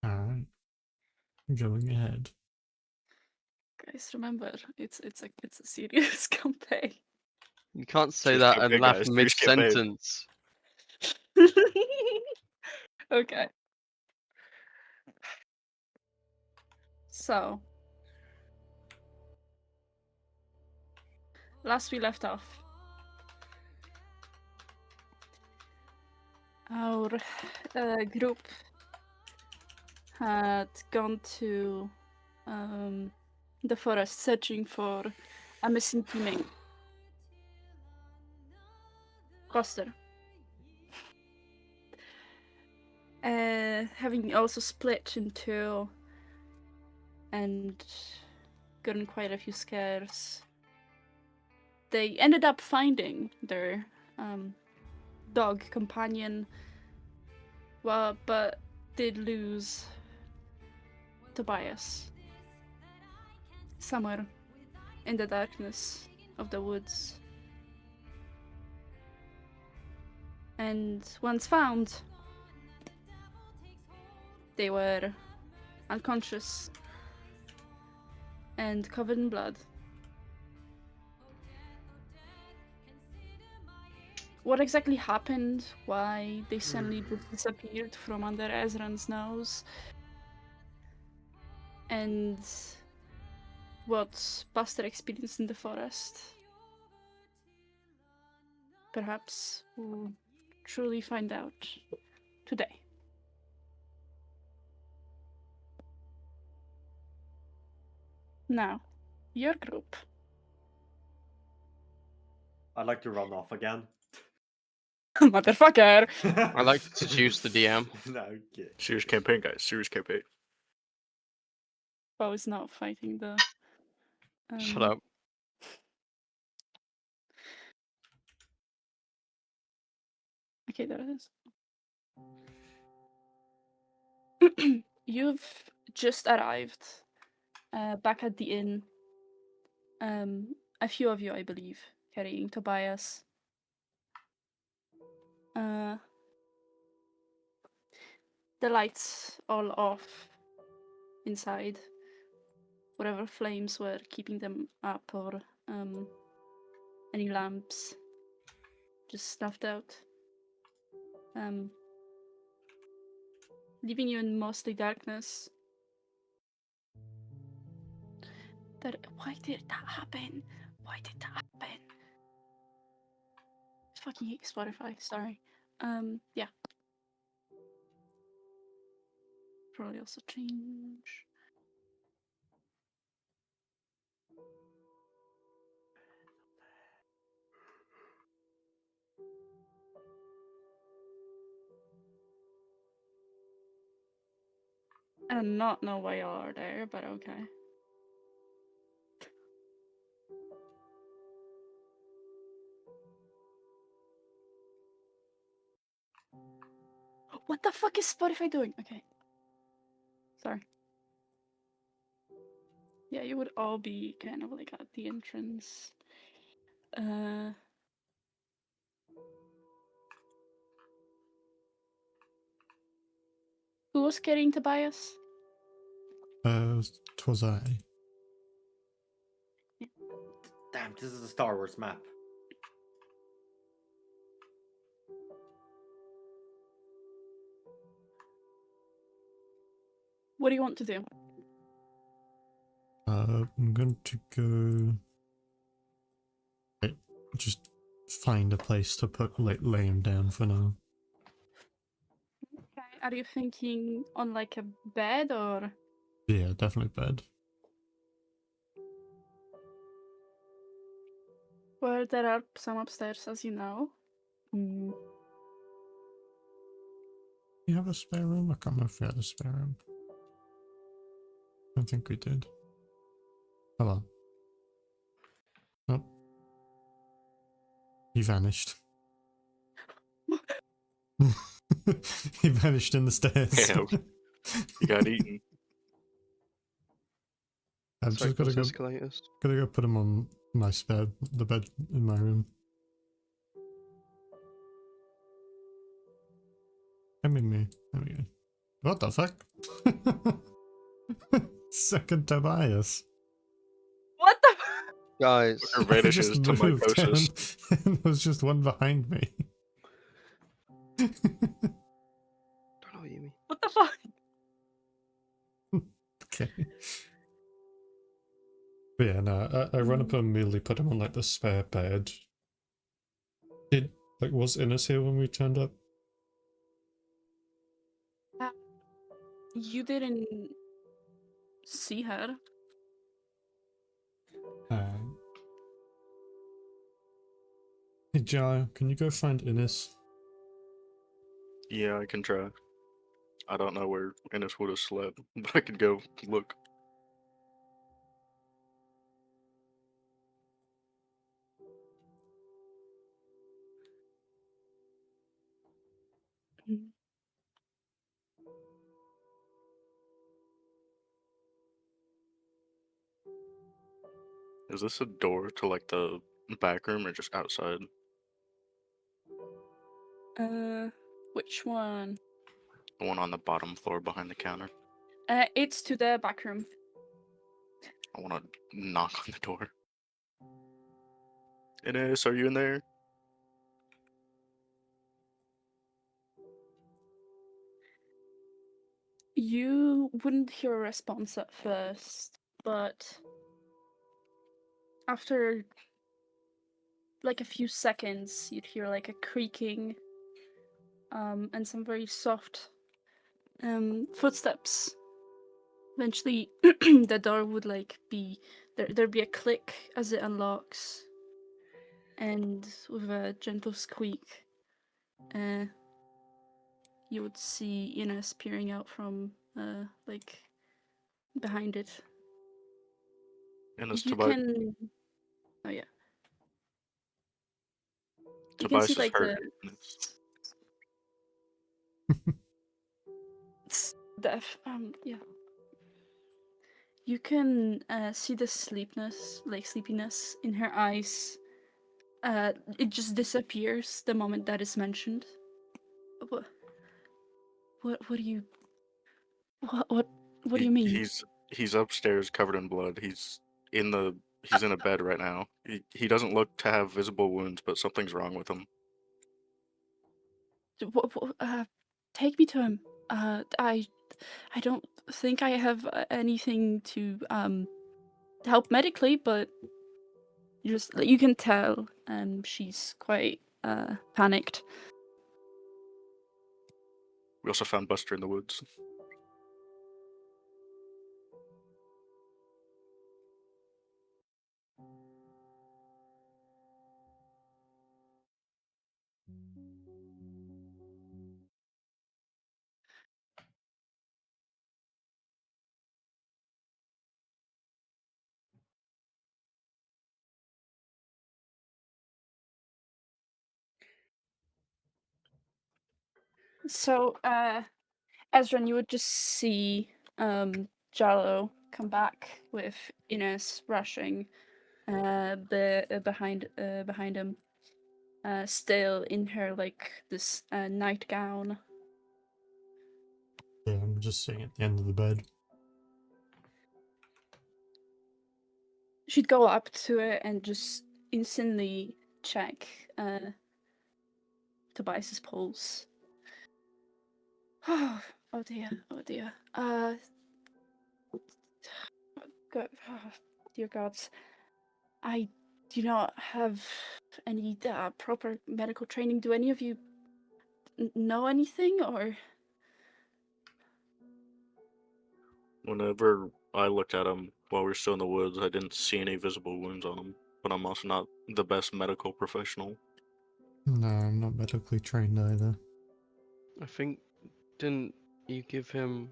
Alright. Going ahead. Guys, remember, it's a serious campaign. You can't say Serious that campaign, and laugh guys. Serious campaign. mid-sentence. Okay. So, last we left off, our group had gone to the forest searching for a missing teammate. Buster. Having also split in two and gotten quite a few scares, they ended up finding their dog companion, well, but did lose Tobias somewhere in the darkness of the woods. And once found, they were unconscious and covered in blood. What exactly happened, why they suddenly just disappeared from under Ezran's nose, and what Buster experienced in the forest, perhaps we'll truly find out today. Now, your group. I'd like to run off again. Motherfucker! I like to choose the DM. No, okay. Serious campaign, guys. Serious campaign. Bo is not fighting the... Shut up. Okay, there it is. You've just arrived back at the inn. A few of you, I believe, carrying Tobias. The lights all off inside. Whatever flames were keeping them up, or any lamps just snuffed out. Leaving you in mostly darkness. Why did that happen? Why did that happen? I fucking hate Spotify, sorry. Yeah. Probably also change. I do not know why y'all are there, but okay. What the fuck is Spotify doing? Okay. Sorry. Yeah, you would all be kind of like at the entrance. Who was carrying Tobias? Twas I. Damn, this is a Star Wars map. What do you want to do? I'm going to go... just find a place to lay him down for now. Okay. Are you thinking on like a bed or? Yeah, definitely bed. Well, there are some upstairs, as you know. You have a spare room? I can't remember if we had a spare room. I don't think we did. Oh well. Oh. He vanished. He vanished in the stairs. Yeah. You got eaten. I've just gotta go, Escalators. gotta go put him on my spare, the bed in my room. Come with me. There we go. What the fuck? Second Tobias. What the? Guys, Fucker I vanishes just to moved mitosis. and there was just one behind me. don't know what you mean. What the fuck? Okay. But yeah, no, I run up and immediately put him on like the spare bed. Did was Innes here when we turned up? You didn't see her. Hey Joe, can you go find Innes? Yeah, I can try. I don't know where Ennis would have slept, but I could go look. Is this a door to like the back room or just outside? Which one? The one on the bottom floor behind the counter. It's to the back room. I want to knock on the door. Ennis, are you in there? You wouldn't hear a response at first, but after like a few seconds, you'd hear like a creaking, and some very soft footsteps. Eventually, the door would there'd be a click as it unlocks, and with a gentle squeak, you would see Ines peering out from behind it. Ennis, You Tobias. can, oh yeah, you can see Tobias is like hurt. yeah. You can see the sleepiness in her eyes. It just disappears the moment that is mentioned. What? What do you? What do you mean? He's upstairs covered in blood. He's in a bed right now. He doesn't look to have visible wounds, but something's wrong with him. Take me to him. I don't think I have anything to help medically, but you can tell she's quite panicked. We also found Buster in the woods. So, Ezra, you would just see Jallo come back with Ines rushing behind him, still in her this nightgown. Yeah, I'm just sitting at the end of the bed. She'd go up to it and just instantly check Tobias's pulse. Oh dear, oh dear. Dear gods, I do not have any proper medical training. Do any of you know anything, or? Whenever I looked at him while we were still in the woods, I didn't see any visible wounds on him. But I'm also not the best medical professional. No, I'm not medically trained either. I think, didn't you give him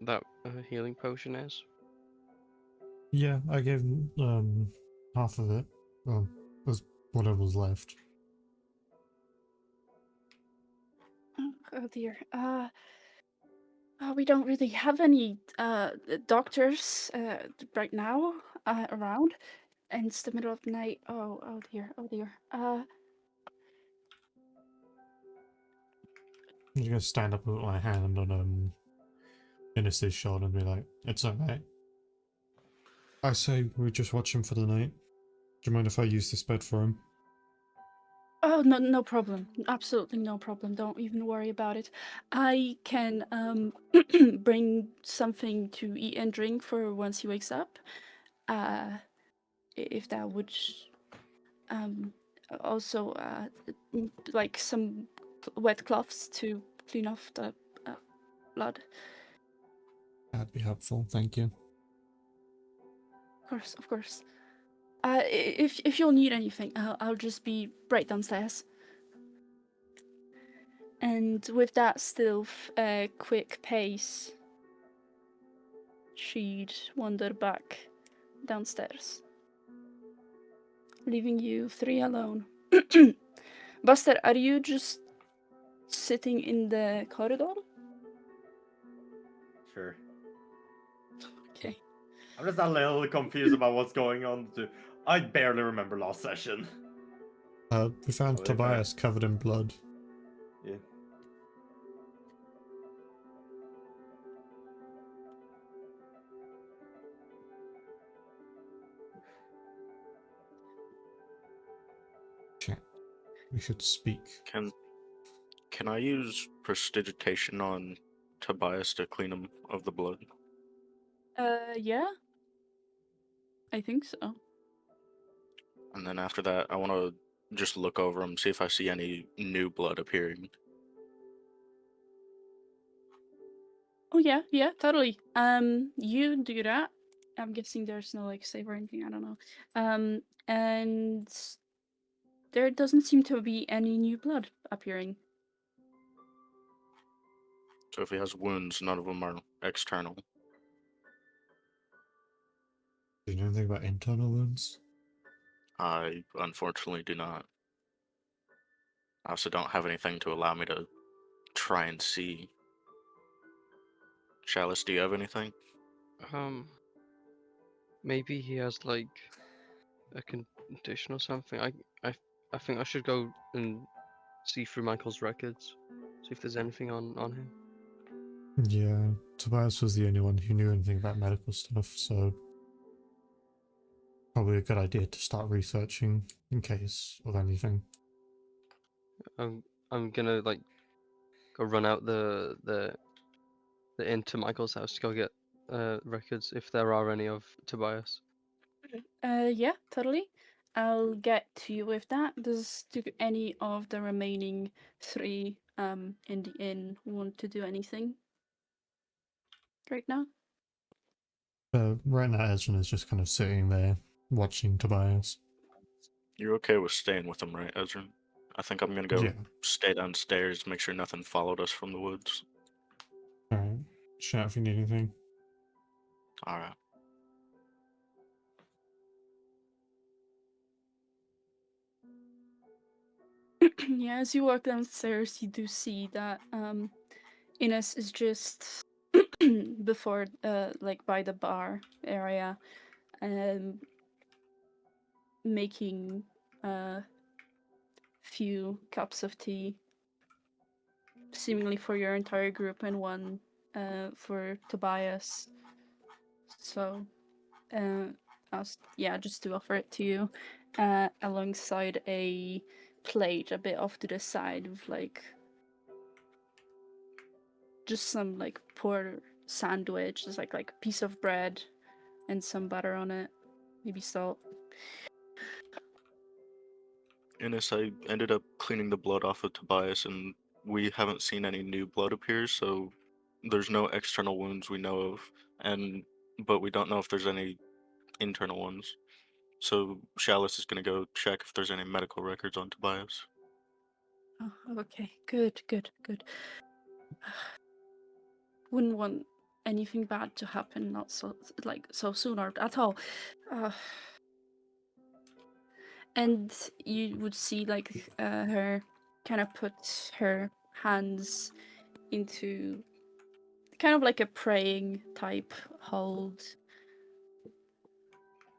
that healing potion as? Yeah, I gave half of it. Was whatever was left. Oh dear. We don't really have any doctors right now around, and it's the middle of the night. Oh dear. Oh dear. I'm just gonna stand up with my hand on Innes is Sean and be like, it's alright. I say we just watch him for the night. Do you mind if I use this bed for him? Oh, no, no problem. Absolutely no problem. Don't even worry about it. I can bring something to eat and drink for once he wakes up. If that would um also like some wet cloths to clean off the blood. That'd be helpful, thank you. Of course, of course. If you'll need anything, I'll just be right downstairs. And with that stealth, quick pace, she'd wander back downstairs, leaving you three alone. Buster, are you just sitting in the corridor? Sure. Okay. I'm just a little confused about what's going on. I barely remember last session. We found Oh, they Tobias covered in blood. Yeah. Shit. We should speak. Can I use prestidigitation on Tobias to clean him of the blood? Yeah. I think so. And then after that, I want to just look over him, see if I see any new blood appearing. Oh yeah, yeah, totally. You do that. I'm guessing there's no like save or anything. I don't know. And there doesn't seem to be any new blood appearing. So if he has wounds, none of them are external. Do you know anything about internal wounds? I unfortunately do not. I also don't have anything to allow me to try and see. Chalice, do you have anything? Maybe he has like a condition or something. I think I should go and see through Michael's records, see if there's anything on him. Yeah, Tobias was the only one who knew anything about medical stuff, so probably a good idea to start researching in case of anything. I'm gonna like go run out the inn to Michael's house to go get records if there are any of Tobias. Yeah, totally. I'll get to you with that. Do any of the remaining three in the inn want to do anything right now? Right now, Ezra is just kind of sitting there watching Tobias. You're okay with staying with him, right, Ezra? I think I'm gonna go Yeah. stay downstairs, make sure nothing followed us from the woods. Alright. Shout if you need anything. Alright. Yeah, as you walk downstairs, you do see that Ines is just before, like by the bar area, making a few cups of tea, seemingly for your entire group and one for Tobias. So, just to offer it to you, alongside a plate a bit off to the side with like just some like poor sandwich, just like a piece of bread and some butter on it, maybe salt. Innes, I ended up cleaning the blood off of Tobias, and we haven't seen any new blood appear, so there's no external wounds we know of, but we don't know if there's any internal ones. So Chalice is gonna go check if there's any medical records on Tobias. Oh, okay, good. Wouldn't want anything bad to happen, not so soon or at all. Uh, and you would see like her kind of put her hands into kind of like a praying type hold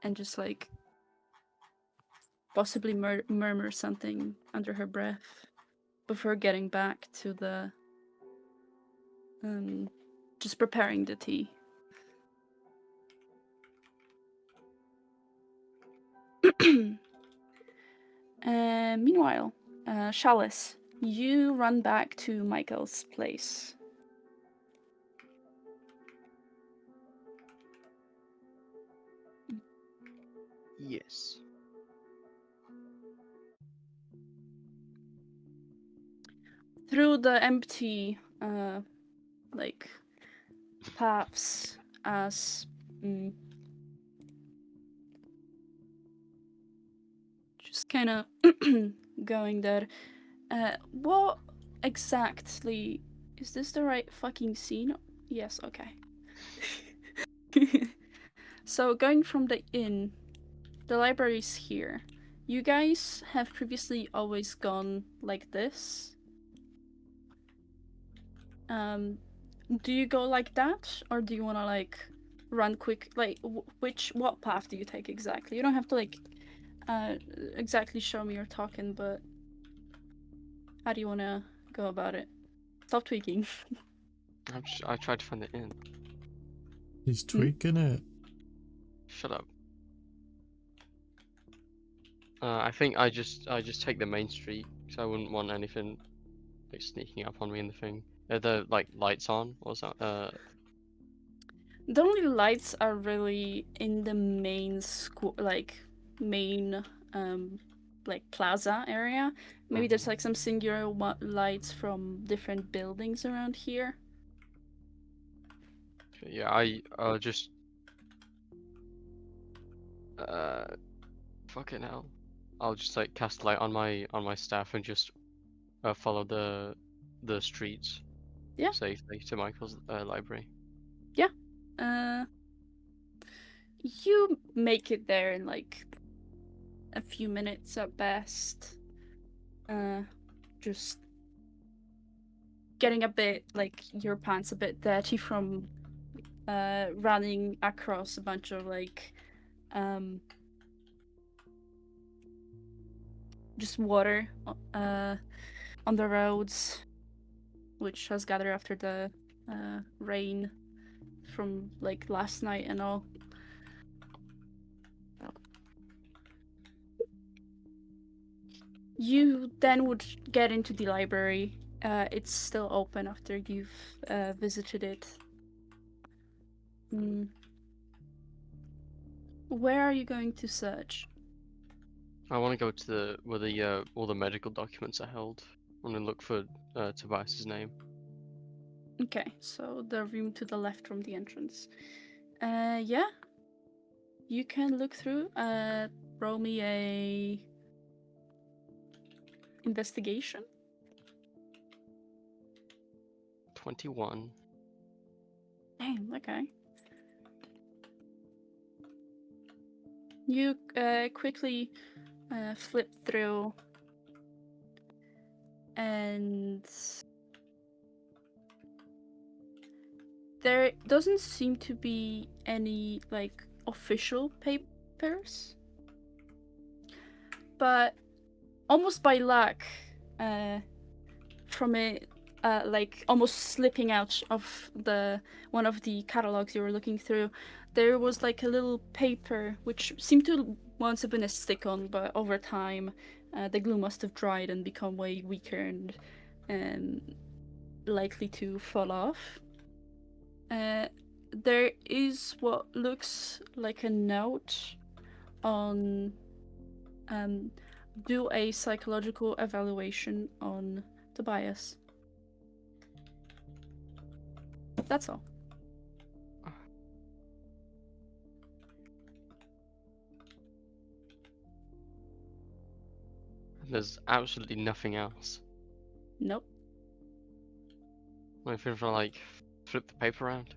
and just like possibly murmur something under her breath before getting back to the just preparing the tea. Meanwhile, Chalice, you run back to Michael's place. Yes. Through the empty, like, paths as just kind of going there. What exactly is this the right fucking scene? Yes, okay. So going from the inn, the library's here. You guys have previously always gone like this. Do you go like that, or do you want to like run quick? Like, what path do you take exactly? You don't have to like exactly show me you're talking, but how do you want to go about it? Stop tweaking. I tried to find the inn. He's tweaking it. Shut up. I think I just take the main street because I wouldn't want anything like sneaking up on me in the thing. Are the like lights on or something? The only lights are really in the main school, like main like plaza area. Maybe there's like some singular lights from different buildings around here. Yeah, I'll just fucking hell. I'll just like cast light on my staff and just follow the streets. Yeah. Safely to Michael's library. Yeah. You make it there in like a few minutes at best. Just getting a bit like your pants a bit dirty from running across a bunch of like just water on the roads, which has gathered after the rain from like last night and all. You then would get into the library. It's still open after you've visited it. Where are you going to search? I want to go to where the all the medical documents are held. I want to look for Tobias's name. Okay, so the room to the left from the entrance. Yeah. You can look through. Roll me a investigation. 21. Damn, okay. You quickly flip through, and there doesn't seem to be any like official papers, but almost by luck, from it like almost slipping out of the one of the catalogs you were looking through, there was like a little paper which seemed to once have been a stick-on, but over time the glue must have dried and become way weaker and likely to fall off. There is what looks like a note on do a psychological evaluation on Tobias. That's all. There's absolutely nothing else. Nope. Anything from like flip the paper around.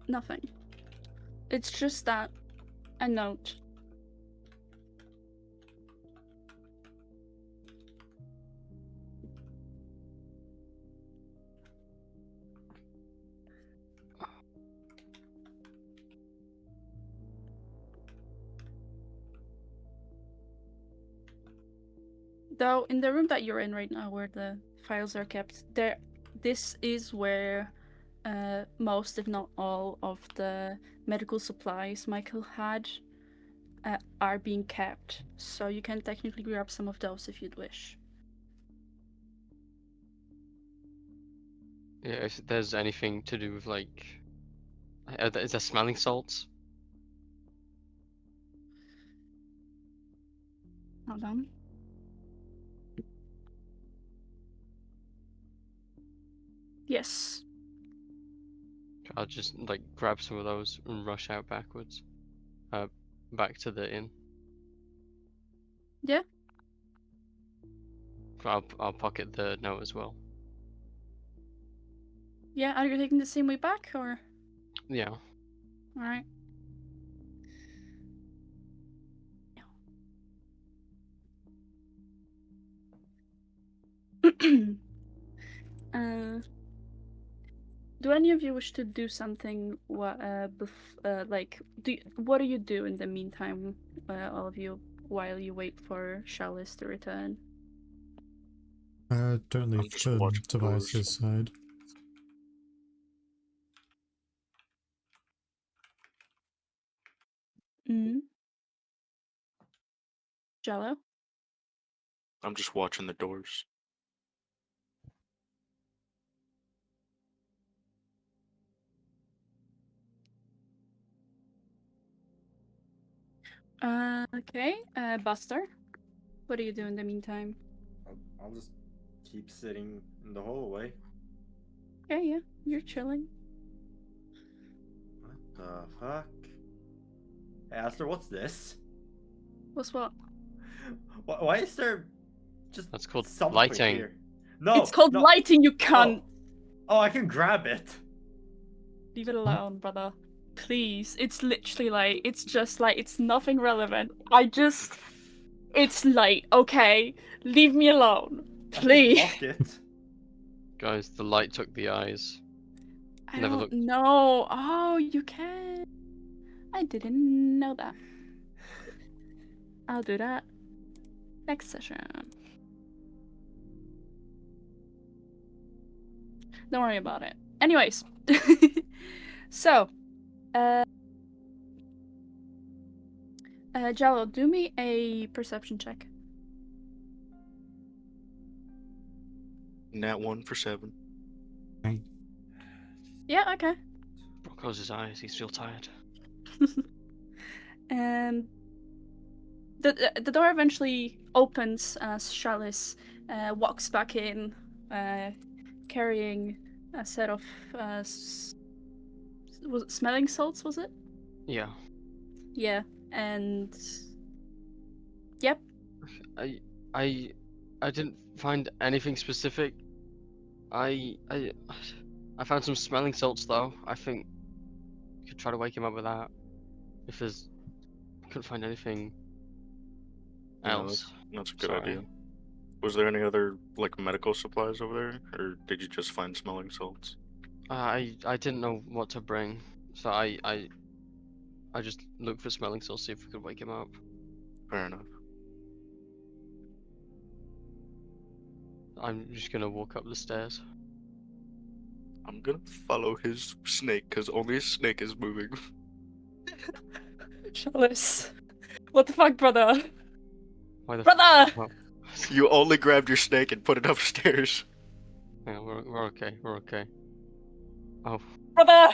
Nothing. It's just that a note. Though in the room that you're in right now, where the files are kept, this is where most, if not all, of the medical supplies Michael had are being kept. So you can technically grab some of those if you'd wish. Yeah, if there's anything to do with like, is there smelling salts? Hold on. Yes. I'll just like grab some of those and rush out backwards, back to the inn. Yeah. I'll pocket the note as well. Yeah, are you taking the same way back, or? Yeah. Alright. Do any of you wish to do something? What what do you do in the meantime, all of you, while you wait for Chalice to return? Don't I'm leave just watching the doors. Tobias's side. Mm. Jello? I'm just watching the doors. Okay. Buster, what do you do in the meantime? I'll just keep sitting in the hallway. Yeah, you're chilling. What the fuck? Hey, Aster, what's this? What's what? Why is there just That's called something lighting. here? No, It's called no. lighting, you cunt! Oh, I can grab it. Leave it alone, brother. Please. It's literally like, it's nothing relevant. It's light, okay? Leave me alone. I Please. can block it. Guys, the light took the eyes. I Never don't looked. know. Oh, you can. I didn't know that. I'll do that next session. Don't worry about it. Anyways. So, Jello, do me a perception check. Nat 1 for 7. Yeah, okay. Bro closes his eyes. He's still tired. And the door eventually opens as Chalice walks back in, carrying a set of was it smelling salts? Was it? Yeah. Yeah, and yep. I didn't find anything specific. I found some smelling salts though. I think you could try to wake him up with that. If there's, couldn't find anything You know, else. that's a good Sorry. idea. Was there any other like medical supplies over there, or did you just find smelling salts? I didn't know what to bring, so I just looked for smelling salts, see if we could wake him up. Fair enough. I'm just gonna walk up the stairs. I'm gonna follow his snake because only his snake is moving. Chalice. What the fuck, brother? Why the Brother! Well, You only grabbed your snake and put it upstairs. yeah, we're okay. We're okay. Oh, Brother!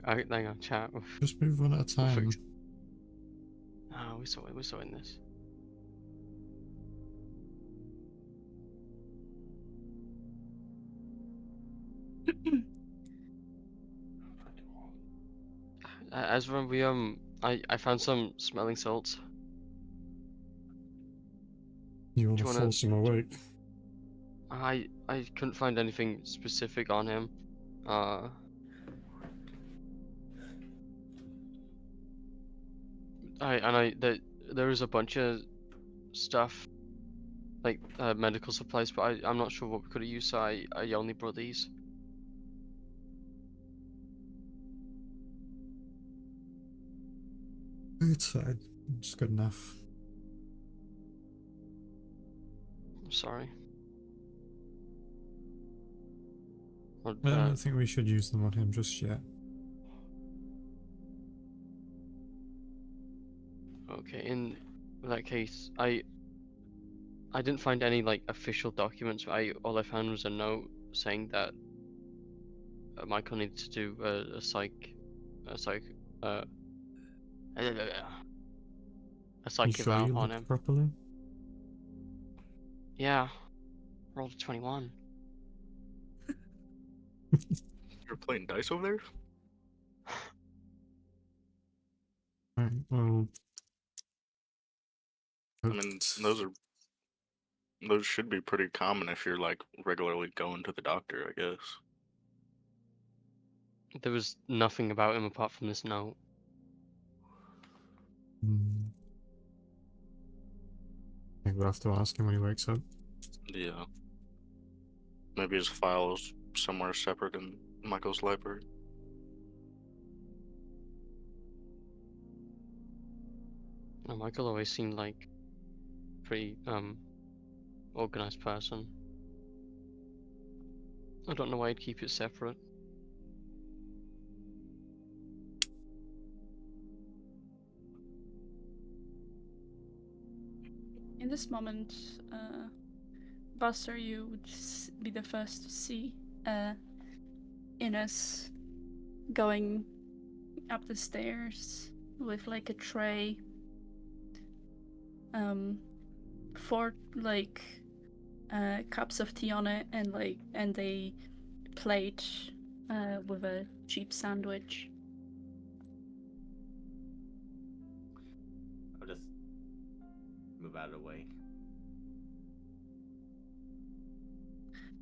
hang on, chat. Just move one at a We'll time. fix- No, we're so in this. Ezra, I found some smelling salts. You want Do to you wanna- force him awake? I couldn't find anything specific on him. There is a bunch of stuff like medical supplies, but I'm not sure what we could have used, so I only brought these. It's fine. It's good enough. I'm sorry. Well, I don't think we should use them on him just yet. okay, in that case, I didn't find any like official documents. All I found was a note saying that Michael needed to do a psych uh a You psych sure eval you on looked him. properly? Yeah, rolled a 21. You're playing dice over there? Right, well... I mean, those should be pretty common if you're like regularly going to the doctor, I guess. There was nothing about him apart from this note. I think we'll have to ask him when he wakes up. Yeah. Maybe his file is somewhere separate in Michael's library. Michael always seemed like pretty organized person. I don't know why he'd keep it separate. In this moment, Buster, you would be the first to see Ines going up the stairs with like a tray, four like cups of tea on it, and a plate with a cheap sandwich. I'll just move out of the way.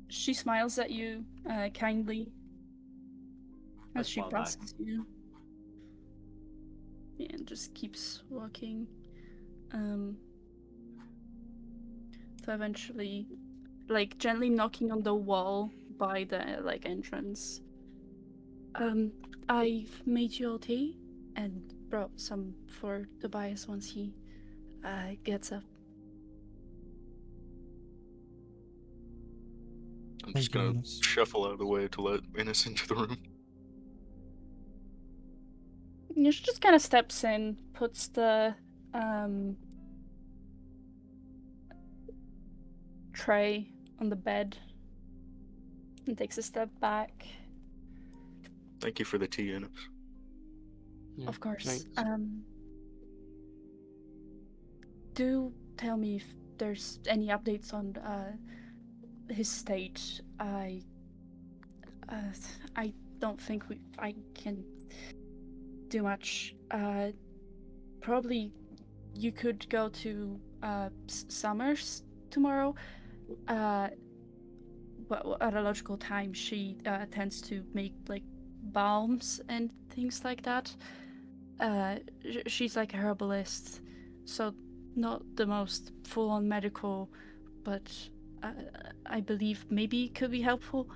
She smiles at you kindly I as she smile back. passes you. Yeah, and just keeps walking. So eventually, like gently knocking on the wall by the like entrance. I've made you all tea and brought some for Tobias once he gets up. I'm Thank just you, gonna Ines. shuffle out of the way to let Ines into the room. She just kind of steps in, puts the tray on the bed, and takes a step back. Thank you for the tea, Ines. Yeah, Of course. thanks. Do tell me if there's any updates on his state. I don't think I can do much. Probably you could go to Summers tomorrow. Well, at a logical time, she tends to make like balms and things like that. She's like a herbalist, so not the most full-on medical, but I believe maybe could be helpful.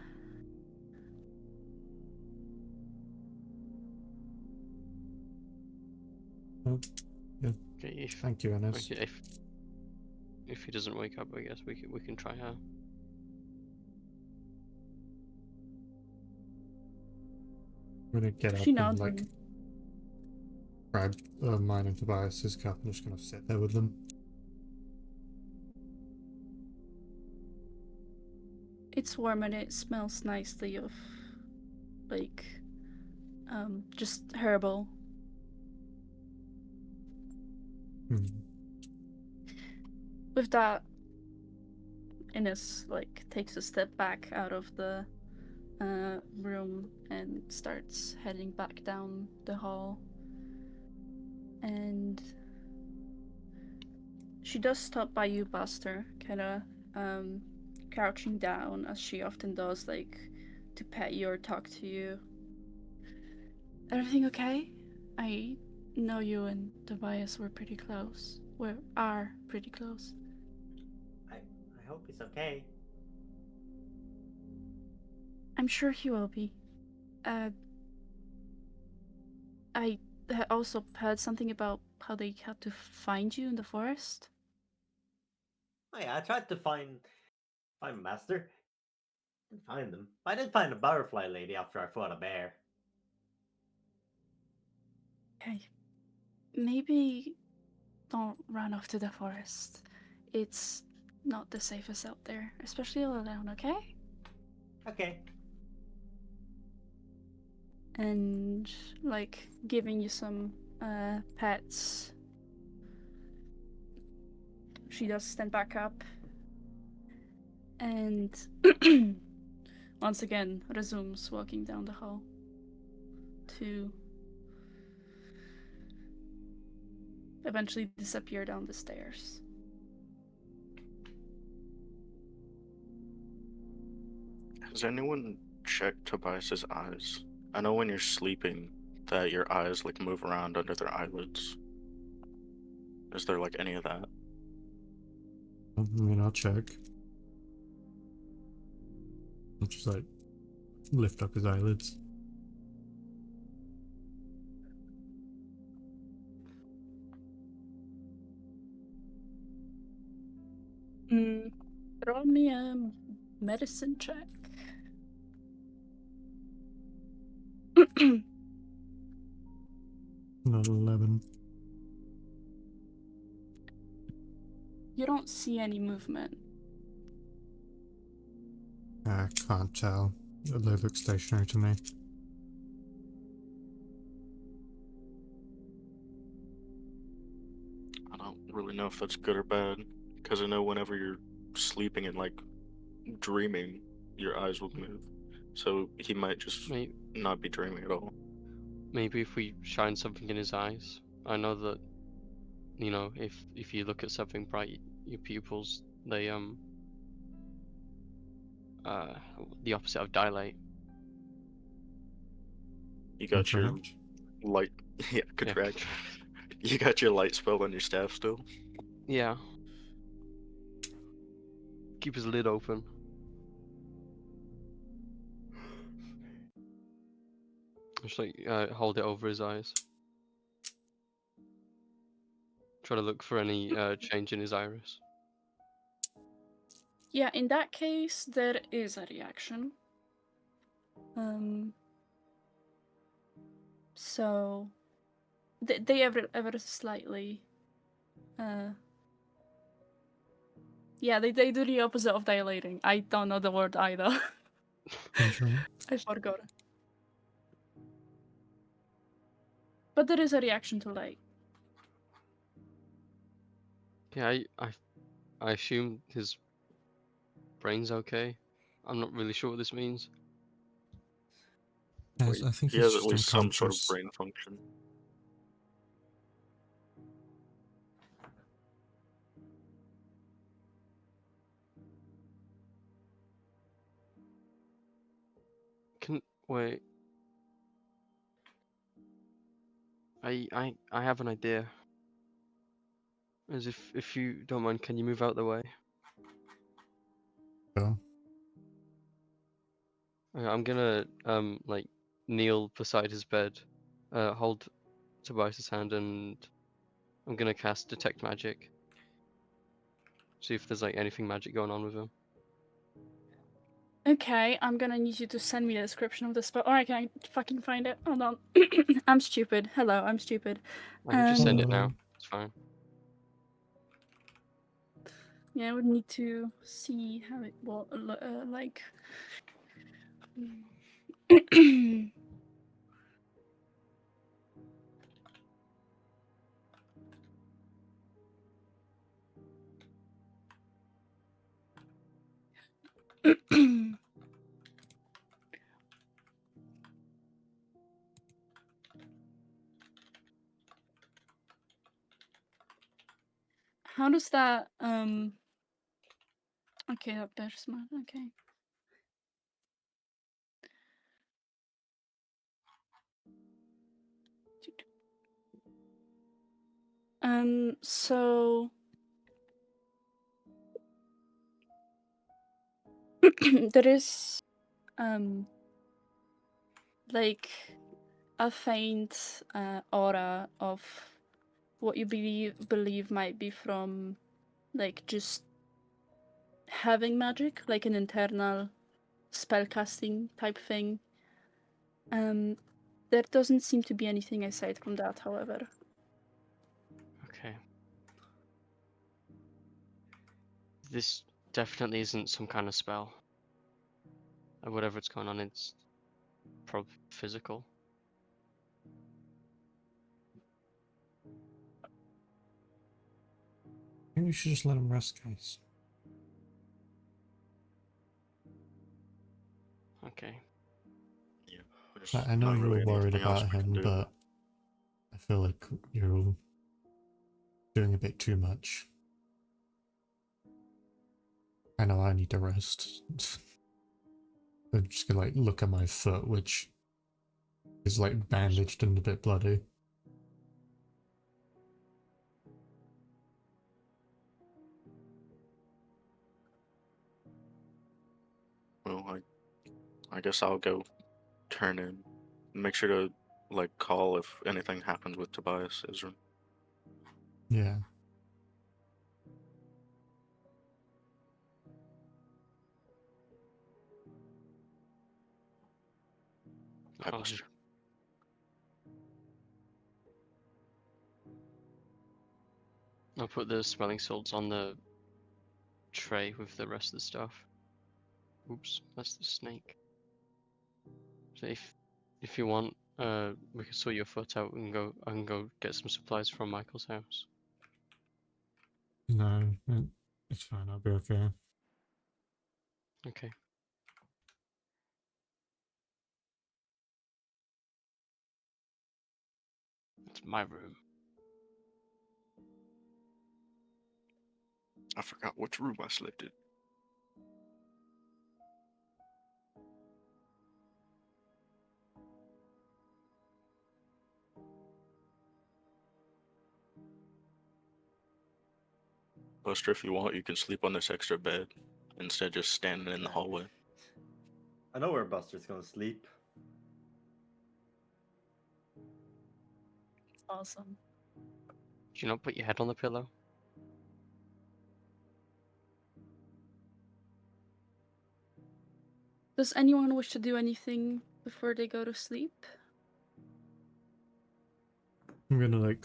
Okay, Thank you, Ines. if he doesn't wake up, I guess we can try her. I'm gonna get up She and nods. like grab mine and Tobias's cup and just kind of sit there with them. It's warm and it smells nicely of like just herbal. With that, Ines like takes a step back out of the room and starts heading back down the hall. And she does stop by you, Buster, kind of crouching down as she often does, like to pet you or talk to you. Everything okay? I know you and Tobias were pretty close. Are pretty close. I hope he's okay. I'm sure he will be. I also heard something about how they had to find you in the forest. Oh yeah, I tried to find Master. Didn't find them. I did find a butterfly lady after I fought a bear. Okay. Maybe don't run off to the forest. It's not the safest out there, especially all alone, okay? Okay. And like giving you some pets. She does stand back up and once again resumes walking down the hall to eventually disappear down the stairs. Has anyone checked Tobias's eyes? I know when you're sleeping that your eyes like move around under their eyelids. Is there like any of that? I mean, I'll check. I'll just like lift up his eyelids. Roll me a medicine check. Not 11. You don't see any movement. I can't tell. They look stationary to me. I don't really know if that's good or bad, because I know whenever you're sleeping and like dreaming, your eyes will move. So he might just Maybe, not be dreaming at all. maybe if we shine something in his eyes. I know that, you know, if you look at something bright, your pupils they uh the opposite of dilate. You got your Contract. light, yeah, Yeah. contract. You got your light spell on your staff still. Yeah. Keep his lid open. Just like hold it over his eyes. Try to look for any change in his iris. Yeah, in that case, there is a reaction. So they ever slightly yeah, they do the opposite of dilating. I don't know the word either. Contract. I forgot. But there is a reaction to light. Yeah, I assume his brain's okay. I'm not really sure what this means. Yes, I think He he's has at just least some sort of unconscious. brain function. Can wait. I have an idea. As if you don't mind, can you move out the way? So, I'm gonna like kneel beside his bed, hold Tobias's hand, and I'm gonna cast detect magic. See if there's like anything magic going on with him. Okay, I'm gonna need you to send me a description of the spell. Or I can fucking find it. Hold on. I'm stupid. Hello, I'm stupid. I can just send it now. Hello. It's fine. Yeah, I would need to see how it will like. How does that okay, there's my okay. So there is like a faint aura of what you believe might be from, like, just having magic, like an internal spellcasting type thing. There doesn't seem to be anything aside from that, however. Okay. This definitely isn't some kind of spell. And whatever it's going on, it's probably physical. I think we should just let him rest, guys. Okay. Yeah. There's I know not you were really worried anything else about we can him, do. but I feel like you're doing a bit too much. I know I need to rest. I'm just gonna like look at my foot, which is like bandaged and a bit bloody. Well, I guess I'll go turn in. Make sure to like call if anything happens with Tobias, Isra. Yeah. Hi, I'll Buster. put the smelling salts on the tray with the rest of the stuff. Oops, that's the snake. So if you want, we can sort your foot out and go. I can go get some supplies from Michael's house. No, it's fine. I'll be okay. Okay. It's my room. I forgot which room I slept in. Buster, if you want, you can sleep on this extra bed instead of just standing in the hallway. I know where Buster's gonna sleep. Awesome. Do you not put your head on the pillow? Does anyone wish to do anything before they go to sleep? I'm gonna like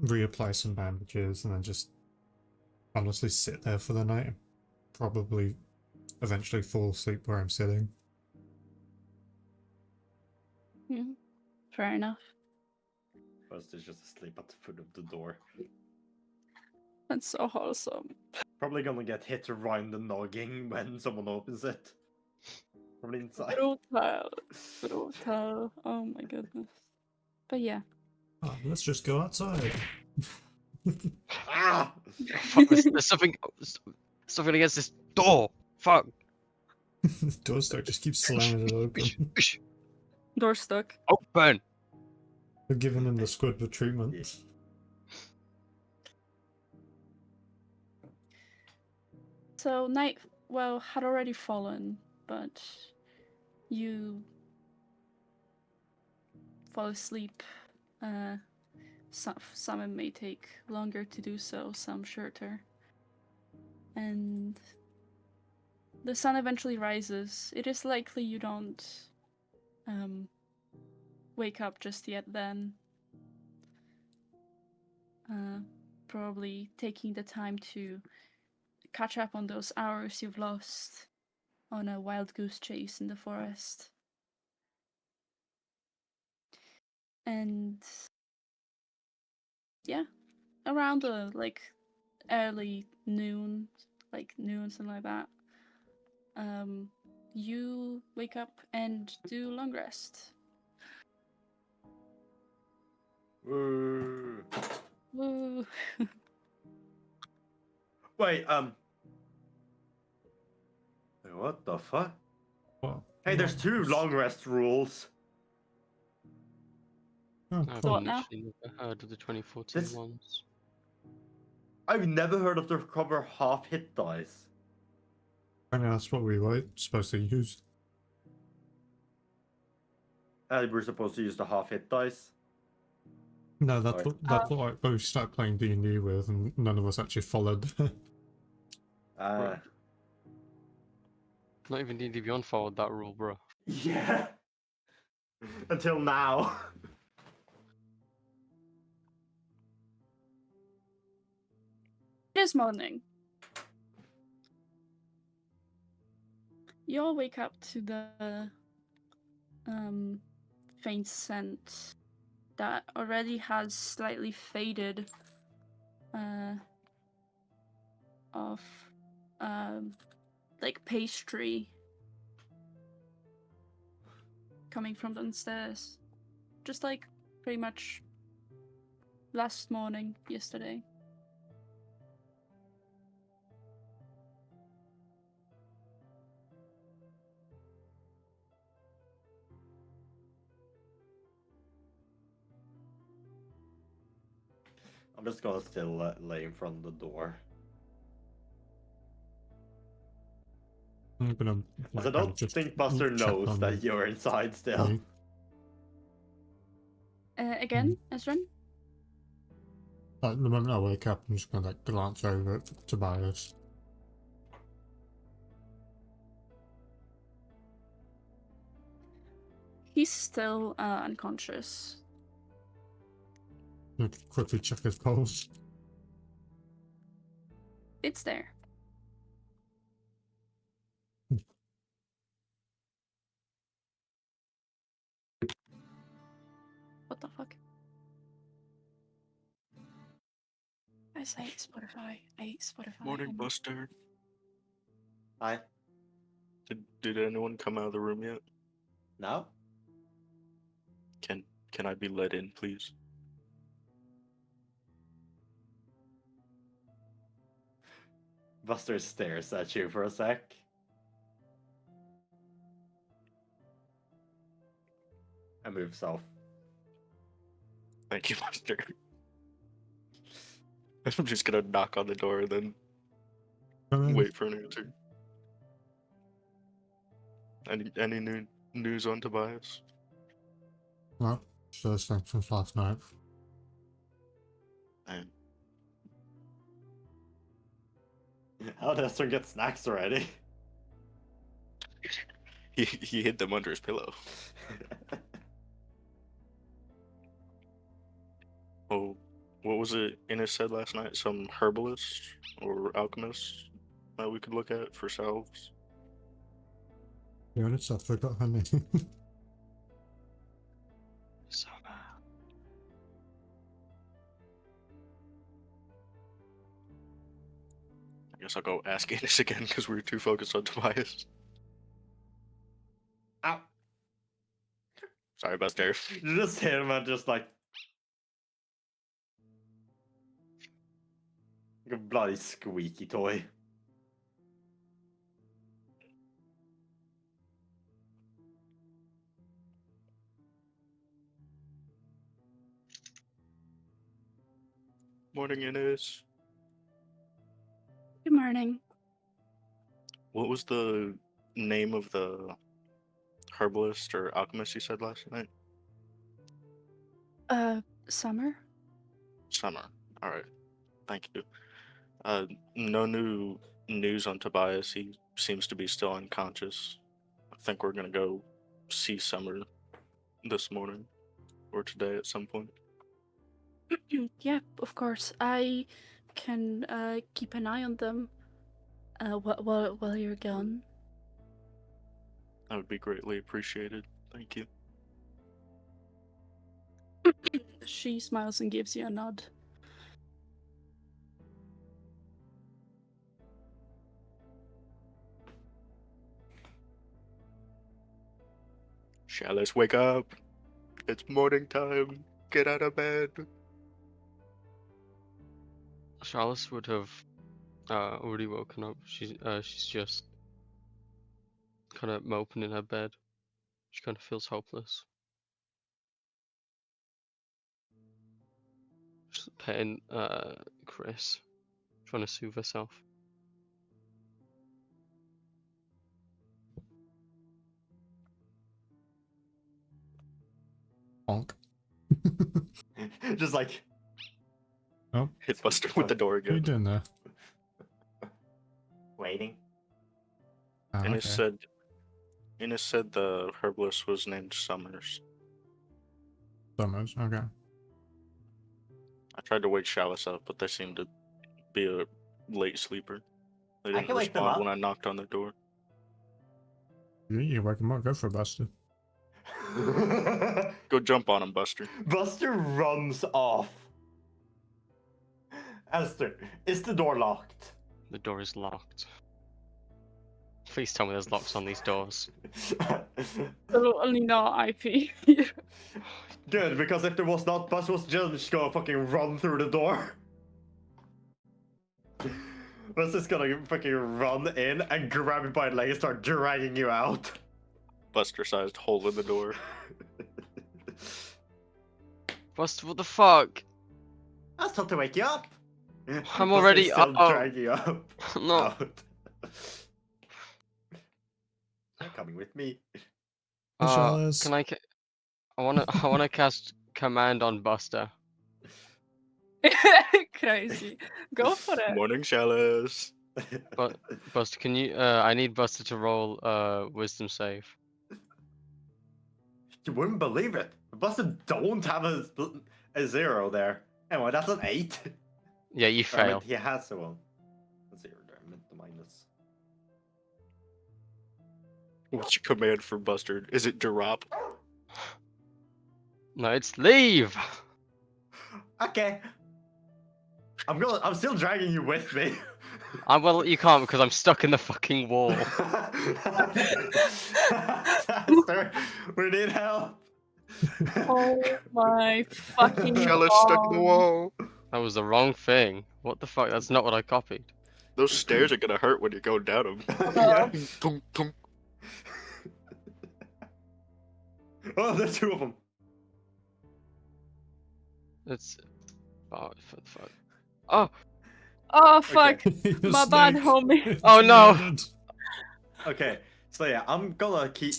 reapply some bandages and then just honestly sit there for the night. Probably eventually fall asleep where I'm sitting. Yeah, fair enough. Buster's just asleep at the foot of the door. That's so wholesome. Probably gonna get hit around the noggin when someone opens it. Probably inside. Brutal. Brutal. Oh my goodness. But yeah. Oh, let's just go outside. Ah! Fuck, there's something against this door. Fuck. Doorstock just keeps slamming it open. Door stuck. Open. They're giving him the Squidward treatment. So night, well, had already fallen, but you fall asleep. Some it may take longer to do so, some shorter. And the sun eventually rises. It is likely you don't wake up just yet then. Probably taking the time to catch up on those hours you've lost on a wild goose chase in the forest. And yeah, around like early noon, something like that. You wake up and do long rest. Woo. Woo. Wait, what the fuck? What? Hey, there's two long rest rules. Oh, I've cool. What now? literally never heard of the 2014 This- ones. I've never heard of the recover half hit dice. I mean, that's what we were supposed to use. We're supposed to use the half hit dice. No, that's Sorry. what I both started playing D&D with, and none of us actually followed. Uh, Not even D&D Beyond followed that rule, bro. yeah. Until now. It is morning. You all wake up to the faint scent that already has slightly faded of like pastry coming from downstairs. Just like pretty much last morning, yesterday. I'm just gonna still lay in front of the door. I'm gonna. As Like, I don't just think Buster check knows on that you're inside still. me. Again, Ezran? The moment I wake up, I'm just gonna like glance over at Tobias. He's still unconscious. Quickly check his pulse. It's there. What the fuck? I hate Spotify. I hate Spotify. Morning, Buster. Hi. Did anyone come out of the room yet? No? Can I be let in, please? Buster stares at you for a sec. And moves off. Thank you, Buster. I'm just gonna knock on the door and then wait for an answer. Any new news on Tobias? Well, first thing since last night. Man, How did Esther get snacks already? he hid them under his pillow. Oh, what was it Innes said last night? Some herbalist or alchemist that we could look at for salves? To be honest, I forgot her name. So I guess I'll go ask Innes again because we were too focused on Tobias. Ow! Sorry, Buster. You just hear him and just like a bloody squeaky toy. Morning, Innes. Good morning. What was the name of the herbalist or alchemist you said last night? Summer? Summer. All right. Thank you. No new news on Tobias. He seems to be still unconscious. I think we're gonna go see Summer this morning or today at some point. Yeah, of course. I can keep an eye on them while you're gone. That would be greatly appreciated. Thank you. She smiles and gives you a nod. Chalice, wake up! It's morning time. Get out of bed. Charlotte would have already woken up. She's just kind of moping in her bed. She kind of feels hopeless. Just petting Chris, trying to soothe herself. Bonk. Just like Oh, Hit Buster with the door what are you again. doing there? waiting. Ah, Innes okay. said the herbalist was named Summers. Summers, okay. I tried to wake Chalice up, but they seemed to be a late sleeper. They I didn't can wake them respond when up. I knocked on their door. You wake him up, go for it, Buster. Go jump on him, Buster. Buster runs off. Esther, is the door locked? The door is locked. Please tell me there's locks on these doors. Only not IP. Good, because if there was not, Buster was just gonna fucking run through the door. Buster's gonna fucking run in and grab you by the leg and start dragging you out. Buster-sized hole in the door. Buster, what the fuck? I was told to wake you up. I'm already Buster's still up. dragging you up. No. Out. You're coming with me. Chalice. Can I? I wanna cast command on Buster. Crazy. Go for it. Morning, Chalice. But Buster, can you? I need Buster to roll wisdom save. You wouldn't believe it. Buster don't have a 0 there. Anyway, that's an 8. Yeah, you I mean, fail. he has a 1. A 0 there. I meant the minus. What's your command for Buster? Is it drop? No, it's leave. Okay. I'm still dragging you with me. Well, you can't because I'm stuck in the fucking wall. Esther, we need help. Oh my fucking Chalice stuck in the god. wall. That was the wrong thing. What the fuck? That's not what I copied. Those stairs are gonna hurt when you go down them. Yeah. Tunk, tunk. Oh, there's 2 of them. It's. Oh, fuck. Oh, Oh fuck. You're My bad, snake. homie. Oh, no. Murdered. Okay, so yeah, I'm gonna keep.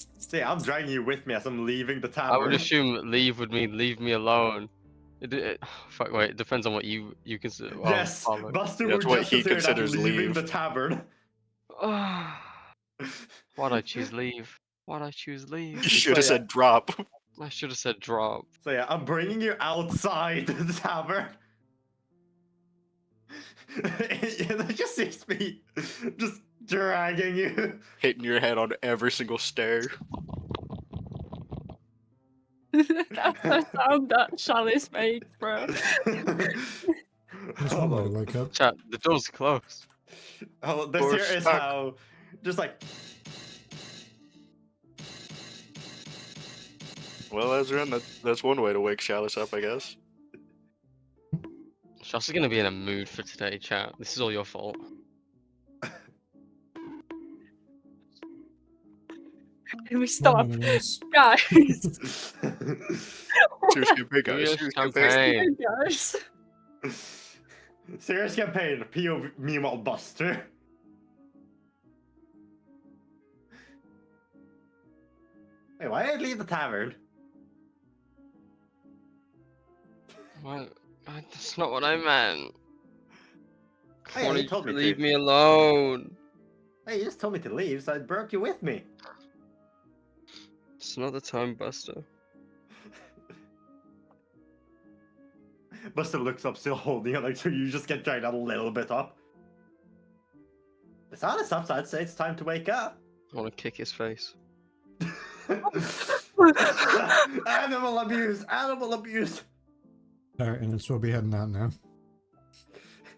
I'm dragging you with me as I'm leaving the I would tavern. assume leave would mean leave me alone. Fuck. Wait. It depends on what you consider. Well, Yes, follow. Buster That's would what just he consider that considers leaving leave. the tavern. Why'd I choose leave? Why'd I choose leave? You should have So, yeah. said drop. I should have said drop. So yeah, I'm bringing you outside the tavern. It just seems me just dragging you. Hitting your head on every single stair. That's the sound that Chalice made, bro. There's one way to wake up. Chat. The door's closed. This Door's here is stuck. how, just like, Well, Ezra, that's one way to wake Chalice up, I guess. Shasta gonna be in a mood for today, chat. This is all your fault. Can we One stop? of those. Guys. Cheers, campaign, guys. Cheers, Cheers, campaign. Guys. Serious campaign, POV meanwhile Buster. Wait, why did I leave the tavern? What? That's not what I meant. Oh, I yeah, you wanted you told to me to. leave me alone. Hey, you just told me to leave, so I brought you with me. It's not the time, Buster. Buster looks up, still holding it, like, so you just get dragged a little bit up. It's honest up, so I'd say it's time to wake up. I want to kick his face. Animal abuse! Animal abuse! Alright, and we'll be heading out now.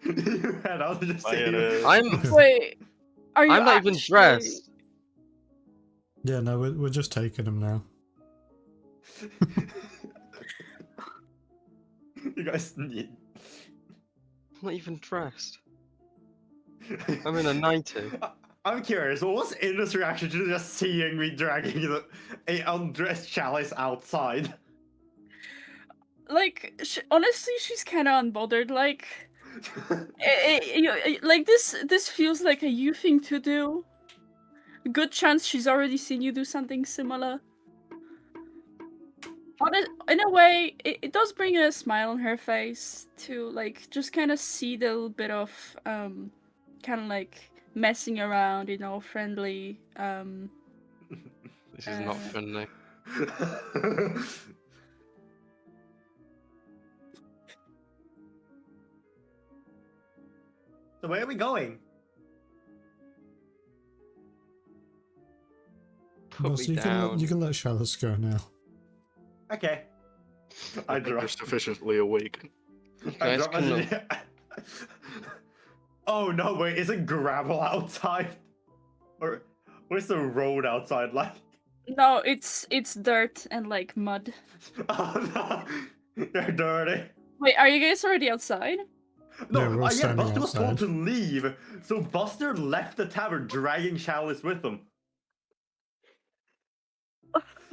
You head out and just Bye, see Anna. I'm Wait. Are you I'm not even actually- dressed. Yeah, no, we're just taking them now. You guys need. I'm not even dressed. I'm in a 90. I'm curious, what was Inda's reaction to just seeing me dragging a undressed Chalice outside? Like, honestly, she's kind of unbothered. Like, like this feels like a you thing to do. Good chance she's already seen you do something similar. In a way, it does bring a smile on her face to like just kind of see the little bit of kind of like messing around, friendly. This is not friendly. So where are we going? Put Well, me so down. you can let Chalice go now. Okay. I think they're sufficiently awake. You I guys drop can. message. Oh no! Wait, isn't gravel outside? Or where's the road outside like? No, it's dirt and like mud. Oh no! They're dirty. Wait, are you guys already outside? Yeah, No, we're all yeah, standing Buster was told outside. to leave, so Buster left the tavern, dragging Chalice with him.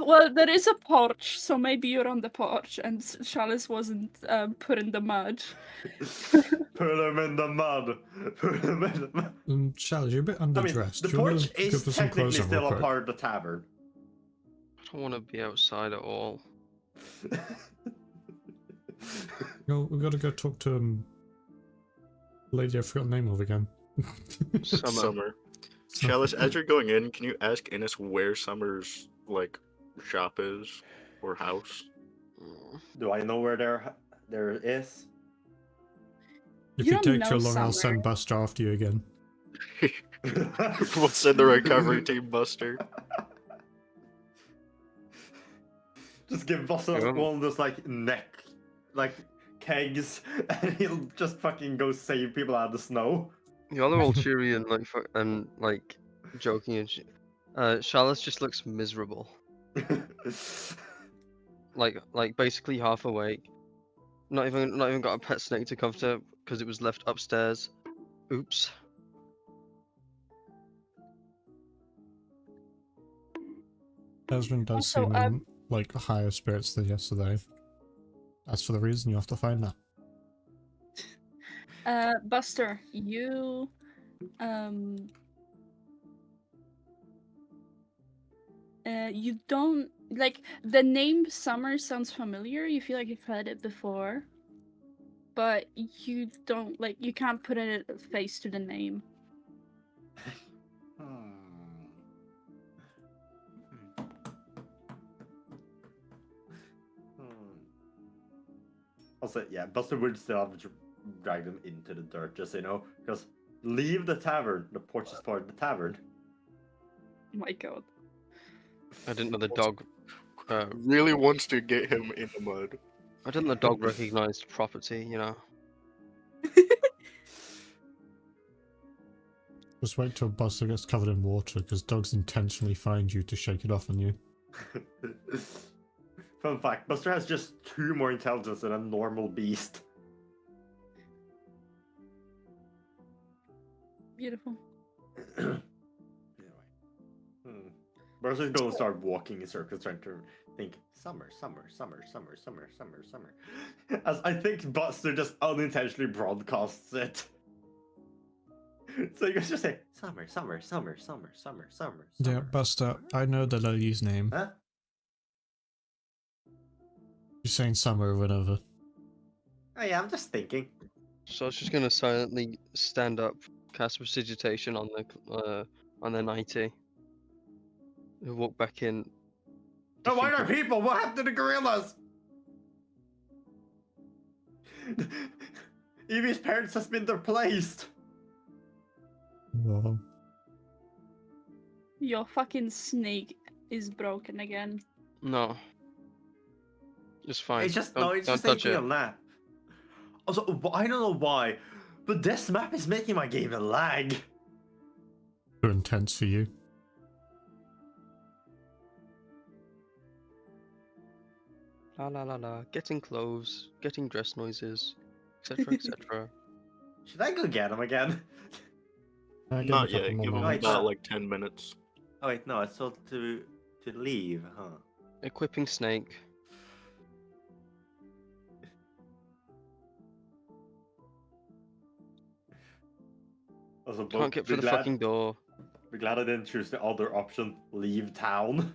Well, there is a porch, so maybe you're on the porch, and Chalice wasn't put in the mud. Put him in the mud. Put him in the mud. Chalice, you're a bit I mean, underdressed. the Do you wanna porch go is put some clothes technically on real still a quick? part of the tavern. I don't want to be outside at all. No, we've got to go talk to lady I forgot the name of again. Summer. Chalice, as you're going in, can you ask Innes where Summer's like shop is or house? Do I know where there is? If You you don't take know too long, I'll Summer. send Buster after you again. We'll send the recovery team, Buster. Just give Buster Yeah. one of those like kegs, and he'll just fucking go save people out of the snow. Y'all are all cheery and like joking and shit. Chalice just looks miserable. Like basically half awake. Not even got a pet snake to comfort because it was left upstairs. Oops. Desmond does Also, seem in like higher spirits than yesterday. As for the reason, you have to find that. Buster, you you don't like the name Summer sounds familiar. You feel like you've heard it before, but you don't like you can't put a face to the name. Also, yeah, Buster would still have to drag them into the dirt, just so you know, because leave the tavern. The porch is part of the tavern. Oh my god. I didn't know the dog. Really wants to get him in the mud. I didn't know the dog recognized property. You know. Just wait till Buster gets covered in water, because dogs intentionally find you to shake it off on you. Fun fact, Buster has just 2 more intelligence than a normal beast. Beautiful. Anyway. Buster's gonna start walking in circles trying to think summer. As I think Buster just unintentionally broadcasts it. So you guys just say summer. Yeah, Buster, I know the lady's name. Huh? You're saying Summer over and over. Oh yeah, I'm just thinking. So I was just gonna silently stand up, cast prestidigitation on their nighty. Walk back in. Oh, why are defeated- people? What happened to the gorillas? Evie's parents has been replaced. Whoa. Your fucking snake is broken again. No. It's fine. It's just don't, it's don't just touch taking it. a nap. Also, I don't know why, but this map is making my game lag. Too intense for you. La la la la. Getting clothes, getting dress noises, etc. etc. Should I go get him again? Give him a Not couple yet. more Give him moments. about like 10 minutes. Oh wait, no, it's told to leave, huh? Equipping snake. Also, Can't get through the fucking door. Be glad I didn't choose the other option, leave town.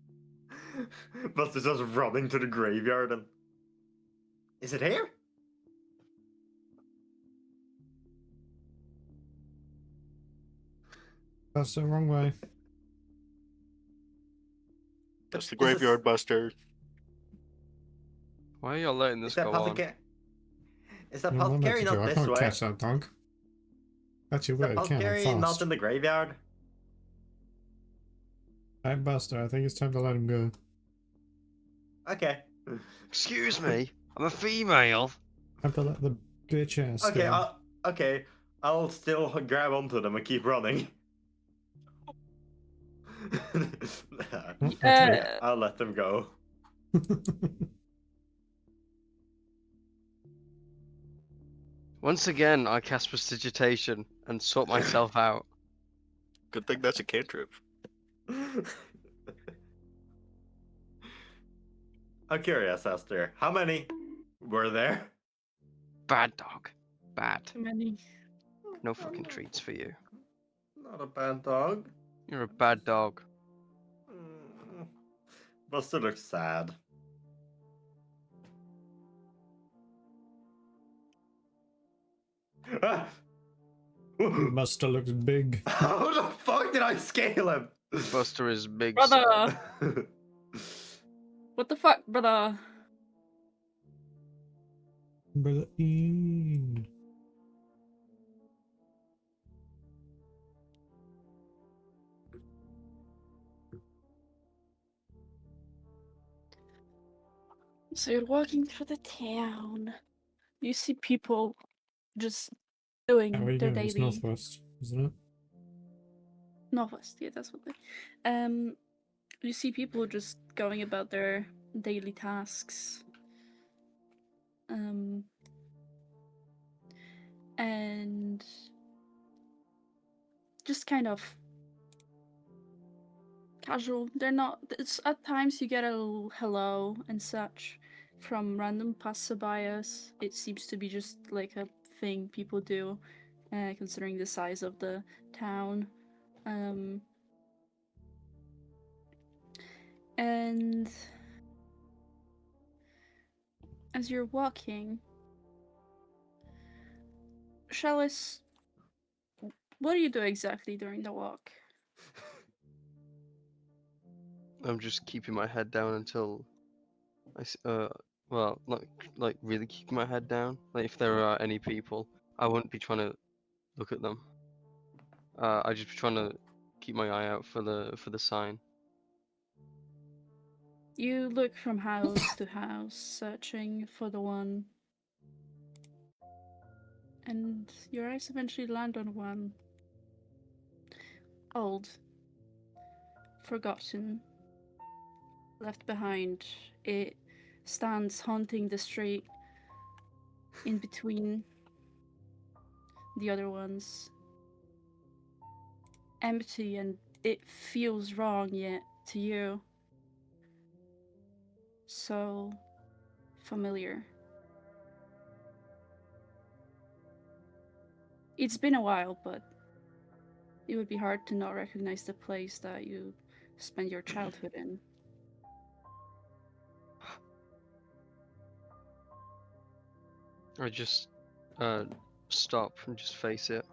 Buster's just running to the graveyard and. Is it here? That's the wrong way. That's the Is this- graveyard, Buster. Why are you letting Is this that go on? Is that No, what am I apothecary to do? not I this can't way? catch that dog. Actually, Is wait, I can. I'm apothecary not fast. in the graveyard? Hey, Buster, I think it's time to let him go. Okay. Excuse me, I'm a female. Time to let the bitch ass Okay, go. I'll still grab onto them and keep running. Oh, that's me. I'll let them go. Once again, I cast prestidigitation and sort myself out. Good thing that's a cantrip. I'm curious, Esther. How many were there? Bad dog. Bad. Too many. No fucking treats for you. Not a bad dog. You're a bad dog. Mm. Buster looks sad. Ah! Buster looks big. How the fuck did I scale him? Buster is big. Brother! What the fuck, brother? Brother So you're walking through the town. You see people just doing How are you their going? It's daily northwest, isn't it? northwest. Yeah, that's what they. You see people just going about their daily tasks. And just kind of casual. They're not. It's at times you get a little hello and such from random passerbyers. It seems to be just like a thing people do, considering the size of the town. And as you're walking, Shellis, what do you do exactly during the walk? I'm just keeping my head down until well, not like really keeping my head down. Like if there are any people, I wouldn't be trying to look at them. I'd just be trying to keep my eye out for the sign. You look from house to house, searching for the one. And your eyes eventually land on one. Old. Forgotten. Left behind. It stands haunting the street in between the other ones. Empty, and it feels wrong yet to you. So familiar. It's been a while, but it would be hard to not recognize the place that you spent your childhood in. I just stop and just face it.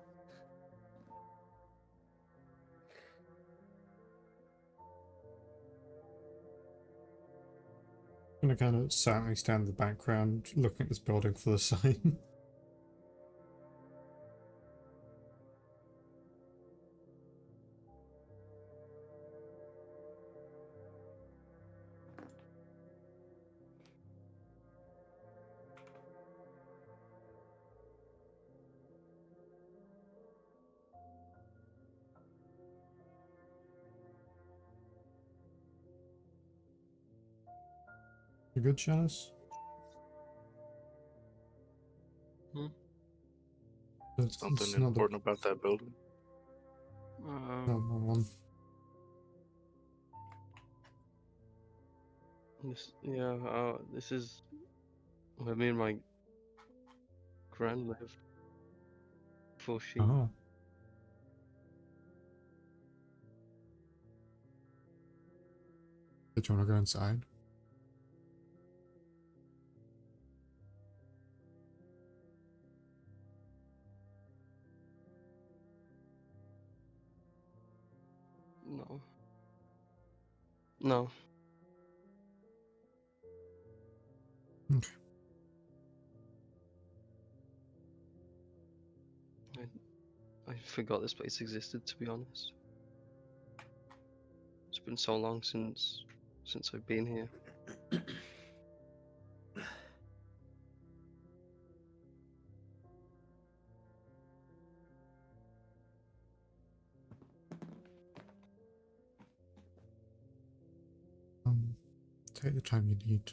I'm gonna kind of silently stand in the background, looking at this building for the sign. You good, Chalice? Hmm? Something not the important about that building. normal one. This is where me and my gran lived before she. Oh. Did you want to go inside? No. No. Okay. I forgot this place existed, to be honest. It's been so long since I've been here. Take the time you need.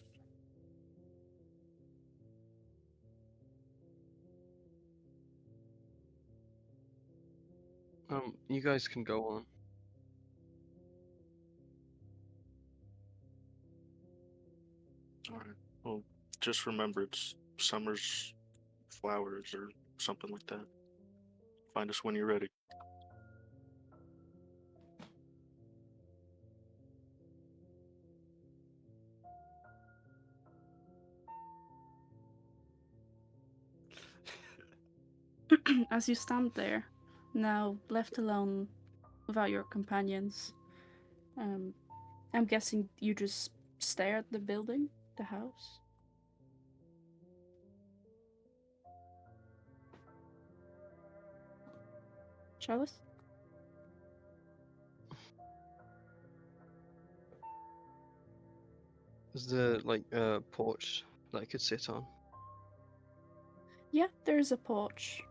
You guys can go on. Alright. Well, just remember it's summer's flowers or something like that. Find us when you're ready. As you stand there, now left alone without your companions, I'm guessing you just stare at the building, the house. Chalice? Is there like a porch that I could sit on? Yeah, there's a porch.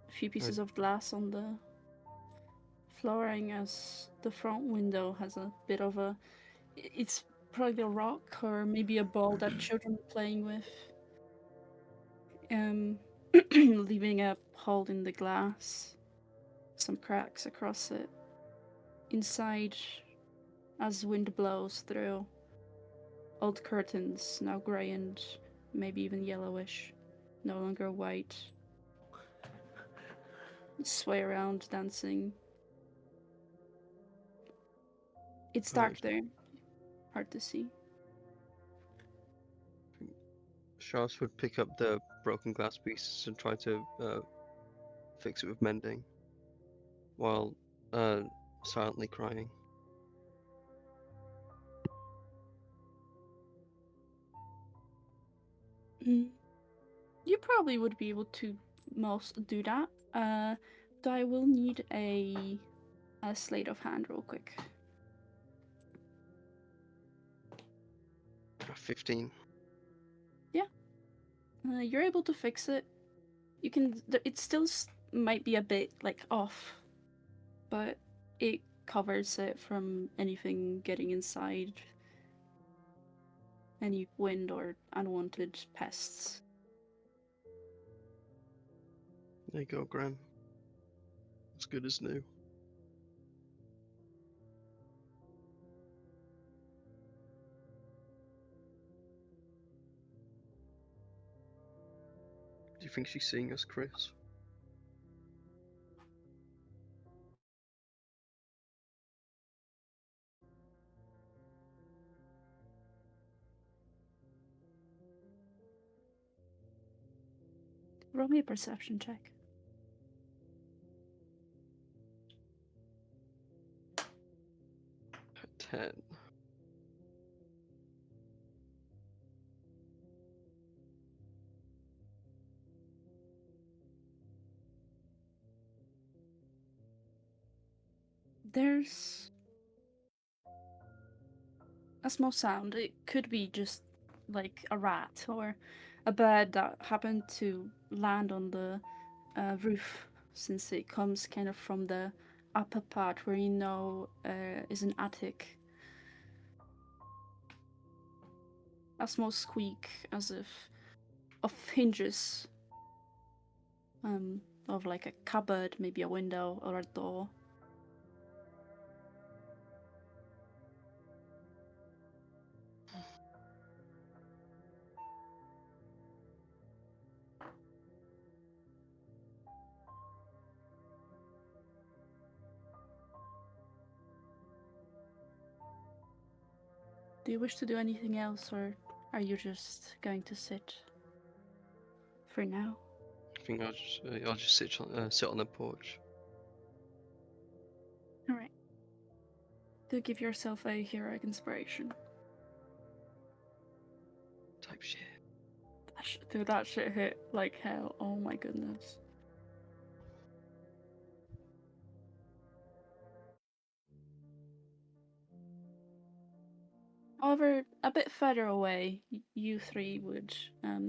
A few pieces of glass on the flooring, as the front window has a bit of a... It's probably a rock or maybe a ball that children are playing with. Leaving a hole in the glass. Some cracks across it. Inside, as wind blows through, old curtains, now grey and maybe even yellowish, no longer white, sway around, dancing. It's dark there, hard to see. Shas would pick up the broken glass pieces and try to fix it with mending, while silently crying. You probably would be able to most do that. But I will need a sleight of hand real quick. 15. You're able to fix it. You can. It still might be a bit like off, but it covers it from anything getting inside, any wind or unwanted pests. There you go, Graham. As good as new. Do you think she's seeing us, Chris? Roll me a perception check. 10. There's a small sound. It could be just like a rat or a bird that happened to land on the roof, since it comes kind of from the upper part where is an attic. A small squeak, as if of hinges, of like a cupboard, maybe a window or a door. Do you wish to do anything else, or are you just going to sit for now? I think I'll just sit on the porch. All right. Do give yourself a heroic inspiration. Type shit. Dude, that shit hit like hell. Oh my goodness. However, a bit further away, you three would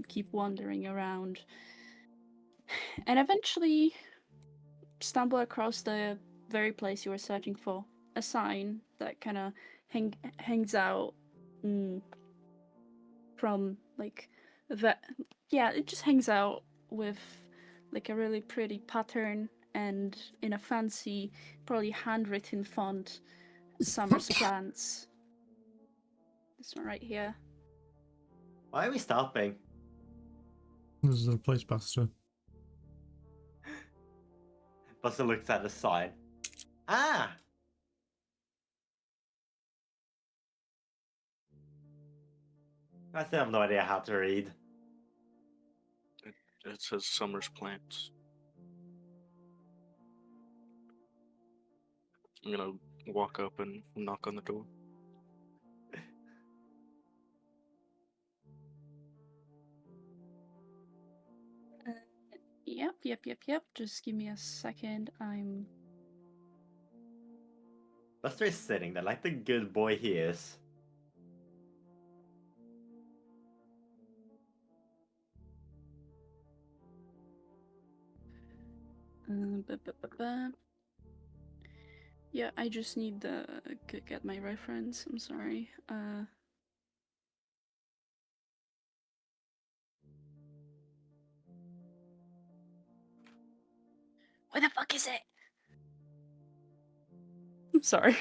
keep wandering around and eventually stumble across the very place you were searching for. A sign that kind of hangs out from like that. Yeah, it just hangs out with like a really pretty pattern and in a fancy, probably handwritten font, Summer's Plants. This one right here. Why are we stopping? This is a place, Buster. Buster looks at the sign. Ah! I still have no idea how to read. It says Summer's Plants. I'm gonna walk up and knock on the door. Yep. Just give me a second. Buster is sitting there like the good boy he is. Yeah, I just need to get my reference. I'm sorry. Where the fuck is it? I'm sorry.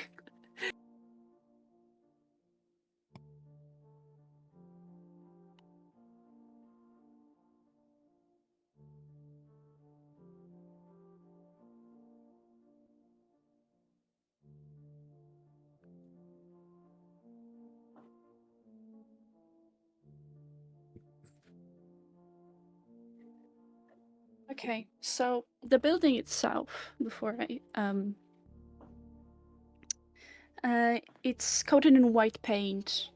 Okay, so the building itself, before it's coated in white paint.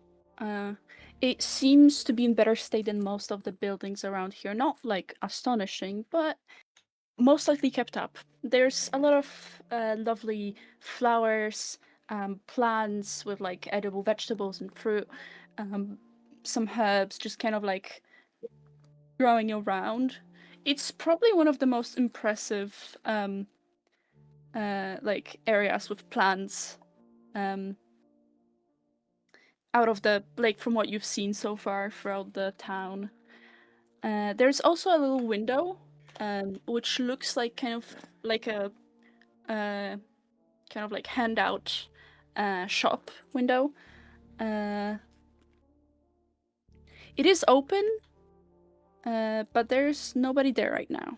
It seems to be in better state than most of the buildings around here. Not like astonishing, but most likely kept up. There's a lot of lovely flowers, plants with like edible vegetables and fruit, some herbs just kind of like growing around. It's probably one of the most impressive like areas with plants out of the like from what you've seen so far throughout the town. There's also a little window which looks like kind of like a kind of like handout shop window. It is open, but there's nobody there right now.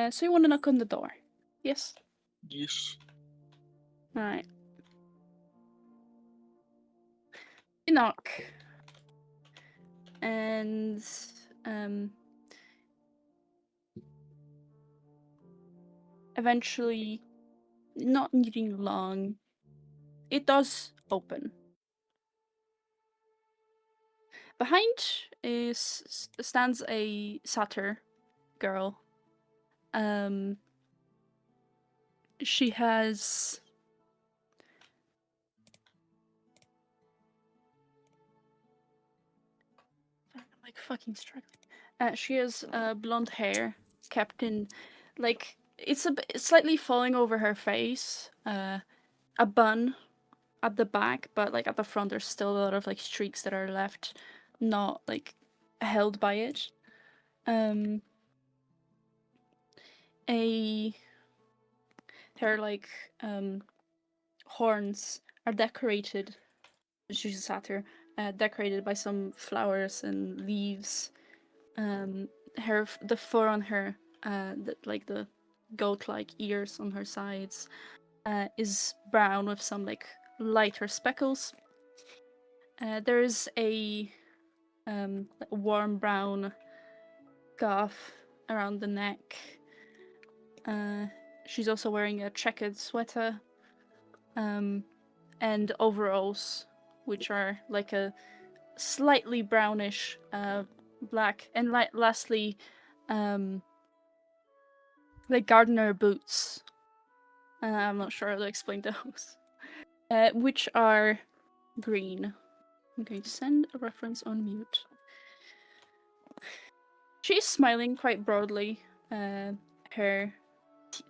So you want to knock on the door? Yes. Yes. All right. You knock, and eventually, not needing long, it does open. Behind stands a satyr girl. She has I'm like fucking struggling. She has blonde hair kept in like it's slightly falling over her face. A bun at the back, but like at the front there's still a lot of like streaks that are left not like held by it. A her like horns are decorated. She's a satyr, decorated by some flowers and leaves. The fur on her, like the goat-like ears on her sides, is brown with some like lighter speckles. There is a warm brown scarf around the neck. She's also wearing a checkered sweater, and overalls, which are like a slightly brownish black. And lastly, like gardener boots. I'm not sure how to explain those. Which are green. I'm going to send a reference on mute. She's smiling quite broadly, her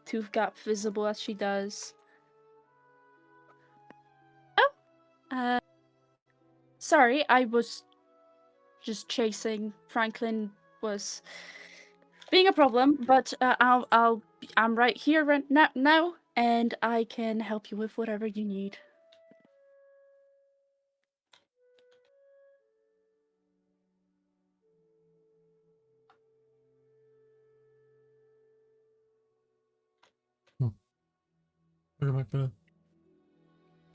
tooth gap visible as she does. Oh, sorry, I was just chasing. Franklin was being a problem, but I'm right here right now, and I can help you with whatever you need. Where am I gonna?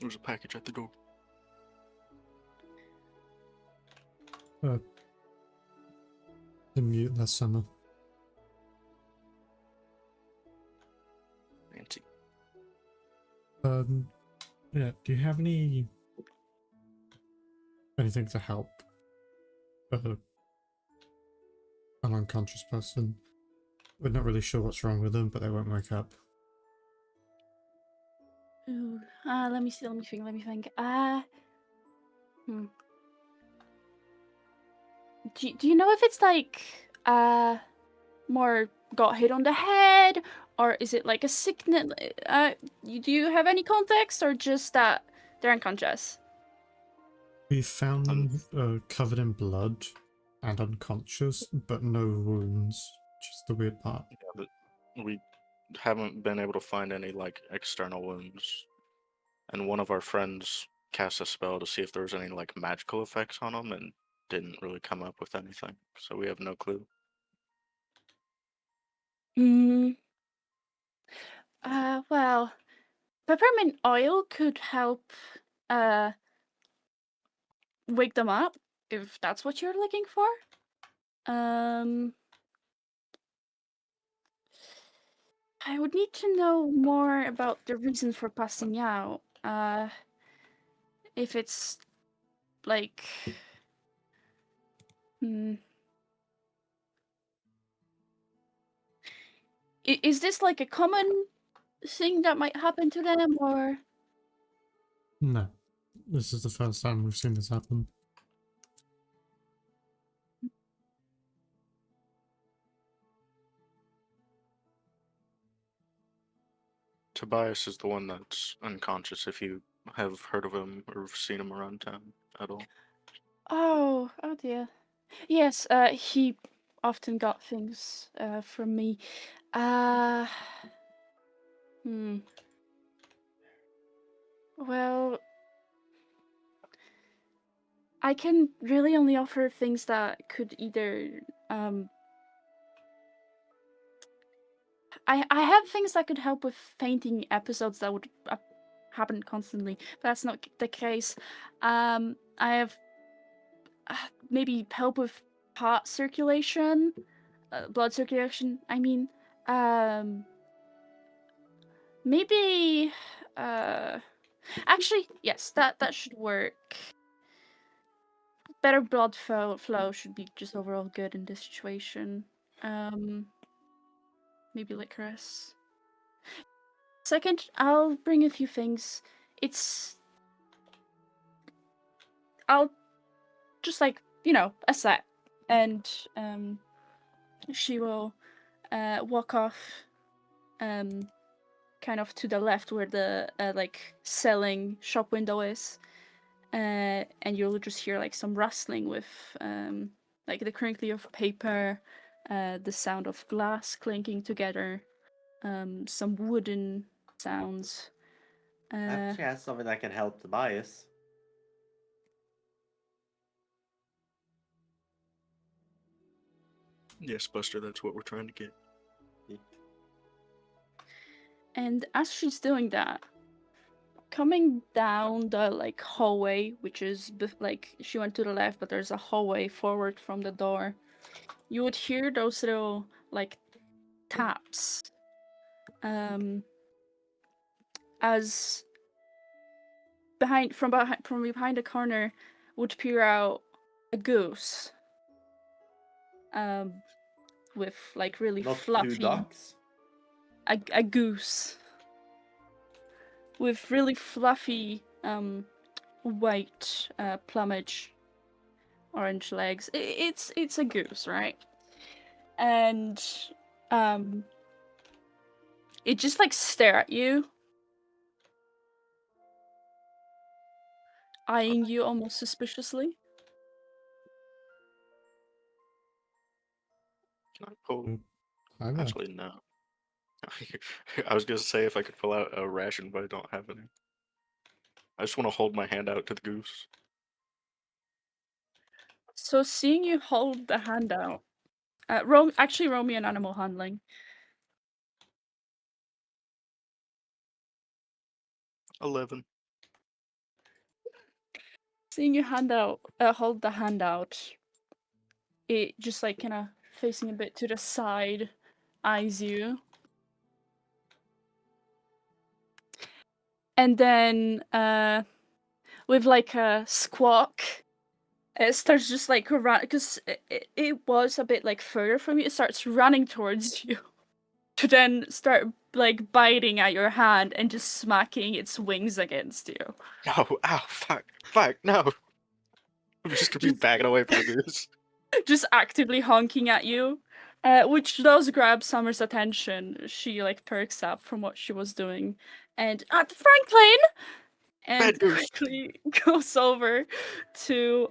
There's a package at the door. The mute last summer. Fancy. Yeah. Do you have anything to help an unconscious person? We're not really sure what's wrong with them, but they won't wake up. Ooh, let me think. Do you know if it's like more got hit on the head, or is it like a sickness? Do you have any context, or just that they're unconscious? We found them covered in blood and unconscious, but no wounds, which is the weird part. Yeah, but we haven't been able to find any like external wounds. And one of our friends cast a spell to see if there was any like magical effects on them, and didn't really come up with anything. So we have no clue. Well, peppermint oil could help wake them up if that's what you're looking for. I would need to know more about the reason for passing out. If it's like, is this like a common thing that might happen to them, or? No. This is the first time we've seen this happen. Tobias is the one that's unconscious, if you have heard of him or seen him around town at all. Oh dear. Yes, he often got things from me. Well, I can really only offer things that could either I have things that could help with fainting episodes that would happen constantly, but that's not the case. I have maybe help with heart circulation, blood circulation. I mean, maybe. Actually, yes, that should work. Better blood flow should be just overall good in this situation. Maybe licorice. Second, I'll bring a few things. I'll just like, a set. And she will walk off kind of to the left where the like selling shop window is. And you'll just hear like some rustling with like the crinkling of paper, the sound of glass clinking together, some wooden sounds. Actually, has something that can help Tobias. Yes, Buster, that's what we're trying to get. And as she's doing that, coming down the like hallway, which is like she went to the left, but there's a hallway forward from the door. You would hear those little like taps, as from behind the corner would peer out a goose, with like really Not fluffy. 2 ducks. A goose with really fluffy white plumage, orange legs. It's a goose, right? And it just like stare at you, eyeing you almost suspiciously. Can I pull? Hi there. Actually, no. I was gonna say if I could pull out a ration, but I don't have any. I just want to hold my hand out to the goose. So seeing you hold the hand out, roll me an animal handling. 11. Seeing you hold the hand out, it just like kind of facing a bit to the side, eyes you. And then with like a squawk, it starts just like run, because it was a bit like further from you. It starts running towards you to then start like biting at your hand and just smacking its wings against you. No, ow, fuck, no. I'm just gonna be Just- backing away from the goose. Just actively honking at you, which does grab Summer's attention. She like perks up from what she was doing, and Franklin, and Bad goose. quickly goes over to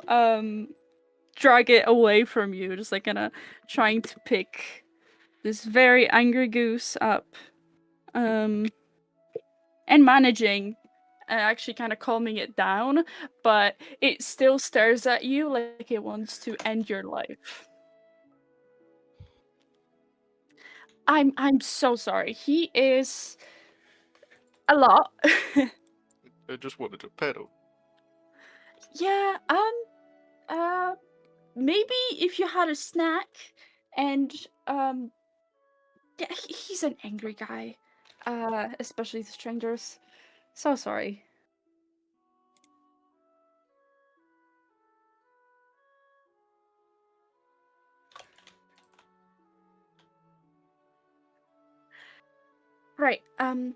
drag it away from you, just like kinda trying to pick this very angry goose up, and managing, actually kind of calming it down, but it still stares at you like it wants to end your life. I'm so sorry. He is a lot. I just wanted to pedal. Yeah, uh maybe if you had a snack, and yeah, he's an angry guy. Especially to strangers. So sorry. Right, I'll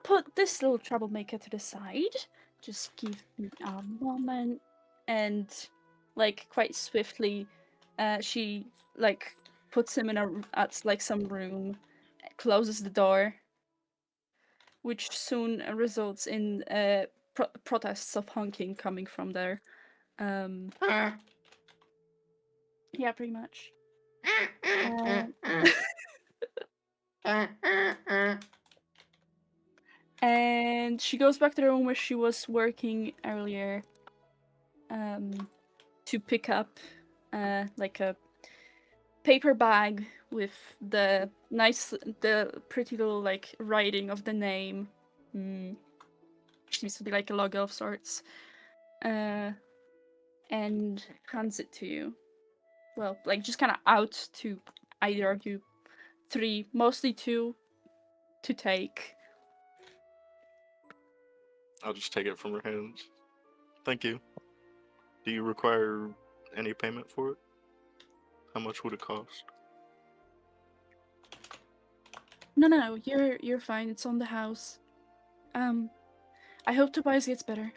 put this little troublemaker to the side. Just give me a moment. And, like, quite swiftly, she, like, puts him in at, like, some room, closes the door, which soon results in protests of honking coming from there. Yeah, pretty much. And she goes back to the room where she was working earlier, to pick up like a paper bag with the pretty little like writing of the name. Which seems to be like a logo of sorts. And hands it to you. Well, like just kind of out to either of you three, mostly two, to take. I'll just take it from her hands. Thank you. Do you require any payment for it? How much would it cost? No, you're fine. It's on the house. I hope Tobias gets better.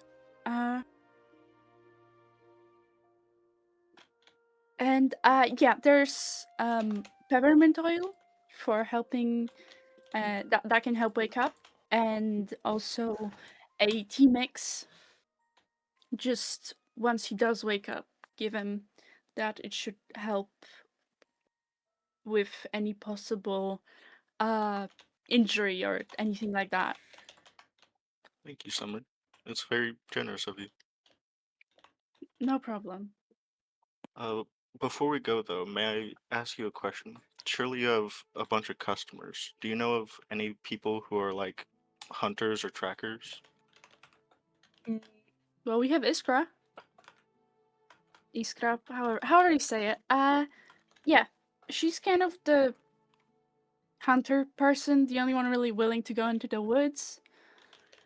And yeah, there's peppermint oil for helping, that can help wake up, and also a tea mix. Just once he does wake up, give him that. It should help with any possible injury or anything like that. Thank you, Summer. It's very generous of you. No problem. Uh, Before we go though, may I ask you a question? surely you have a bunch of customers. Do you know of any people who are like hunters or trackers? Well, we have Iskra. Iskra, however you say it. Yeah, she's kind of the hunter person, the only one really willing to go into the woods.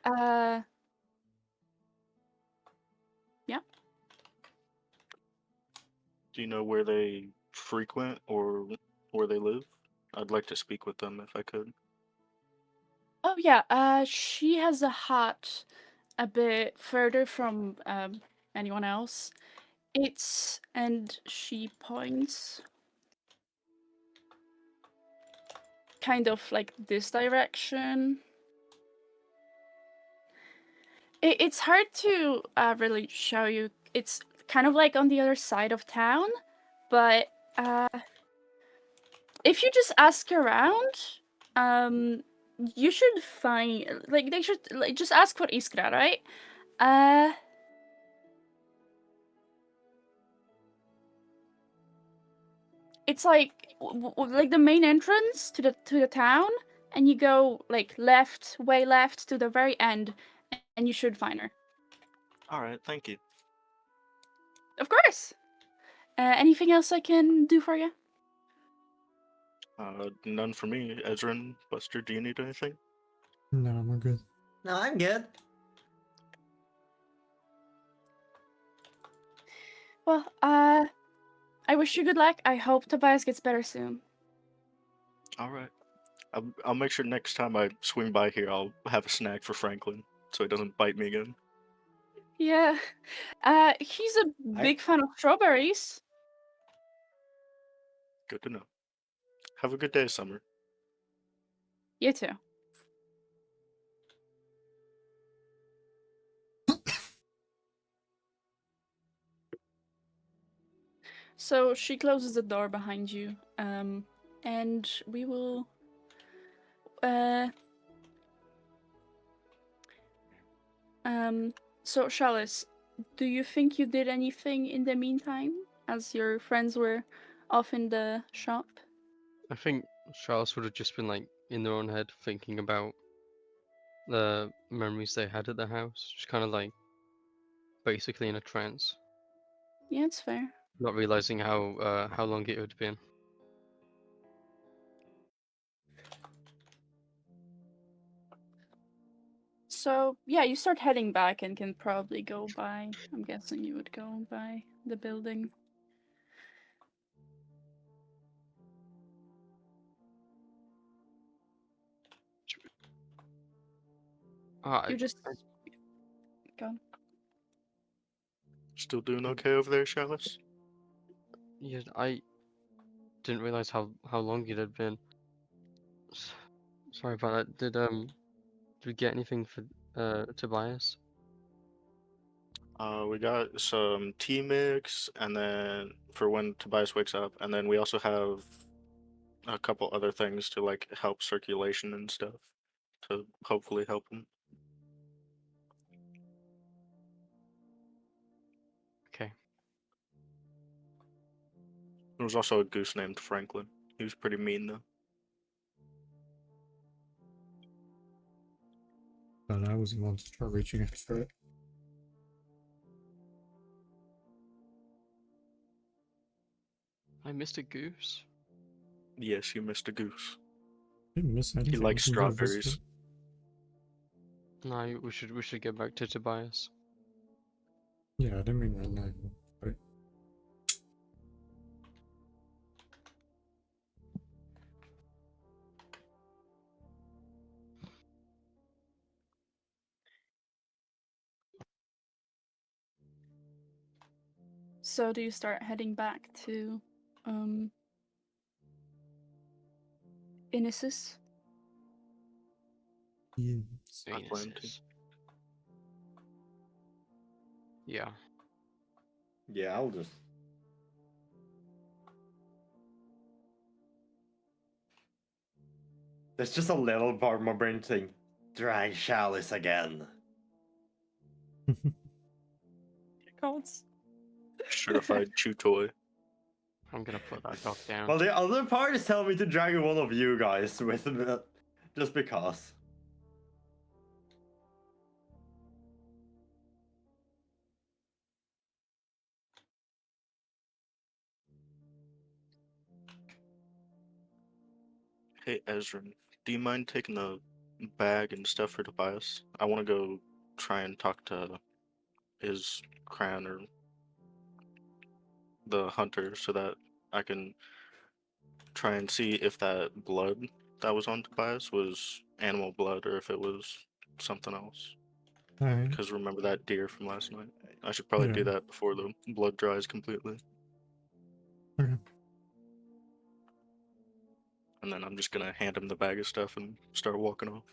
Yeah. Do you know where they frequent or where they live? I'd like to speak with them if I could. Oh yeah. She has a hut a bit further from anyone else. And she points kind of like this direction. It's hard to really show you. It's kind of like on the other side of town, but if you just ask around, you should find like they should like just ask for Iskra, right? It's like like the main entrance to the town, and you go like left, way left to the very end, and you should find her. All right, thank you. Of course. Anything else I can do for you? None for me. Ezrin, Buster, do you need anything? No, I'm good. No, I'm good. Well, I wish you good luck. I hope Tobias gets better soon. All right. I'll make sure next time I swing by here, I'll have a snack for Franklin so he doesn't bite me again. Yeah. He's a big fan of strawberries. Good to know. Have a good day, Summer. You too. So she closes the door behind you, and we will. So Chalice, do you think you did anything in the meantime, as your friends were off in the shop? I think Charles would have just been like in their own head thinking about the memories they had at the house, just kind of like basically in a trance, Yeah, it's fair. not realizing how long it had been. So yeah, you start heading back and can probably go by. I'm guessing you would go by the building. Ah, You just go. Still doing okay over there, Chalice? yeah, I didn't realize how long it had been. Sorry about that. Did we get anything for Tobias? We got some tea mix, and then for when Tobias wakes up, and then we also have a couple other things to like help circulation and stuff to hopefully help him. Okay. There was also a goose named Franklin. He was pretty mean though. But I was the one to try reaching out for it. I missed a goose. Yes, you missed a goose. Didn't miss anything. He likes wasn't very visible. strawberries. No, we should get back to Tobias. Yeah, I didn't mean that now. But So do you start heading back to Inesis? yes. I plan to. Anuses. Yeah. Yeah, I'll just. There's just a little part of my brain saying, "Dry chalice again." Codes. Certified chew toy. I'm gonna put that dog down. Well, the other part is telling me to drag one of you guys with me, just because. Hey, Ezrin, do you mind taking the bag and stuff for Tobias? I want to go try and talk to his Cran or the hunter so that I can try and see if that blood that was on Tobias was animal blood or if it was something else. Alright. Because remember that deer from last night? I should probably do Yeah. that before the blood dries completely. Okay. And then I'm just gonna hand him the bag of stuff and start walking off.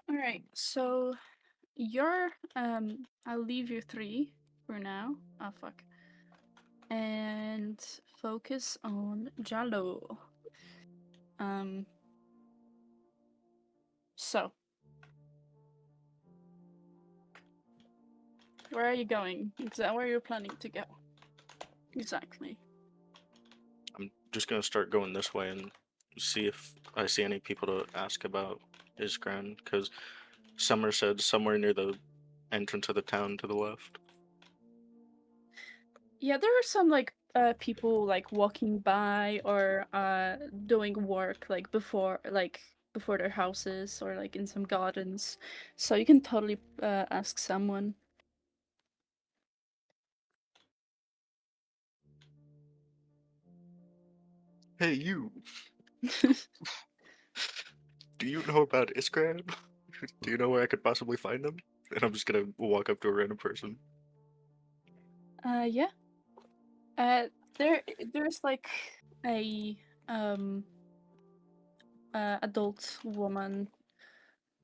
All right. So you're I'll leave you 3 for now. Oh fuck. And focus on Jalo. So where are you going? Where are you planning to go? Exactly. I'm just gonna start going this way and see if I see any people to ask about Iskran, because Summer said somewhere near the entrance of the town to the left. Yeah, there are some like people like walking by or doing work like before their houses or like in some gardens. So you can totally ask someone. Hey, you! Do you know about Iskran? Do you know where I could possibly find him? And I'm just gonna walk up to a random person. Yeah. There's like a adult woman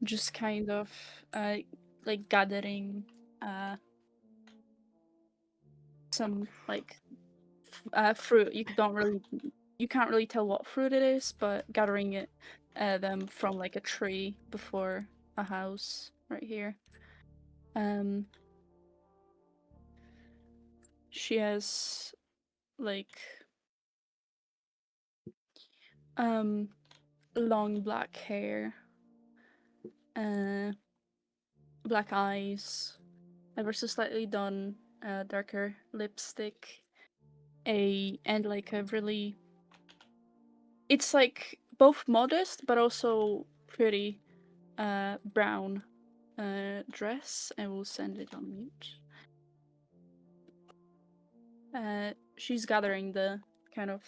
just kind of like gathering some like fruit. You can't really tell what fruit it is, but gathering them from like a tree before a house right here. She has like long black hair, black eyes, ever so slightly done darker lipstick, and like a really, it's like both modest but also pretty brown dress. I will send it on mute. She's gathering the kind of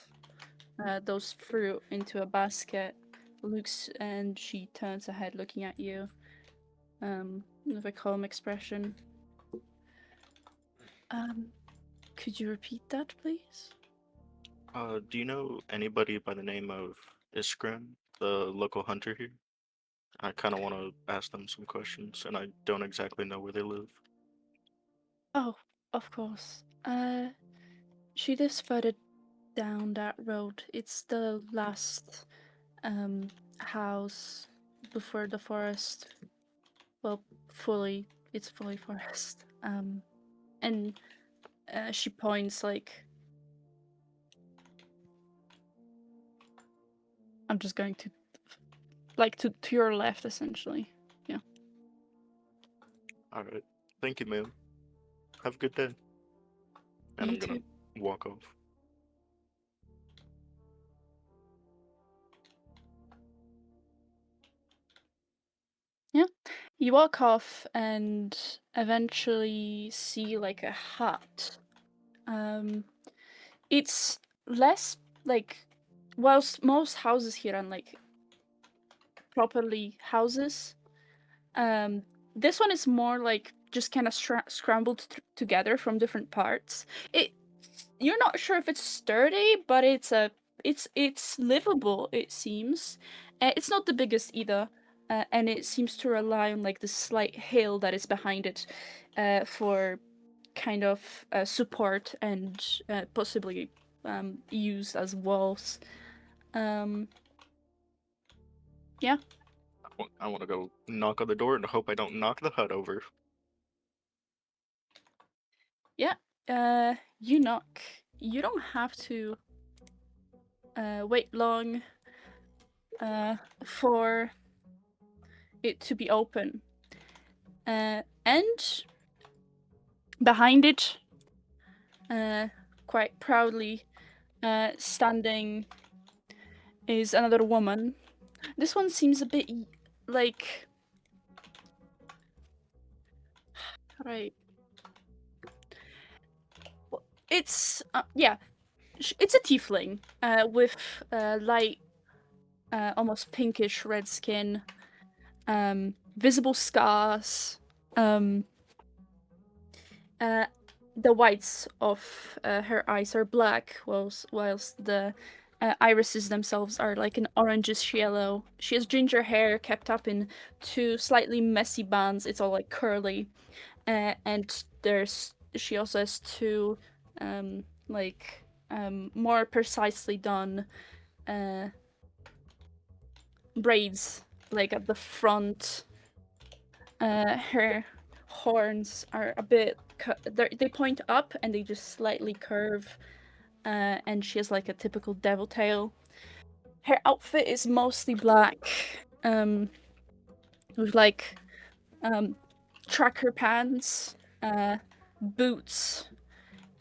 those fruit into a basket. Looks, and she turns her head looking at you with a calm expression. Could you repeat that, please? Do you know anybody by the name of Iskran, the local hunter here? I kind of want to ask them some questions, and I don't exactly know where they live. Oh, of course. She lives further down that road. It's the last house before the forest. Well, it's fully forest. And she points like, I'm just going to like to your left, essentially. Yeah. All right. Thank you, ma'am. Have a good day. And You I'm gonna too. walk off. Yeah. You walk off and eventually see like a hut. It's less like, whilst most houses here are like properly houses, this one is more like just kind of scrambled together from different parts. You're not sure if it's sturdy, but it's livable. It seems. It's not the biggest either, and it seems to rely on like the slight hill that is behind it, for kind of support and possibly used as walls. Yeah. I want to go knock on the door and hope I don't knock the hut over. You knock. You don't have to wait long for it to be open. And behind it, quite proudly, standing is another woman. This one seems a bit like... Right. It's, it's a tiefling with light, almost pinkish red skin, visible scars. The whites of her eyes are black, whilst the irises themselves are like an orangish yellow. She has ginger hair kept up in two slightly messy bands. It's all like curly, and she also has two more precisely done braids, like at the front. Her horns are a bit they point up and they just slightly curve, and she has like a typical devil tail. Her outfit is mostly black, with like tracker pants, boots,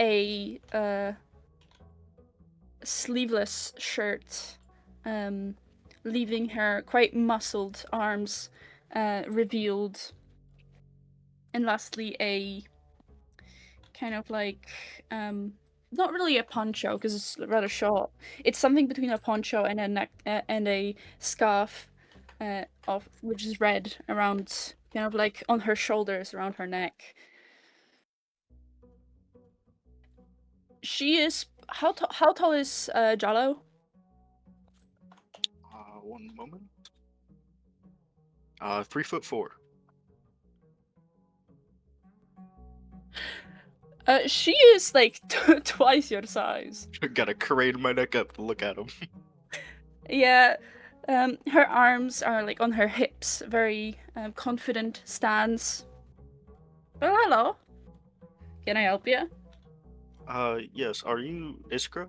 a sleeveless shirt, leaving her quite muscled arms revealed, and lastly a kind of like not really a poncho because it's rather short. It's something between a poncho and a neck and a scarf, of which is red around, kind of like on her shoulders, around her neck. She is how tall is Jalo? 1 moment. 3'4". She is like twice your size. Gotta crane my neck up to look at him. Yeah, her arms are like on her hips, very confident stance. Well, hello. Can I help you? Yes. Are you Iskra?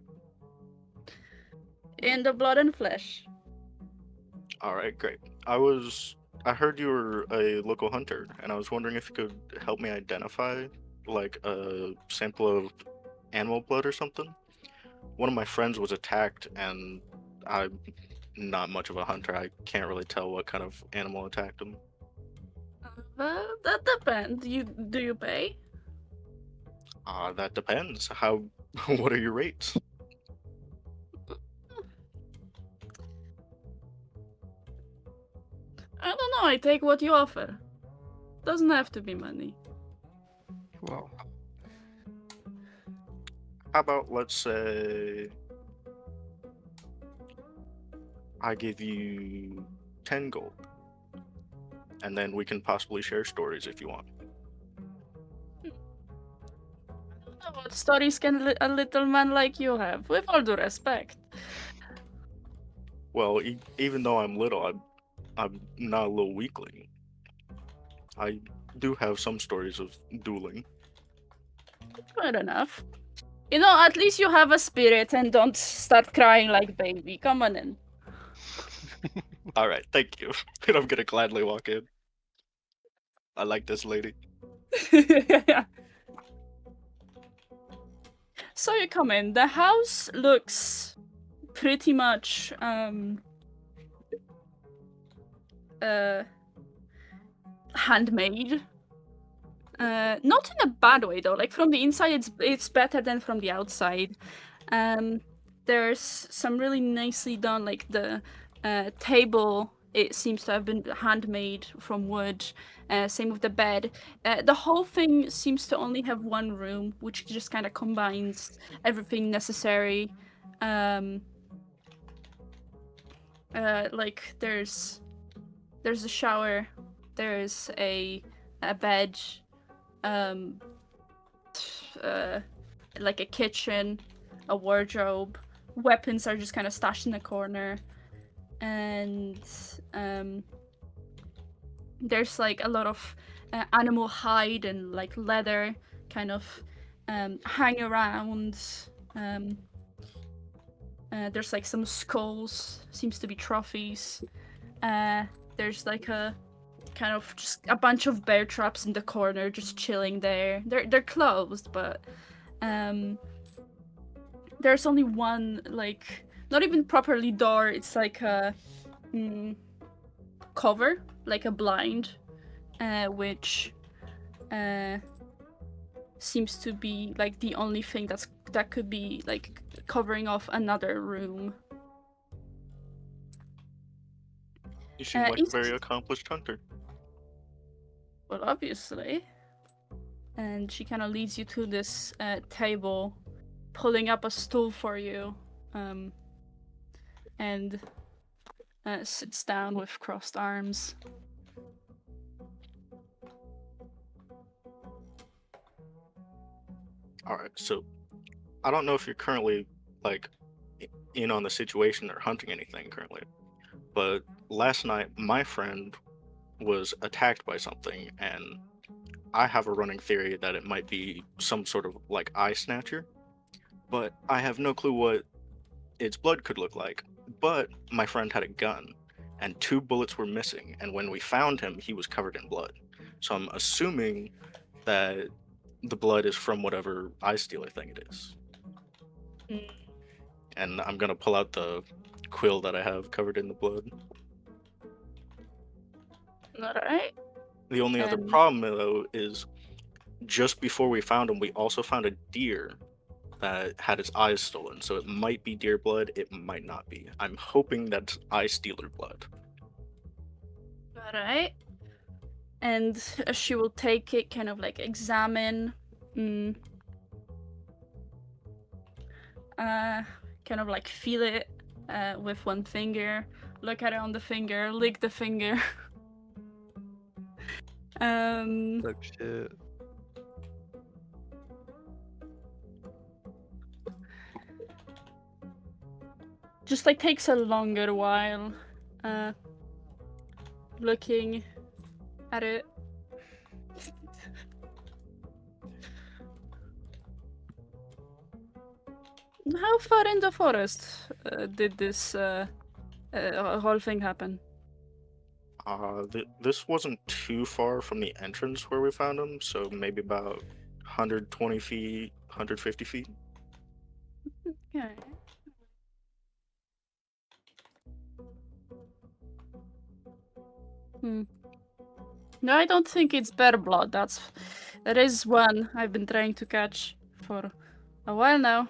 In the blood and flesh. All right, great. I heard you were a local hunter, and I was wondering if you could help me identify, like, a sample of animal blood or something. One of my friends was attacked, and I'm not much of a hunter. I can't really tell what kind of animal attacked him. That depends. Do you pay? That depends. How, what are your rates? I don't know. I take what you offer. Doesn't have to be money. Well, How about, let's say, I give you 10 gold, and then we can possibly share stories if you want. I don't know what stories can a little man like you have. With all due respect. Well, even though I'm little, I'm not a little weakling. I do have some stories of dueling. Fair enough. You know, at least you have a spirit and don't start crying like baby. Come on in. All right, thank you. And I'm gonna gladly walk in. I like this lady. So you come in. The house looks pretty much handmade. Not in a bad way though. Like from the inside, it's better than from the outside. There's some really nicely done, like the table. It seems to have been handmade from wood. Same with the bed. The whole thing seems to only have one room, which just kind of combines everything necessary. Like there's a shower, there's a bed, like a kitchen, a wardrobe. Weapons are just kind of stashed in the corner, and There's like a lot of animal hide and like leather kind of hang around. Um, there's like some skulls, seems to be trophies. There's like a kind of just a bunch of bear traps in the corner, just chilling there. They're closed, but there's only one, like, not even properly door. It's like a cover, like a blind, which seems to be like the only thing that could be like covering off another room. You seem like a very Is- accomplished hunter. Well, obviously. And she kind of leads you to this table, pulling up a stool for you, and sits down with crossed arms. All right, so I don't know if you're currently like in on the situation or hunting anything currently, but last night my friend was attacked by something, and I have a running theory that it might be some sort of like eye snatcher, but I have no clue what its blood could look like. But my friend had a gun, and 2 bullets were missing, and when we found him, he was covered in blood. So I'm assuming that the blood is from whatever eye stealer thing it is. Mm. And I'm gonna pull out the quill that I have covered in the blood. Alright. The only other And- problem though is just before we found him, we also found a deer that had its eyes stolen. So it might be deer blood, it might not be. I'm hoping that's eye stealer blood. Alright. And she will take it, kind of like examine, kind of like feel it with one finger, look at it on the finger, lick the finger. Oh shit. Just like takes a longer while looking at it. How far in the forest did this whole thing happen? This wasn't too far from the entrance where we found him, so maybe about 120 feet, 150 feet. Okay. No, I don't think it's bear blood. That is one I've been trying to catch for a while now.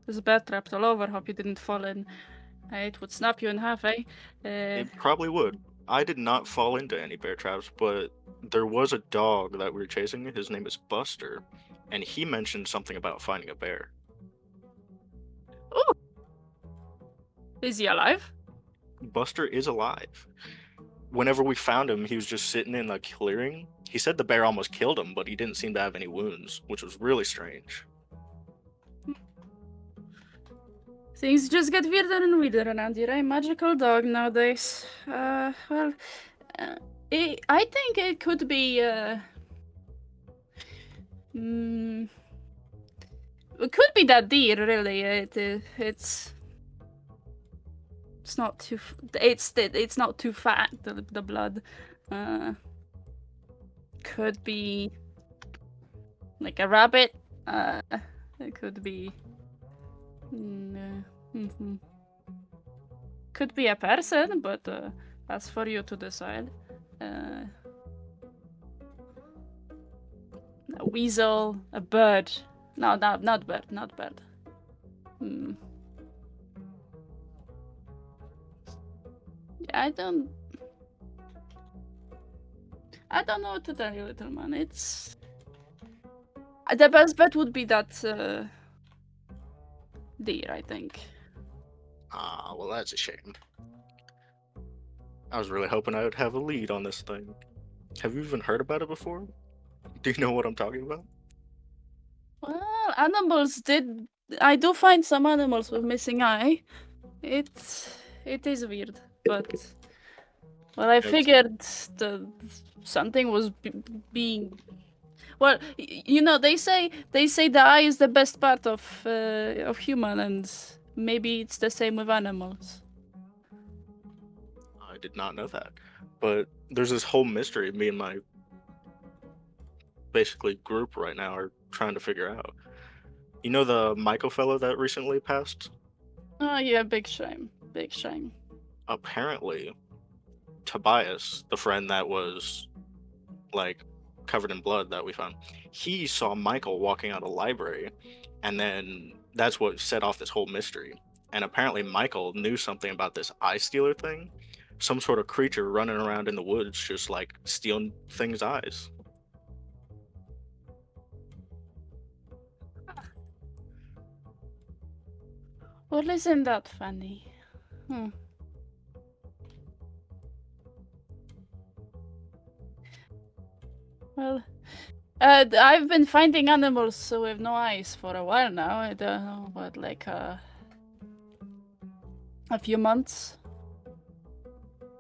There's a bear trapped all over. Hope you didn't fall in. It would snap you in half, eh? It probably would. I did not fall into any bear traps, but there was a dog that we were chasing. His name is Buster, and he mentioned something about finding a bear. Is he alive? Buster is alive. Whenever we found him, he was just sitting in a clearing. He said the bear almost killed him, but he didn't seem to have any wounds, which was really strange. Things just get weirder and weirder around here. I'm magical dog nowadays. Well, I think it could be. It could be that deer, really. It's not too. It's not too fat. The blood. Could be like a rabbit. It could be. Could be a person, but that's for you to decide. A weasel, a bird. No, not bird, not bird. I don't know what to tell you, little man. It's the best bet would be that deer, I think. Ah, well, that's a shame. I was really hoping I would have a lead on this thing. Have you even heard about it before? Do you know what I'm talking about? Well, animals did. I do find some animals with missing eye. It is weird, but Well, I That's- figured something was being. Well, they say the eye is the best part of human, and maybe it's the same with animals. I did not know that. But there's this whole mystery me and my basically group right now are trying to figure out. You know the Michael fellow that recently passed? Oh yeah, big shame, big shame. Apparently, Tobias, the friend that was like covered in blood that we found, he saw Michael walking out of the library, and then that's what set off this whole mystery. And apparently, Michael knew something about this eye stealer thing, some sort of creature running around in the woods, just like stealing things' eyes. Well, isn't that funny? Hmm. Well, I've been finding animals with no eyes for a while now. I don't know what, like a few months.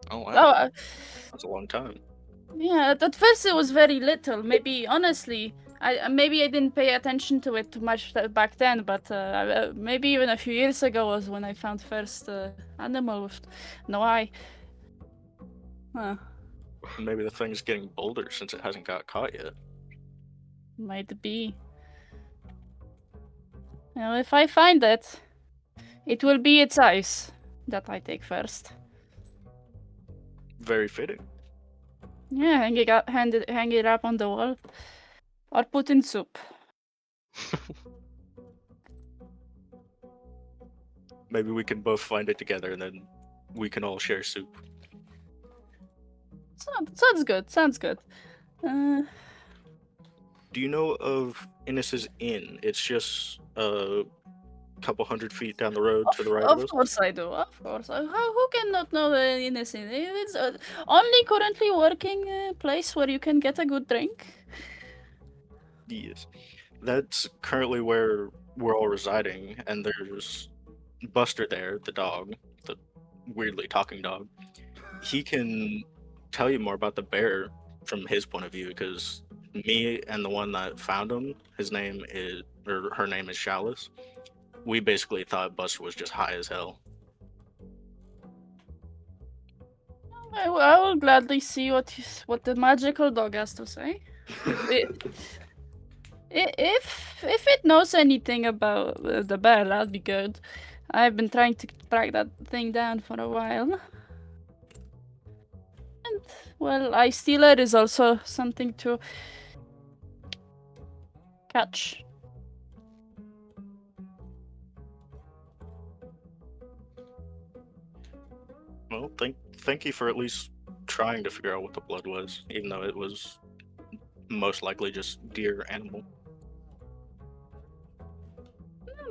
Oh Oh, wow, that's a long time. yeah. At first, it was very little. Maybe honestly, maybe I didn't pay attention to it too much back then. But maybe even a few years ago was when I found first animal with no eye. Huh. Maybe the thing's getting bolder since it hasn't got caught yet. Might be. Well, if I find it, it will be its eyes that I take first. Very fitting. Yeah, hang it up on the wall, or put in soup. Maybe we can both find it together and then we can all share soup. Sounds good. Sounds good. Do you know of Innis's Inn? It's just a couple 100 feet down the road to the right of Of us. course I do. Of course. Who cannot know the innocent? It's only currently working place where you can get a good drink. Yes. That's currently where we're all residing, and there's Buster there, the dog, the weirdly talking dog. He can tell you more about the bear from his point of view, because me and the one that found him, his name is, or her name is Chalice. We basically thought Buster was just high as hell. I will gladly see what the magical dog has to say. If it knows anything about the bear, that'd be good. I've been trying to track that thing down for a while. And, well, Eye Stealer is also something to catch. Well, thank you for at least trying to figure out what the blood was, even though it was most likely just deer animal.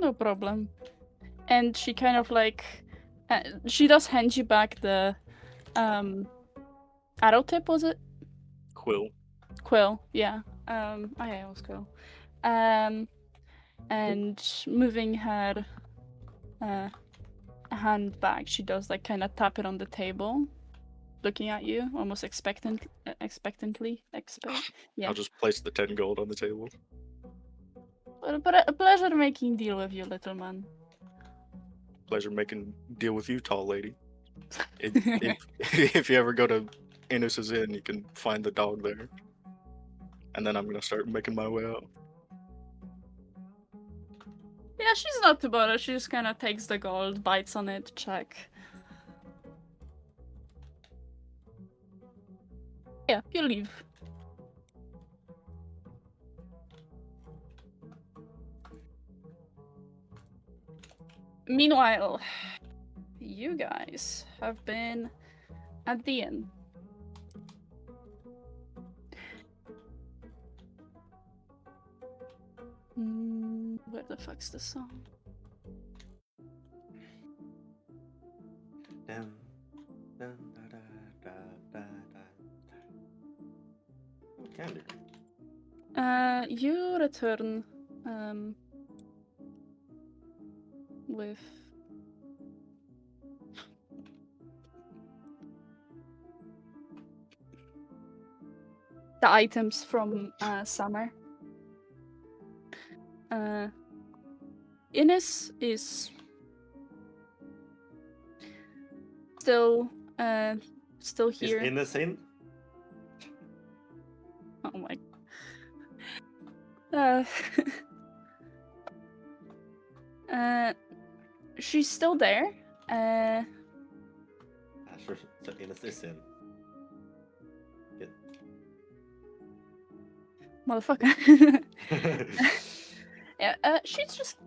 No problem. And she kind of like, she does hand you back the arrow tip, was it? Quill. Quill, yeah. Oh yeah, it was Quill. And moving her hand back, she does like kind of tap it on the table, looking at you, almost expectantly. Yeah. I'll just place the 10 gold on the table. Well, a pleasure making deal with you, little man. Pleasure making deal with you, tall lady. If you ever go to Innis's Inn, you can find the dog there. And then I'm gonna start making my way out. Yeah, she's not too bothered. She just kind of takes the gold, bites on it, check. Yeah, you leave. Meanwhile, you guys have been at the inn. Where the fuck's the song? Dun, dun, da, da, da, da, da. Oh, candy. You return with the items from Summer. Ines is still Is here. innocent? Oh my. She's still there. Ah, sure. So Ines is in. Good. Motherfucker. Yeah, she's just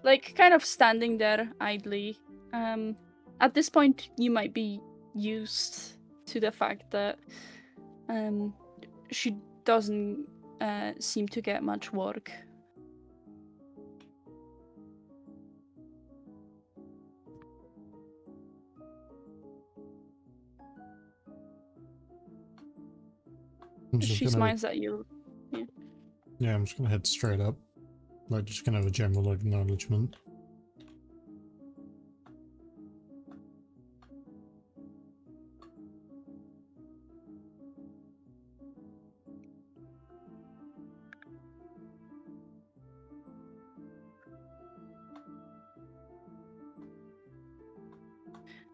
like kind of standing there idly. At this point, you might be used to the fact that she doesn't seem to get much work. I'm just She gonna, smiles at you. yeah, I'm just gonna head straight up. Like, just gonna have a general acknowledgement.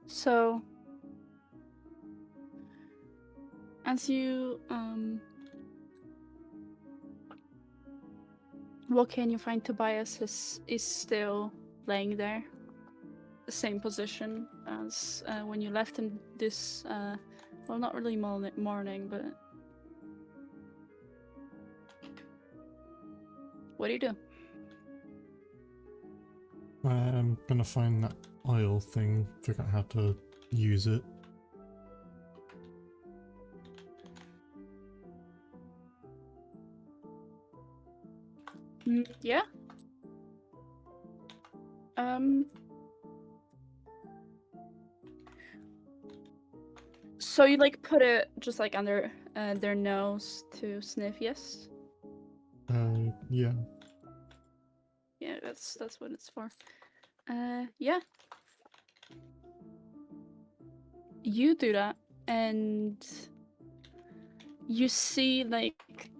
So, as you walk in, you find Tobias is still laying there, the same position as when you left him this, well, not really morning, but what do you do? I'm gonna find that oil thing, figure out how to use it. Yeah. So you like put it just like under their nose to sniff, yes? Yeah. Yeah, that's what it's for. Yeah. You do that, and you see like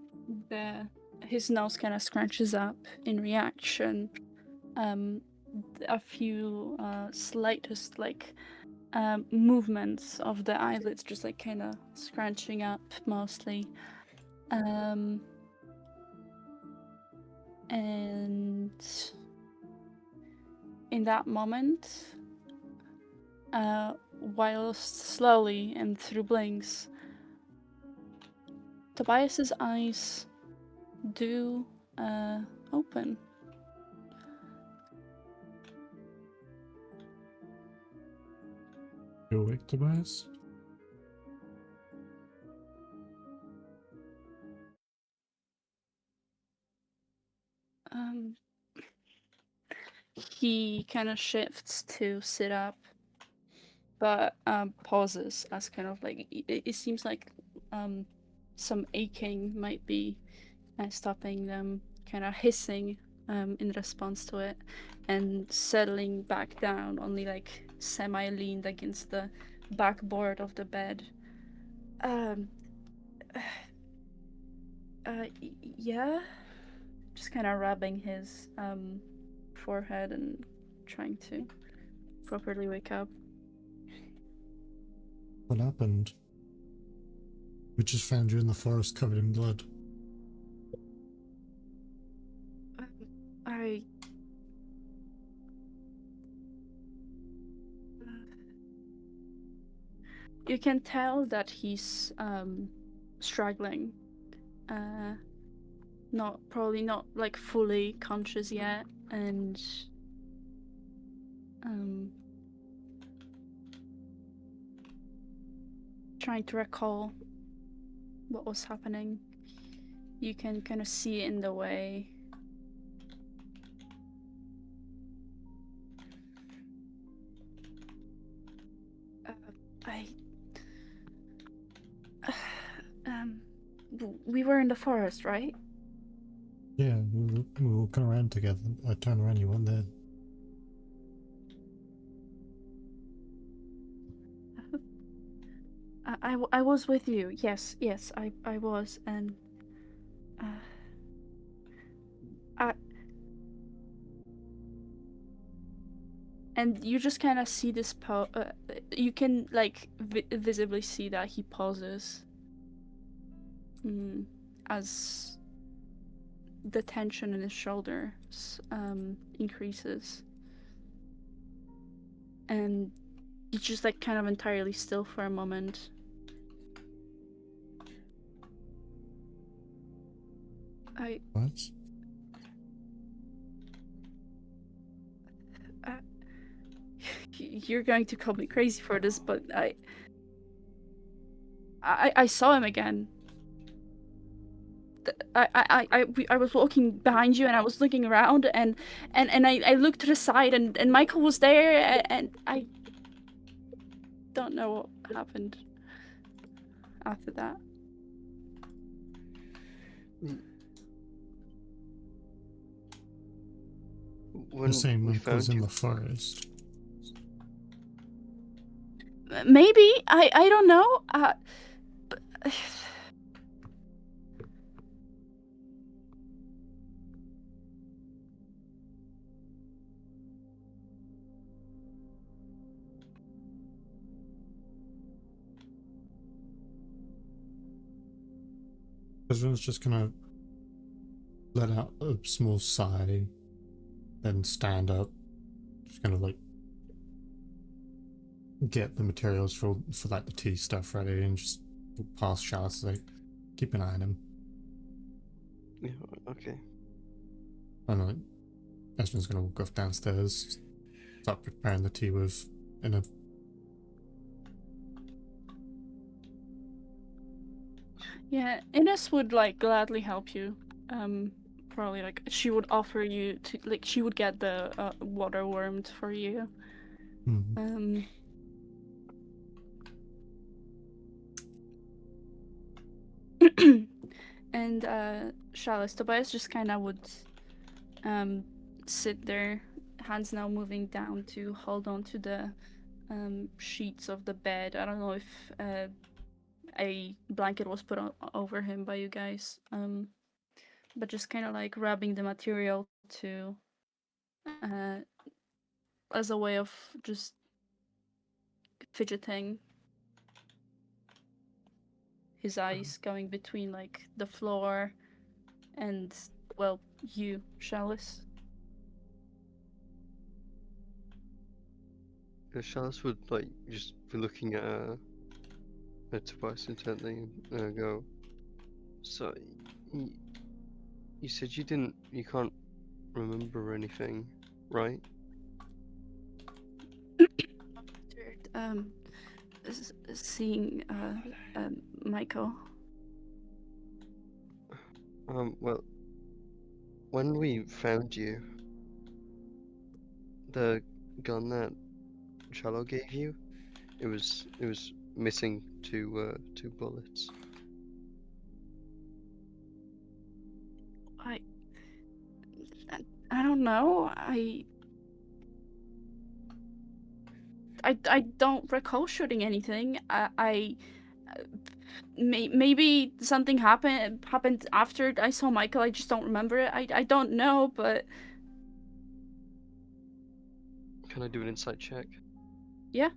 his nose kind of scrunches up in reaction. A few slightest like movements of the eyelids, just like kind of scrunching up mostly. And in that moment, whilst slowly and through blinks, Tobias's eyes do open. You awake, Tobias? He kind of shifts to sit up, but pauses as kind of like it seems like some aching might be stopping them, kind of hissing in response to it, and settling back down, only like semi-leaned against the backboard of the bed. Yeah, just kind of rubbing his forehead and trying to properly wake up. What happened? We just found you in the forest covered in blood. I You can tell that he's struggling. Probably not like fully conscious yet, and trying to recall what was happening. You can kind of see it in the way we were in the forest, right? Yeah, we were walking around together. I turned around, you weren't there. I was with you. Yes, I was, and I and you just kind of see this you can like visibly see that he pauses, as the tension in his shoulders increases, and he's just like kind of entirely still for a moment. What? You're going to call me crazy for this, but I saw him again. I was walking behind you and I was looking around and I looked to the side and Michael was there and I don't know what happened after that. You're When saying we Michael's found in you, the forest? Maybe I don't know. But... Everyone's just gonna let out a small sigh, then stand up. Just gonna like get the materials for like the tea stuff ready and just pass Chalice, like keep an eye on him. yeah, okay. And like Esmond's gonna walk off downstairs, start preparing the tea with Inna. Yeah, Ines would like gladly help you. Probably like she would offer you to like she would get the water warmed for you. And Chalice, Tobias just kind of would sit there, hands now moving down to hold on to the sheets of the bed. I don't know if a blanket was put over him by you guys, but just kind of like rubbing the material to as a way of just fidgeting, his eyes going between like the floor and, well, you, Chalice. Chalice would like just be looking at Tobias intently and go, so you said you can't remember anything, right? Seeing Michael. Well, when we found you, the gun that Shallow gave you, it was missing two bullets. I don't know. I don't recall shooting anything. Maybe something happened after I saw Michael. I just don't remember it. I don't know, but Can I do an insight check? yeah.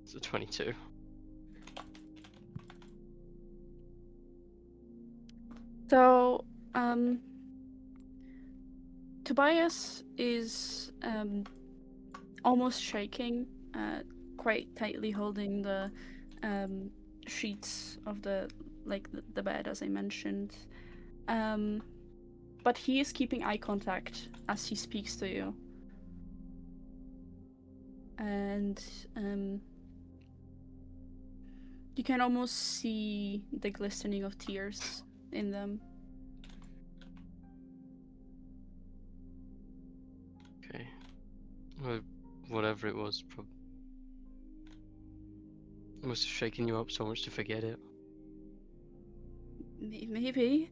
It's a 22. So, Tobias is almost shaking, quite tightly holding the sheets of the bed, as I mentioned. But he is keeping eye contact as he speaks to you. And you can almost see the glistening of tears in them. Okay. Well, whatever it was, must have shaken you up so much to forget it. Maybe.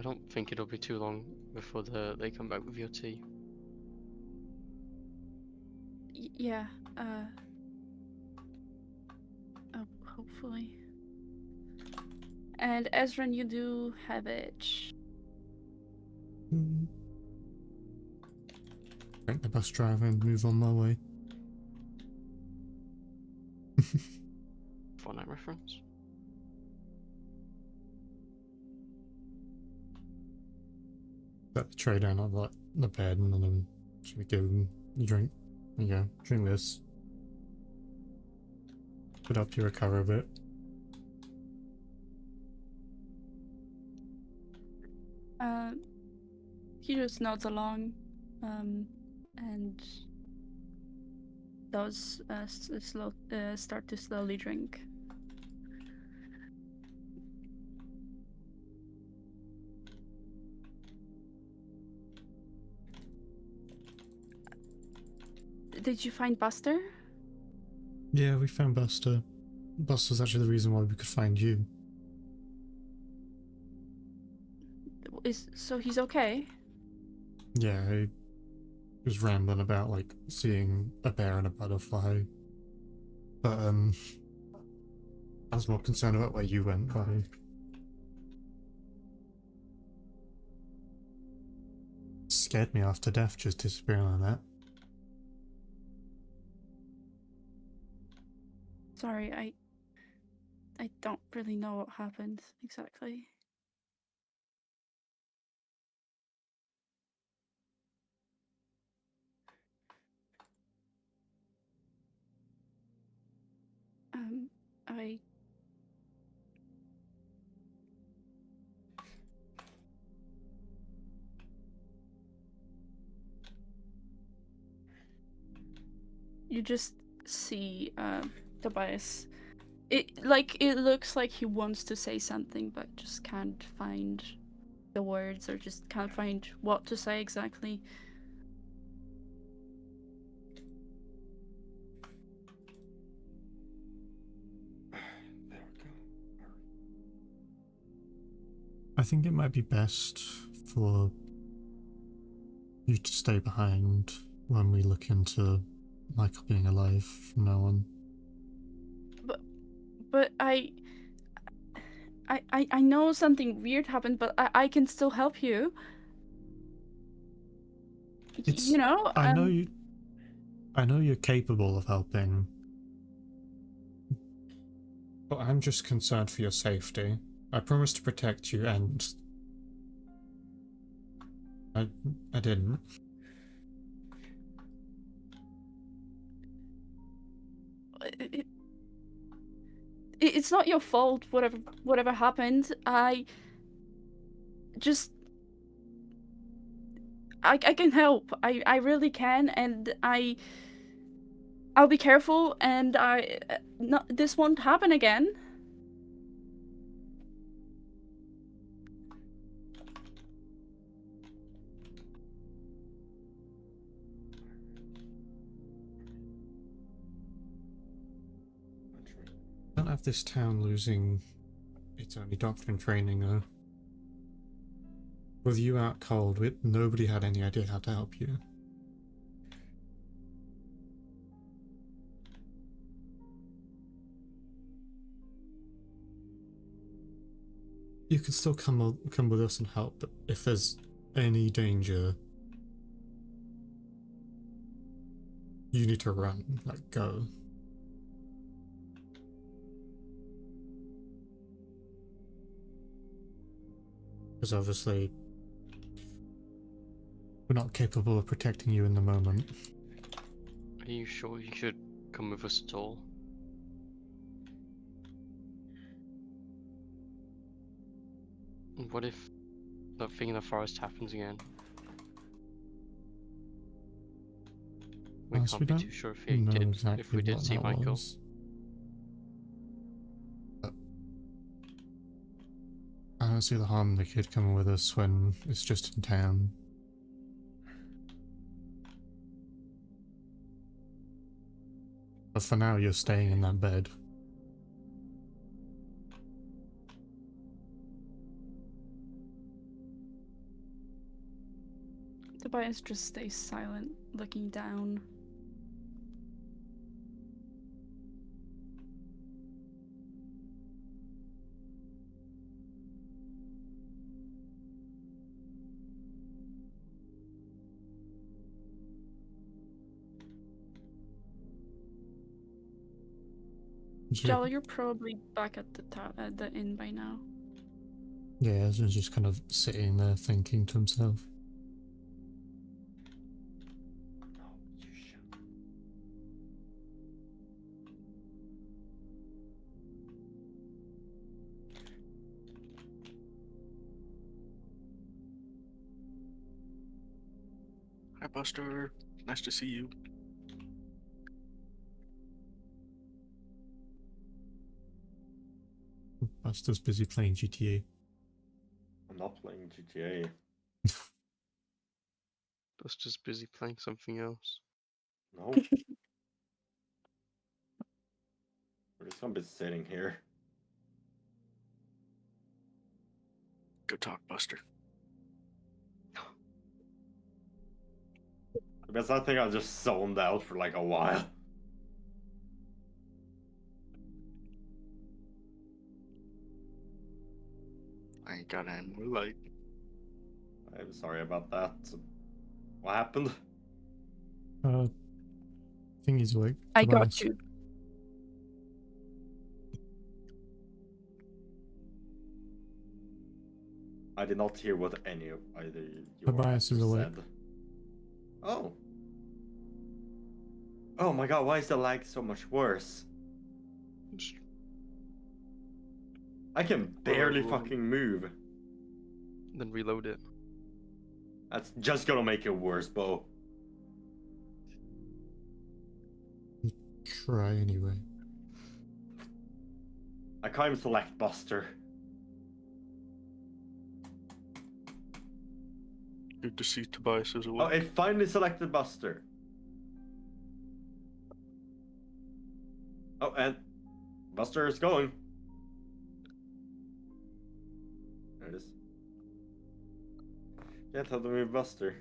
I don't think it'll be too long before they come back with your tea. Yeah. Oh, hopefully. And Ezran, you do have it. Thank the bus driver and move on my way. Fortnite reference. Set the tray down on the bed and then should we give him a drink? There you go, drink this. Put up to recover a bit. He just nods along, and does start to slowly drink. Did you find Buster? Yeah, we found Buster. Buster's actually the reason why we could find you. So he's okay? Yeah, he was rambling about like seeing a bear and a butterfly. But I was more concerned about where you went, buddy. Scared me half to death just disappearing like that. Sorry, I don't really know what happened exactly. I you just see Tobias. It looks like he wants to say something but just can't find the words or just can't find what to say exactly. I think it might be best for you to stay behind when we look into Michael being alive from now on. But I know something weird happened, but I can still help you. You know, I know you're capable of helping, but I'm just concerned for your safety. I promised to protect you, and I didn't. It's not your fault. Whatever happened, I can help. I really can, and I'll be careful, and this won't happen again. Can't have this town losing its only doctor in training, though. With you out cold, nobody had any idea how to help you. You can still come with us and help, but if there's any danger, you need to run, like go. Because obviously, we're not capable of protecting you in the moment. Are you sure you should come with us at all? What if that thing in the forest happens again? We Honestly, can't be we too sure if don't know did exactly if we did what see that Michael. was. I don't see the harm in the kid coming with us when it's just in town. But for now, you're staying in that bed. Tobias just stays silent, looking down. Jello, you're probably back at the inn by now. Yeah, he's just kind of sitting there thinking to himself. No, you should. Hi, Buster. Nice to see you. Buster's busy playing GTA. I'm not playing GTA. Just busy playing something else. No. We're just gonna be sitting here. Good talk, Buster. I guess I think I just zoned out for like a while. I ain't got any more light. I'm sorry about that. What happened? I think he's awake. I got Tobias. you. I did not hear what any of either you or Tobias is Esther awake. said. Oh. Oh my god, why is the lag so much worse? I can barely fucking move. Then reload it. That's just gonna make it worse, Bo. Try anyway. I can't even select Buster. Good to see Tobias is Oh, awake. it finally selected Buster. Oh, and Buster is going. There it is. Can't have to move Buster.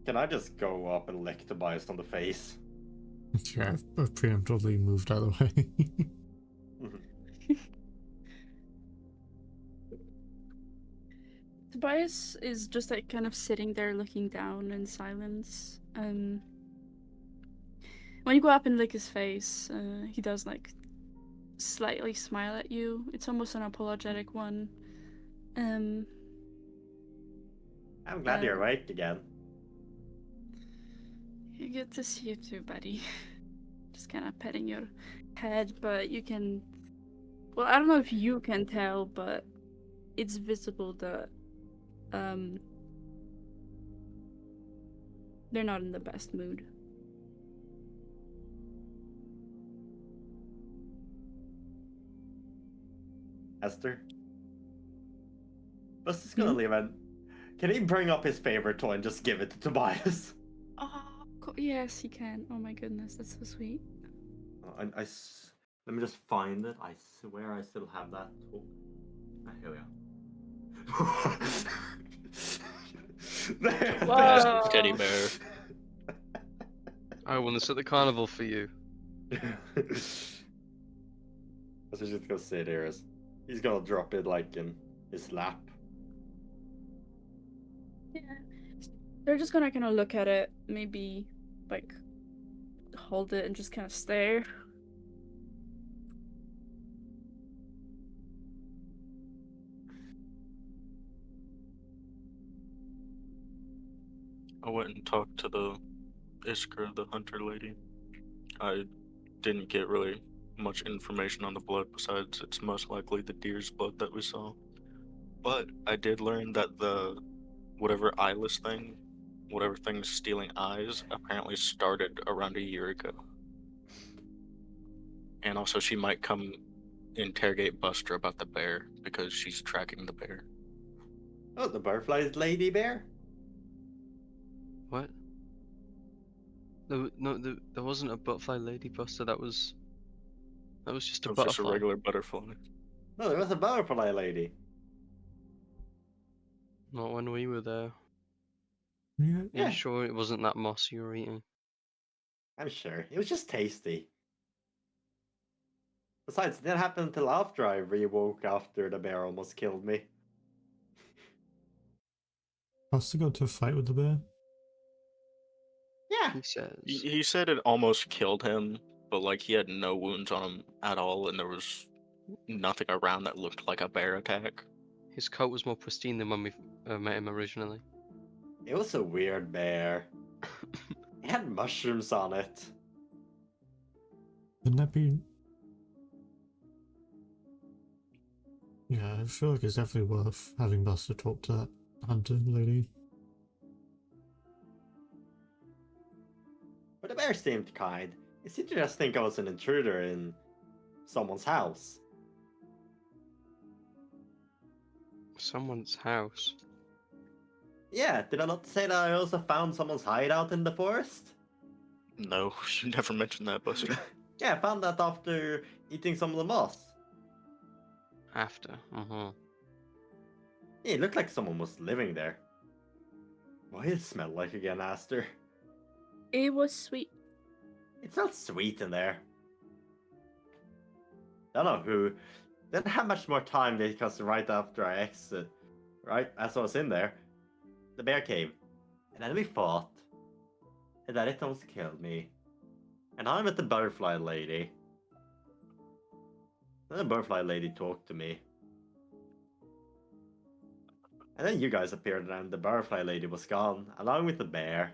Can I just go up and lick Tobias on the face? Yeah, I've preemptively moved out of the way. Tobias is just like kind of sitting there looking down in silence. When you go up and lick his face, he does like slightly smile at you. It's almost an apologetic one. I'm glad you're awake again. Good to see you too, buddy. Just kind of petting your head, but you can. Well, I don't know if you can tell, but it's visible that they're not in the best mood. Esther? Buster's gonna leave and can he bring up his favorite toy and just give it to Tobias? Oh, yes, he can. Oh my goodness, that's so sweet. Let me just find it. I swear I still have that toy. Ah, here we are. There, Whoa. Teddy bear. I won this at the carnival for you. That's just gonna sit here. He's gonna drop it like in his lap. Yeah. They're just gonna kind of look at it, maybe like hold it and just kind of stare. I went and talked to the Iskra, the hunter lady. I didn't get really much information on the blood besides it's most likely the deer's blood that we saw. But I did learn that the whatever eyeless thing, whatever thing's stealing eyes, apparently started around a year ago. And also she might come interrogate Buster about the bear because she's tracking the bear. Oh, the butterfly lady bear? What? There wasn't a butterfly lady, Buster. That was just a It was just a butterfly. regular butterfly. No, there was a butterfly lady. Not when we were there. Yeah. Are Yeah. you sure it wasn't that moss you were eating? I'm sure. It was just tasty. Besides, it didn't happen until after I rewoke after the bear almost killed me. Buster got to a fight with the bear. Yeah. He says He said it almost killed him, but like he had no wounds on him at all, and there was nothing around that looked like a bear attack. his coat was more pristine than when we met him originally. It was a weird bear. It had mushrooms on it. Wouldn't that be... Yeah, I feel like it's definitely worth having Buster talk to that hunter lady. But the bear seemed kind. It seemed to just think I was an intruder in someone's house. Someone's house. Yeah, did I not say that I also found someone's hideout in the forest? No, you never mentioned that, Buster. Yeah, I found that after eating some of the moss. After. Yeah, it looked like someone was living there. What did it smell like again, Aster? It was sweet. It smelled sweet in there. Don't know who. Didn't have much more time because right after I exited, right as I was in there, the bear came. And then we fought. And then it almost killed me. And I met the butterfly lady. Then the butterfly lady talked to me. And then you guys appeared and the butterfly lady was gone, along with the bear.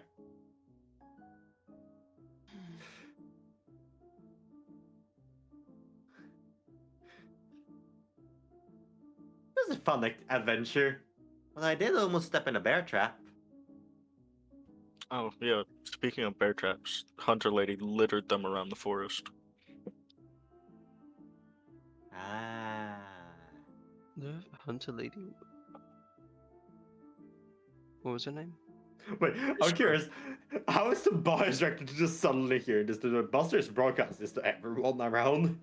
It was a fun adventure. But I did almost step in a bear trap. Oh, yeah, speaking of bear traps, Hunter Lady littered them around the forest. Ah. The hunter lady. What was her name? Wait, I'm curious. How is the boys director to just suddenly hear this? The Buster's broadcast is to everyone around.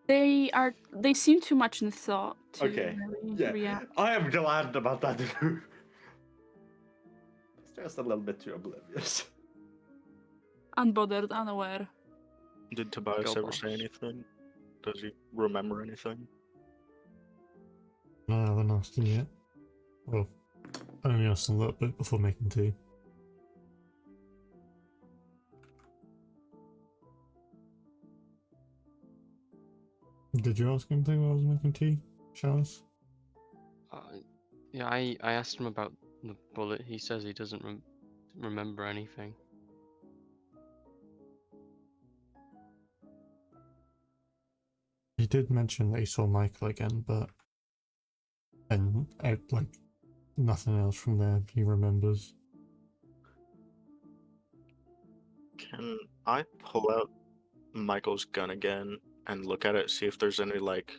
They seem too much in thought to Okay, really yeah. react. I am glad about that. Buster's a little bit too oblivious. Unbothered, unaware. Did Tobias Go ever boss. say anything? Does he remember anything? No, I haven't asked him yet. Well, I only asked him a little bit before making tea. Did you ask anything while I was making tea, Chalice? Yeah, I asked him about the bullet. He says he doesn't remember anything. He did mention that he saw Michael again, but and like nothing else from there he remembers. Can I pull out Michael's gun again and look at it, see if there's any, like,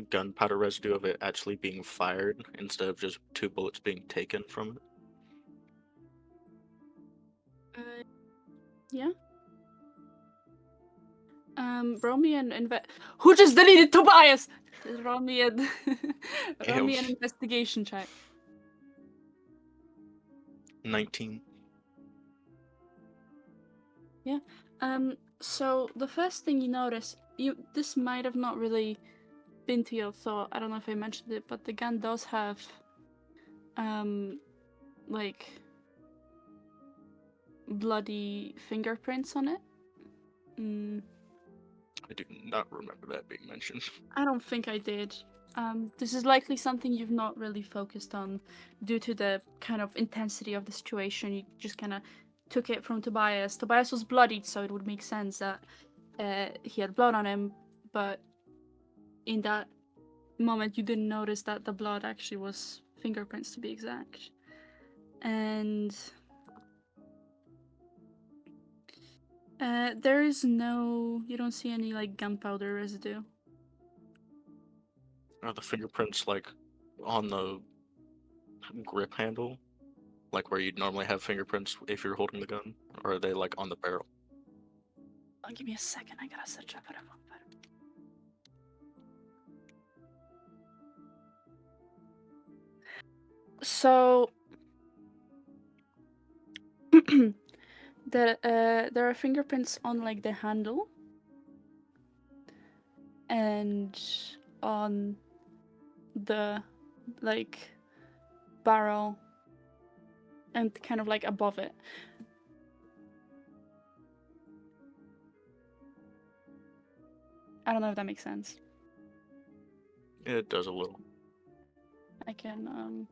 gunpowder residue of it actually being fired instead of just 2 bullets being taken from it? Yeah. Roll me an Who just deleted Tobias? Roll me an roll me an Ew. investigation check. 19. So the first thing you notice, this might have not really been to your thought. I don't know if I mentioned it, but the gun does have, like, bloody fingerprints on it. I do not remember that being mentioned. I don't think I did. This is likely something you've not really focused on due to the kind of intensity of the situation. You just kind of took it from Tobias. Tobias was bloodied, so it would make sense that he had blood on him, but in that moment you didn't notice that the blood actually was fingerprints, to be exact. And there is no, you don't see any like gunpowder residue. Are the fingerprints like on the grip handle, like where you'd normally have fingerprints if you're holding the gun, or are they like on the barrel? Give me a second. I gotta search up it. So there are fingerprints on like the handle and on the like barrel and kind of like above it. I don't know if that makes sense. It does a little. I can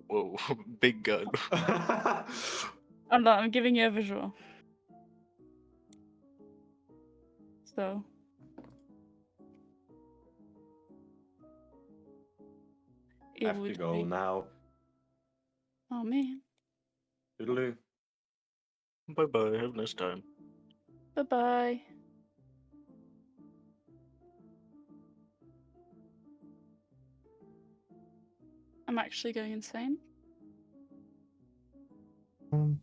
Whoa, big gun. I'm giving you a visual. So I it have to would go be. now. Oh man. Toodaloo. Bye bye. Have a nice time. Bye bye. I'm actually going insane. Um,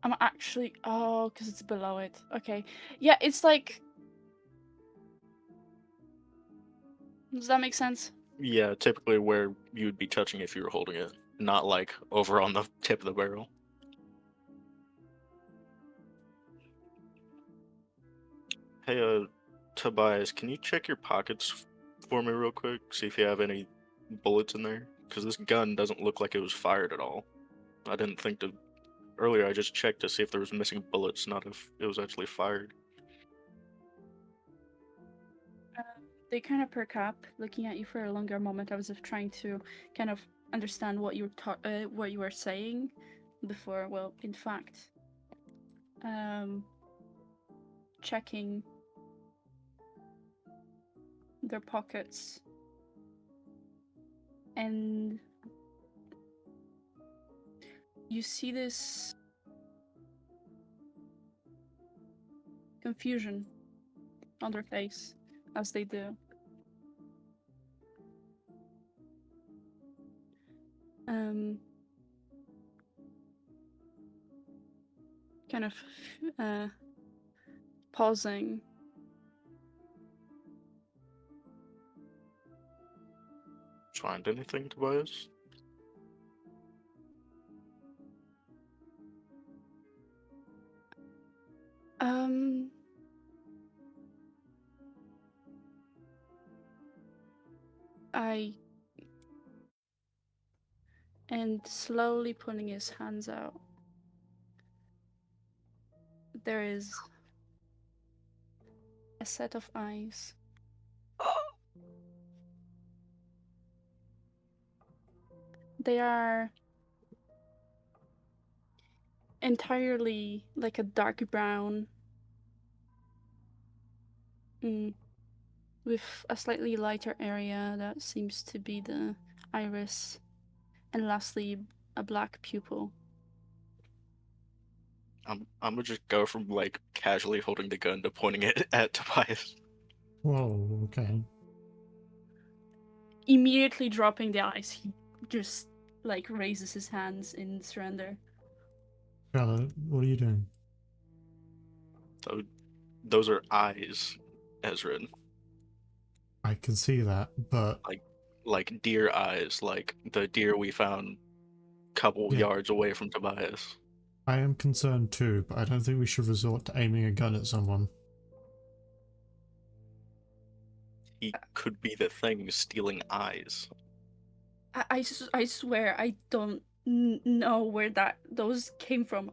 I'm actually because it's below it. Okay. Yeah, it's like. Does that make sense? Yeah, typically where you would be touching if you were holding it, not like over on the tip of the barrel. Hey, Tobias, can you check your pockets for me real quick? See if you have any bullets in there? Because this gun doesn't look like it was fired at all. I didn't think to. Earlier, I just checked to see if there was missing bullets, not if it was actually fired. They kind of perk up, looking at you for a longer moment. I was just trying to kind of understand what you were saying before. Well, in fact, checking their pockets, and you see this confusion on their face as they do. Kind of pausing. Find anything, Tobias? And slowly pulling his hands out, there is a set of eyes. They are entirely like a dark brown, with a slightly lighter area that seems to be the iris, and lastly, a black pupil. I'm gonna just go from like casually holding the gun to pointing it at Tobias. whoa, okay. Immediately dropping the eyes, he just like raises his hands in surrender. Charlotte, what are you doing? So those are eyes, Ezrin. I can see that, but Like deer eyes, like the deer we found a couple yeah, yards away from Tobias. I am concerned too, but I don't think we should resort to aiming a gun at someone. He could be the thing stealing eyes. I swear I don't know where those came from.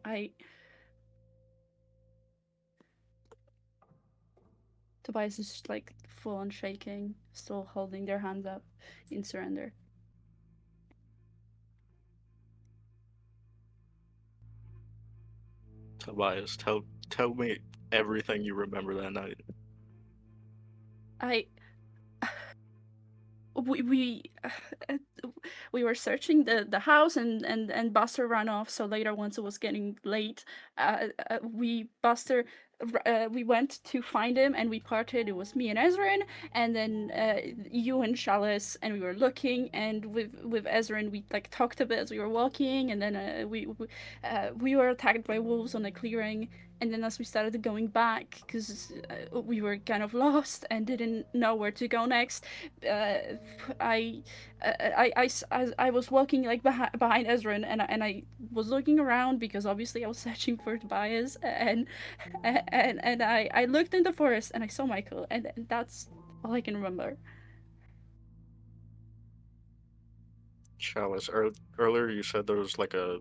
Tobias is just like full on shaking, still holding their hands up in surrender. Tobias, tell me everything you remember that night. I we uh, we were searching the house and Buster ran off. So later, once it was getting late, we went to find him and we parted. It was me and Ezrin, and then you and Chalice, and we were looking. And with Ezrin, we like talked a bit as we were walking, and then we were attacked by wolves on a clearing. And then as we started going back, because we were kind of lost and didn't know where to go next, uh, I was walking like behind Ezrin, and I was looking around because obviously I was searching for Tobias, and I looked in the forest and I saw Michael, and that's all I can remember. Chalice, earlier you said there was like a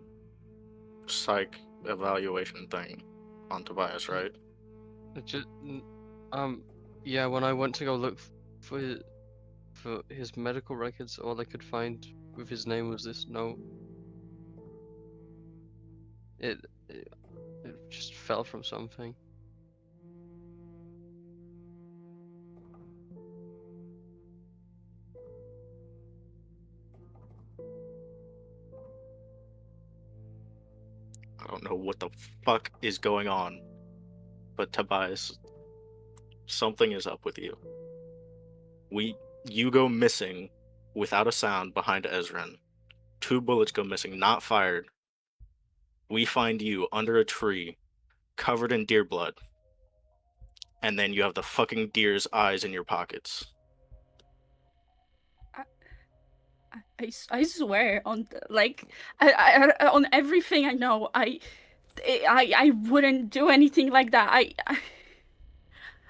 psych evaluation thing on Tobias, right? It just, yeah. When I went to go look for his medical records, all I could find with his name was this note. It it, it just fell from something. I don't know what the fuck is going on, but Tobias, something is up with you. You go missing without a sound behind Ezrin. 2 bullets go missing, not fired. We find you under a tree, covered in deer blood, and then you have the fucking deer's eyes in your pockets. I swear on like on everything I know, I wouldn't do anything like that.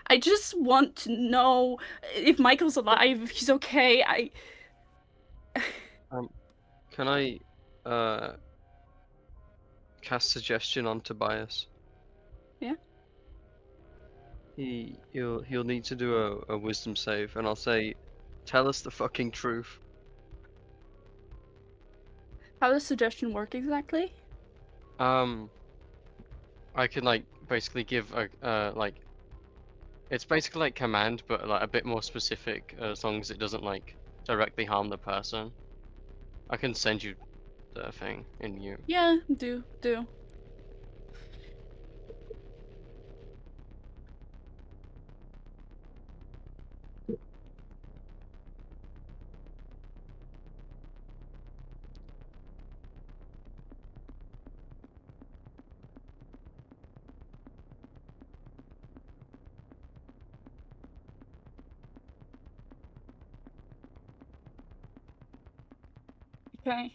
I just want to know if Michael's alive, if he's okay. Can I cast suggestion on Tobias? Yeah. He'll need to do a wisdom save, and I'll say, tell us the fucking truth. How does suggestion work exactly? I can like basically give a like, it's basically like command, but like a bit more specific, as long as it doesn't like directly harm the person. I can send you the thing in you. Yeah, do. Okay.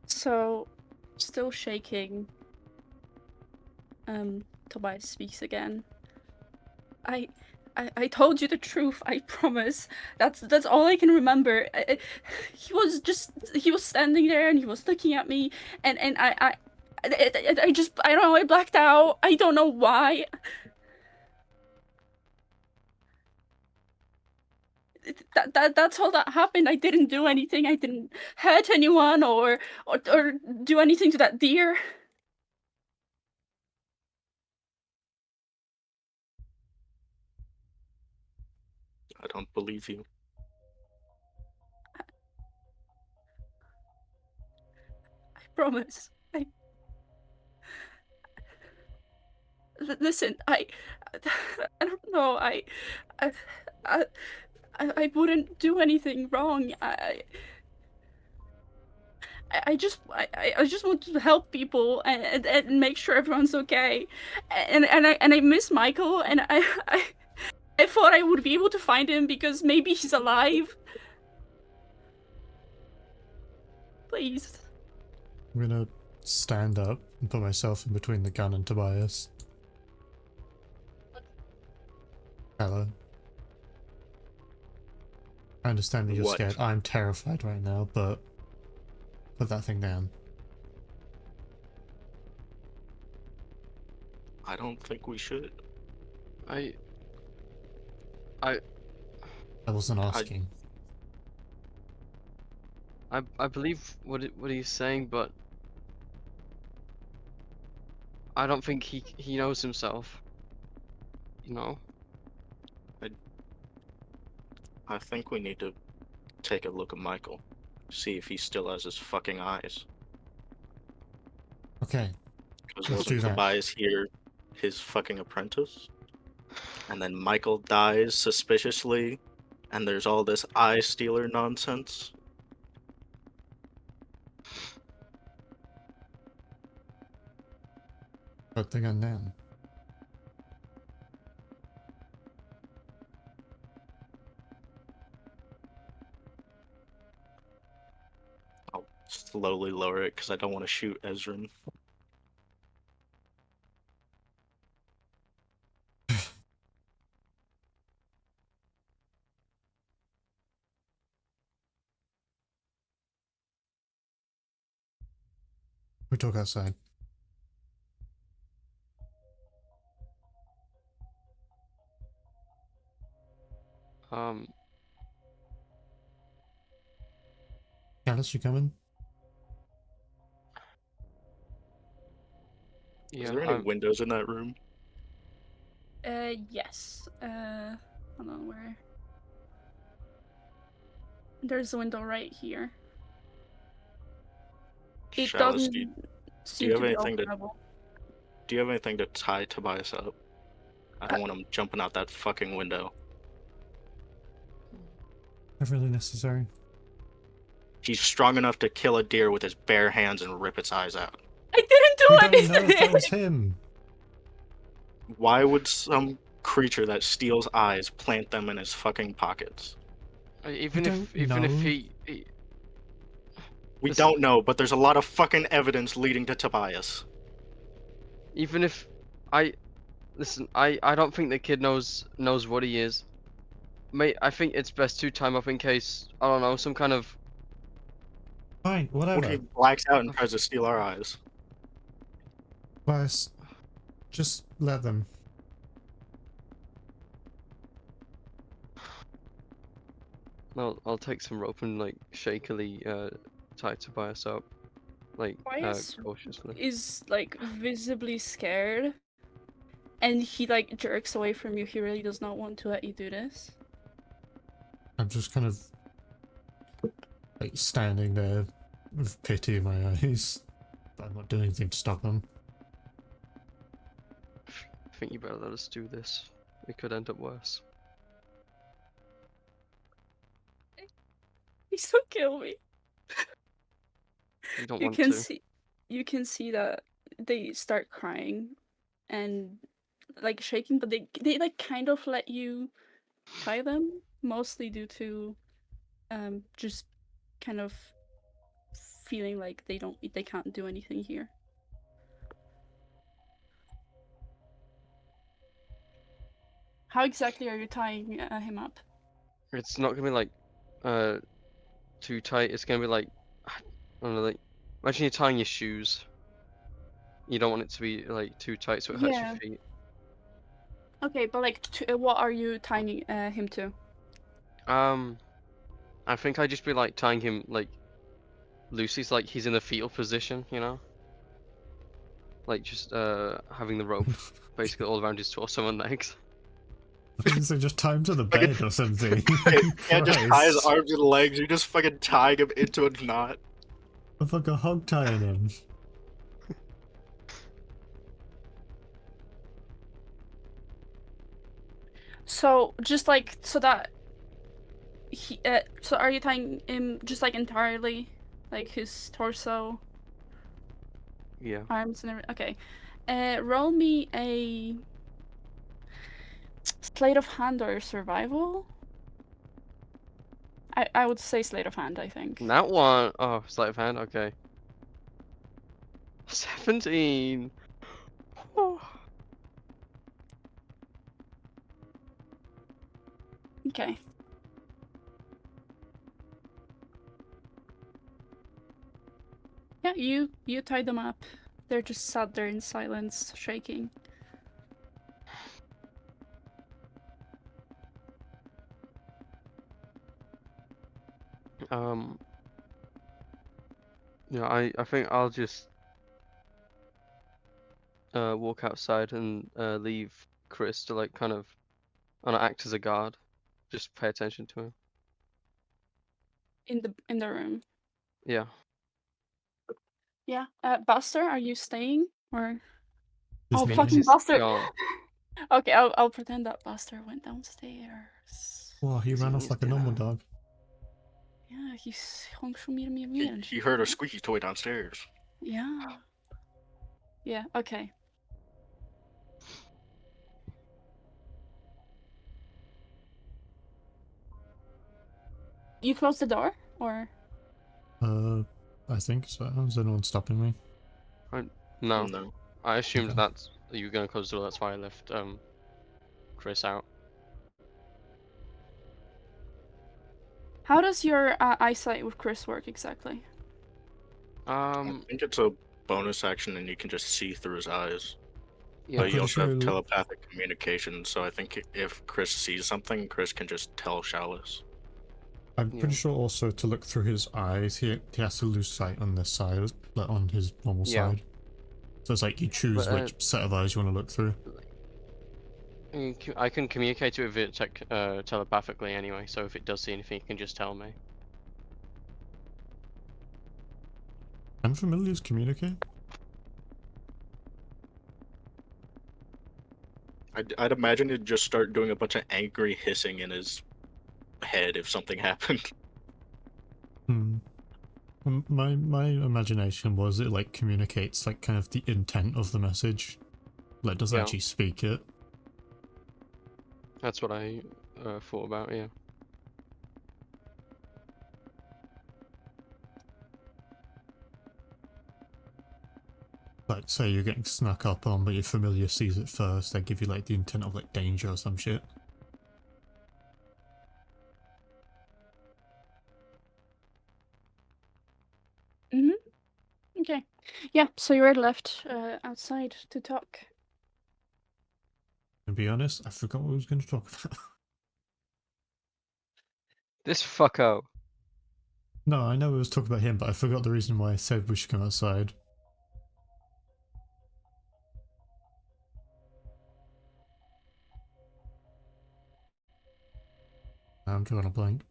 So, still shaking, Tobias speaks again. I told you the truth, I promise. That's all I can remember. He was standing there and he was looking at me, and I just, I don't know, I blacked out. I don't know why. That's all that happened. I didn't do anything. I didn't hurt anyone or do anything to that deer. I don't believe you. I promise. Listen, I don't know. I, I, I wouldn't do anything wrong. I just want to help people and make sure everyone's okay. And I miss Michael, and I thought I would be able to find him because maybe he's alive. Please. I'm gonna stand up and put myself in between the gun and Tobias. Hello. I understand that you're What? scared. I'm terrified right now, but put that thing down. I don't think we should. I I wasn't asking. I believe what he's saying, but I don't think he knows himself. You know. I think we need to take a look at Michael, see if he still has his fucking eyes. Okay, Because let's do wasn't that. Tobias here his fucking apprentice? And then Michael dies suspiciously, and there's all this eye stealer nonsense. Good thing on them. I'll slowly lower it because I don't want to shoot Ezrin. We talk outside. Um. Alice, you coming? Is Yeah. there any windows in that room? Yes. Hold on, where? There's a window right here. It Chalice, doesn't do seem you to have be anything to openable. do you have anything to tie Tobias up? I Uh, don't want him jumping out that fucking window. If really necessary. He's strong enough to kill a deer with his bare hands and rip its eyes out. I didn't do We don't anything. know if that was him. Why would some creature that steals eyes plant them in his fucking pockets? Even don't if even if know. he We Listen. don't know, but there's a lot of fucking evidence leading to Tobias. even if I listen, I don't think the kid knows what he is. Mate, I think it's best to time up in case I don't know some kind of. Fine, What if whatever. he blacks out and tries to steal our eyes? Bias, just let them. I'll take some rope and like shakily tie Tobias up, like Bias cautiously. is like visibly scared, and he like jerks away from you. He really does not want to let you do this. I'm just kind of like standing there with pity in my eyes. But I'm not doing anything to stop them. I think you better let us do this. It could end up worse. Please don't kill me. You don't You want can to. see, you can see that they start crying, and like shaking, but they like kind of let you tie them, mostly due to just kind of feeling like they can't do anything here. How exactly are you tying him up? It's not gonna be like uh too tight. It's gonna be like I don't know, like imagine you're tying your shoes. You don't want it to be like too tight so it hurts your Yeah. feet. Okay, but like, what are you tying him to? I think I'd just be like tying him like loosely, so, like he's in the fetal position, you know? Like just having the rope basically all around his torso and legs. So just tie him to the Fucking- bed or something. Can't just tie his Christ. arms and legs, you're just fucking tying him into a knot. I'm fucking hog tying him. So just like so that he so are you tying him just like entirely, like his torso, Yeah. arms and everything? Okay. Roll me a sleight of hand or survival. I would say sleight of hand, I think. And that one, oh, sleight of hand, okay. 17. Oh. Okay. Yeah, you tie them up. They're just sat there in silence, shaking. Um, yeah, I think I'll just walk outside and leave Chris to like kind of, act as a guard. Just pay attention to him. In the room. Yeah. Yeah. Buster, are you staying or? He's Oh, not fucking in. Buster. Gone. Okay, I'll pretend that Buster went downstairs. Well, he ran off He's like a normal gonna- dog. Yeah, he's gewoon zo meer and He shit. heard a squeaky toy downstairs. Yeah. Yeah. Okay. You close the door, or? I think so. Is anyone stopping me? No. No. I assumed Okay. that you were gonna close the door. That's why I left Chris out. How does your eyesight with Chris work exactly? I think it's a bonus action and you can just see through his eyes. Yeah. But you pretty also have sure- telepathic communication, so I think if Chris sees something, Chris can just tell Chalice. I'm Yeah. pretty sure also to look through his eyes, he has to lose sight on this side, like on his normal Yeah. side. So it's like you choose But, which set of eyes you want to look through. I can communicate with it telepathically anyway, so if it does see anything, it can just tell me. Can familiars communicate? I'd imagine it'd just start doing a bunch of angry hissing in his head if something happened. Hmm. My imagination was it like communicates like kind of the intent of the message. Like doesn't Yeah. actually speak it. That's what I thought about, yeah. Like say you're getting snuck up on but your familiar sees it first, they give you like the intent of like danger or some shit. Okay. Yeah. So you're left outside to talk. To be honest, I forgot what I was going to talk about. This fucko. No, I know we was talking about him, but I forgot the reason why I said we should come outside. I'm drawing a blank.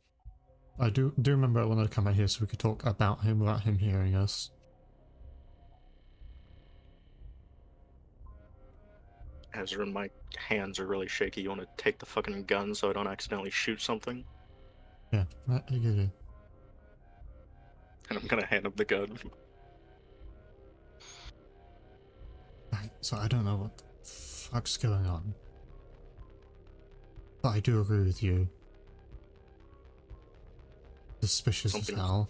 I do remember I wanted to come out here so we could talk about him without him hearing us. Ezra, my hands are really shaky. You want to take the fucking gun so I don't accidentally shoot something? Yeah, I get it. And I'm gonna hand him the gun. So I don't know what the fuck's going on. But I do agree with you. Suspicious as Something's- hell.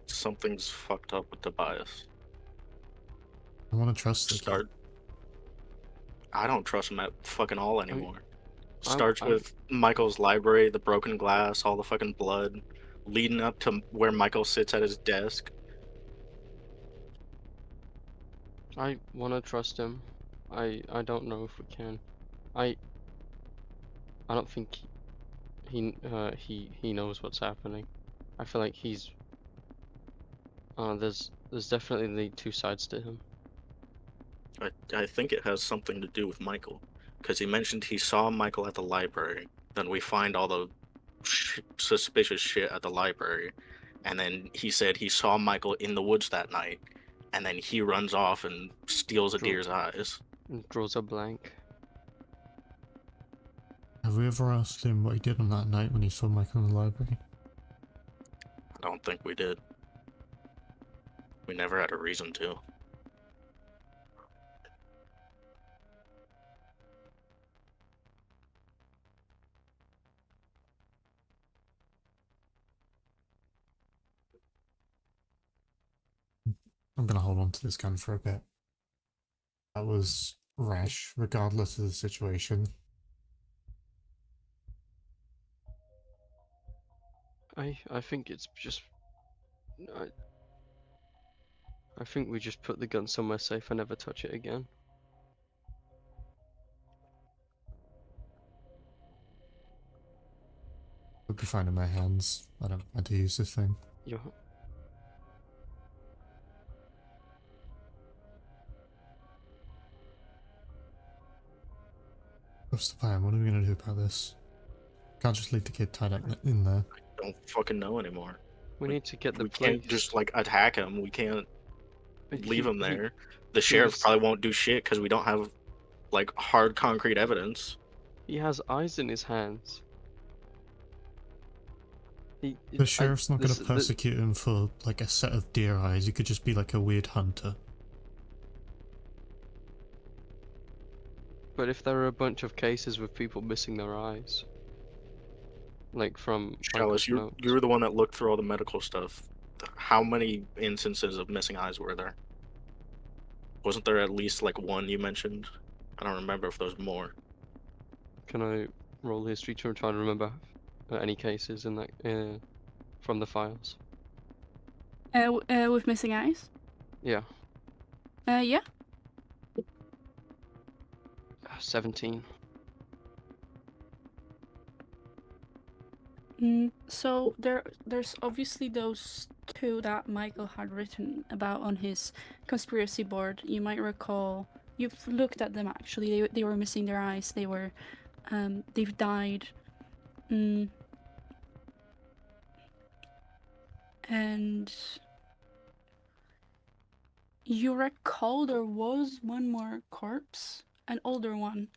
Something's fucked up with Tobias. I want to trust the kid. Start. I don't trust him at fucking all anymore. I'm- Starts I'm- with Michael's library, the broken glass, all the fucking blood, leading up to where Michael sits at his desk. I wanna trust him. I don't know if we can. I don't think he knows what's happening. I feel like he's there's definitely two sides to him. I think it has something to do with Michael, because he mentioned he saw Michael at the library. Then we find all the suspicious shit at the library, and then he said he saw Michael in the woods that night, and then he runs off and steals a True. deer's eyes. And draws a blank. Have we ever asked him what he did on that night when he saw Michael in the library? I don't think we did. We never had a reason to. I'm gonna hold on to this gun for a bit. That was rash, regardless of the situation. I think it's just I think we just put the gun somewhere safe and never touch it again. It'll be fine in my hands. I don't plan to use this thing. You're What's the plan? What are we gonna do about this? Can't just leave the kid tied up in there. Don't fucking know anymore. We need to get the We place. can't just like attack him. We can't But leave him he- there. The he sheriff was- probably won't do shit because we don't have like hard concrete evidence. He has eyes in his hands. The sheriff's not gonna this- persecute him for like a set of deer eyes. He could just be like a weird hunter. But if there are a bunch of cases with people missing their eyes, like from Uncle's Chalice, you notes, were the one that looked through all the medical stuff. How many instances of missing eyes were there? Wasn't there at least like one you mentioned? I don't remember if there was more. can I roll history to try and remember any cases in that from the files? With missing eyes? Yeah, Yeah. 17. So there's obviously those two that Michael had written about on his conspiracy board. You might recall you've looked at them actually. They were missing their eyes. They've died. And you recall there was one more corpse, an older one,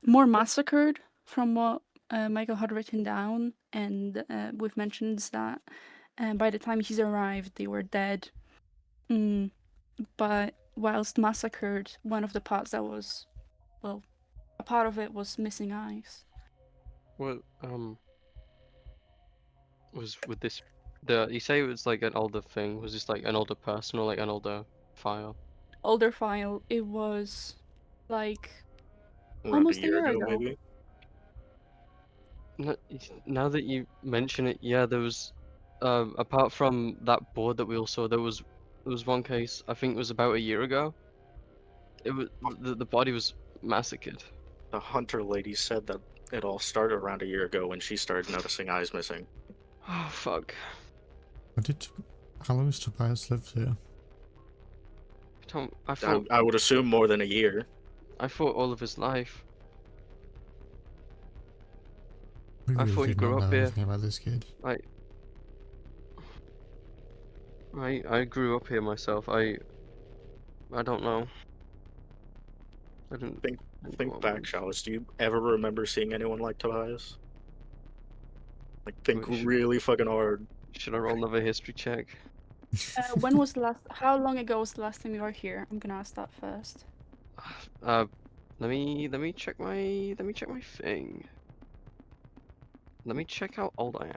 more massacred from what Michael had written down, and we've mentioned that by the time he's arrived, they were dead. But whilst massacred, one of the parts that was, well, a part of it was missing eyes. What was with this? You say it was like an older thing. Was this like an older person or like an older file? Older file, it was like Around almost a a year year ago, ago. maybe. Now that you mention it, yeah, there was. Apart from that board that we all saw, there was one case. I think it was about a year ago. It was the body was massacred. The hunter lady said that it all started around a year ago when she started noticing eyes missing. Oh fuck! How long has Tobias lived here? I would assume more than a year. I thought all of his life. We I really thought he did not grew know up here. anything about this kid. I grew up here myself. I don't know. I didn't Think grow up back, with- Chalice. Do you ever remember seeing anyone like Tobias? Like think Wait, really fucking hard. Should I roll another history check? When was the last? How long ago was the last time you were here? I'm gonna ask that first. Let me check my thing. Let me check how old I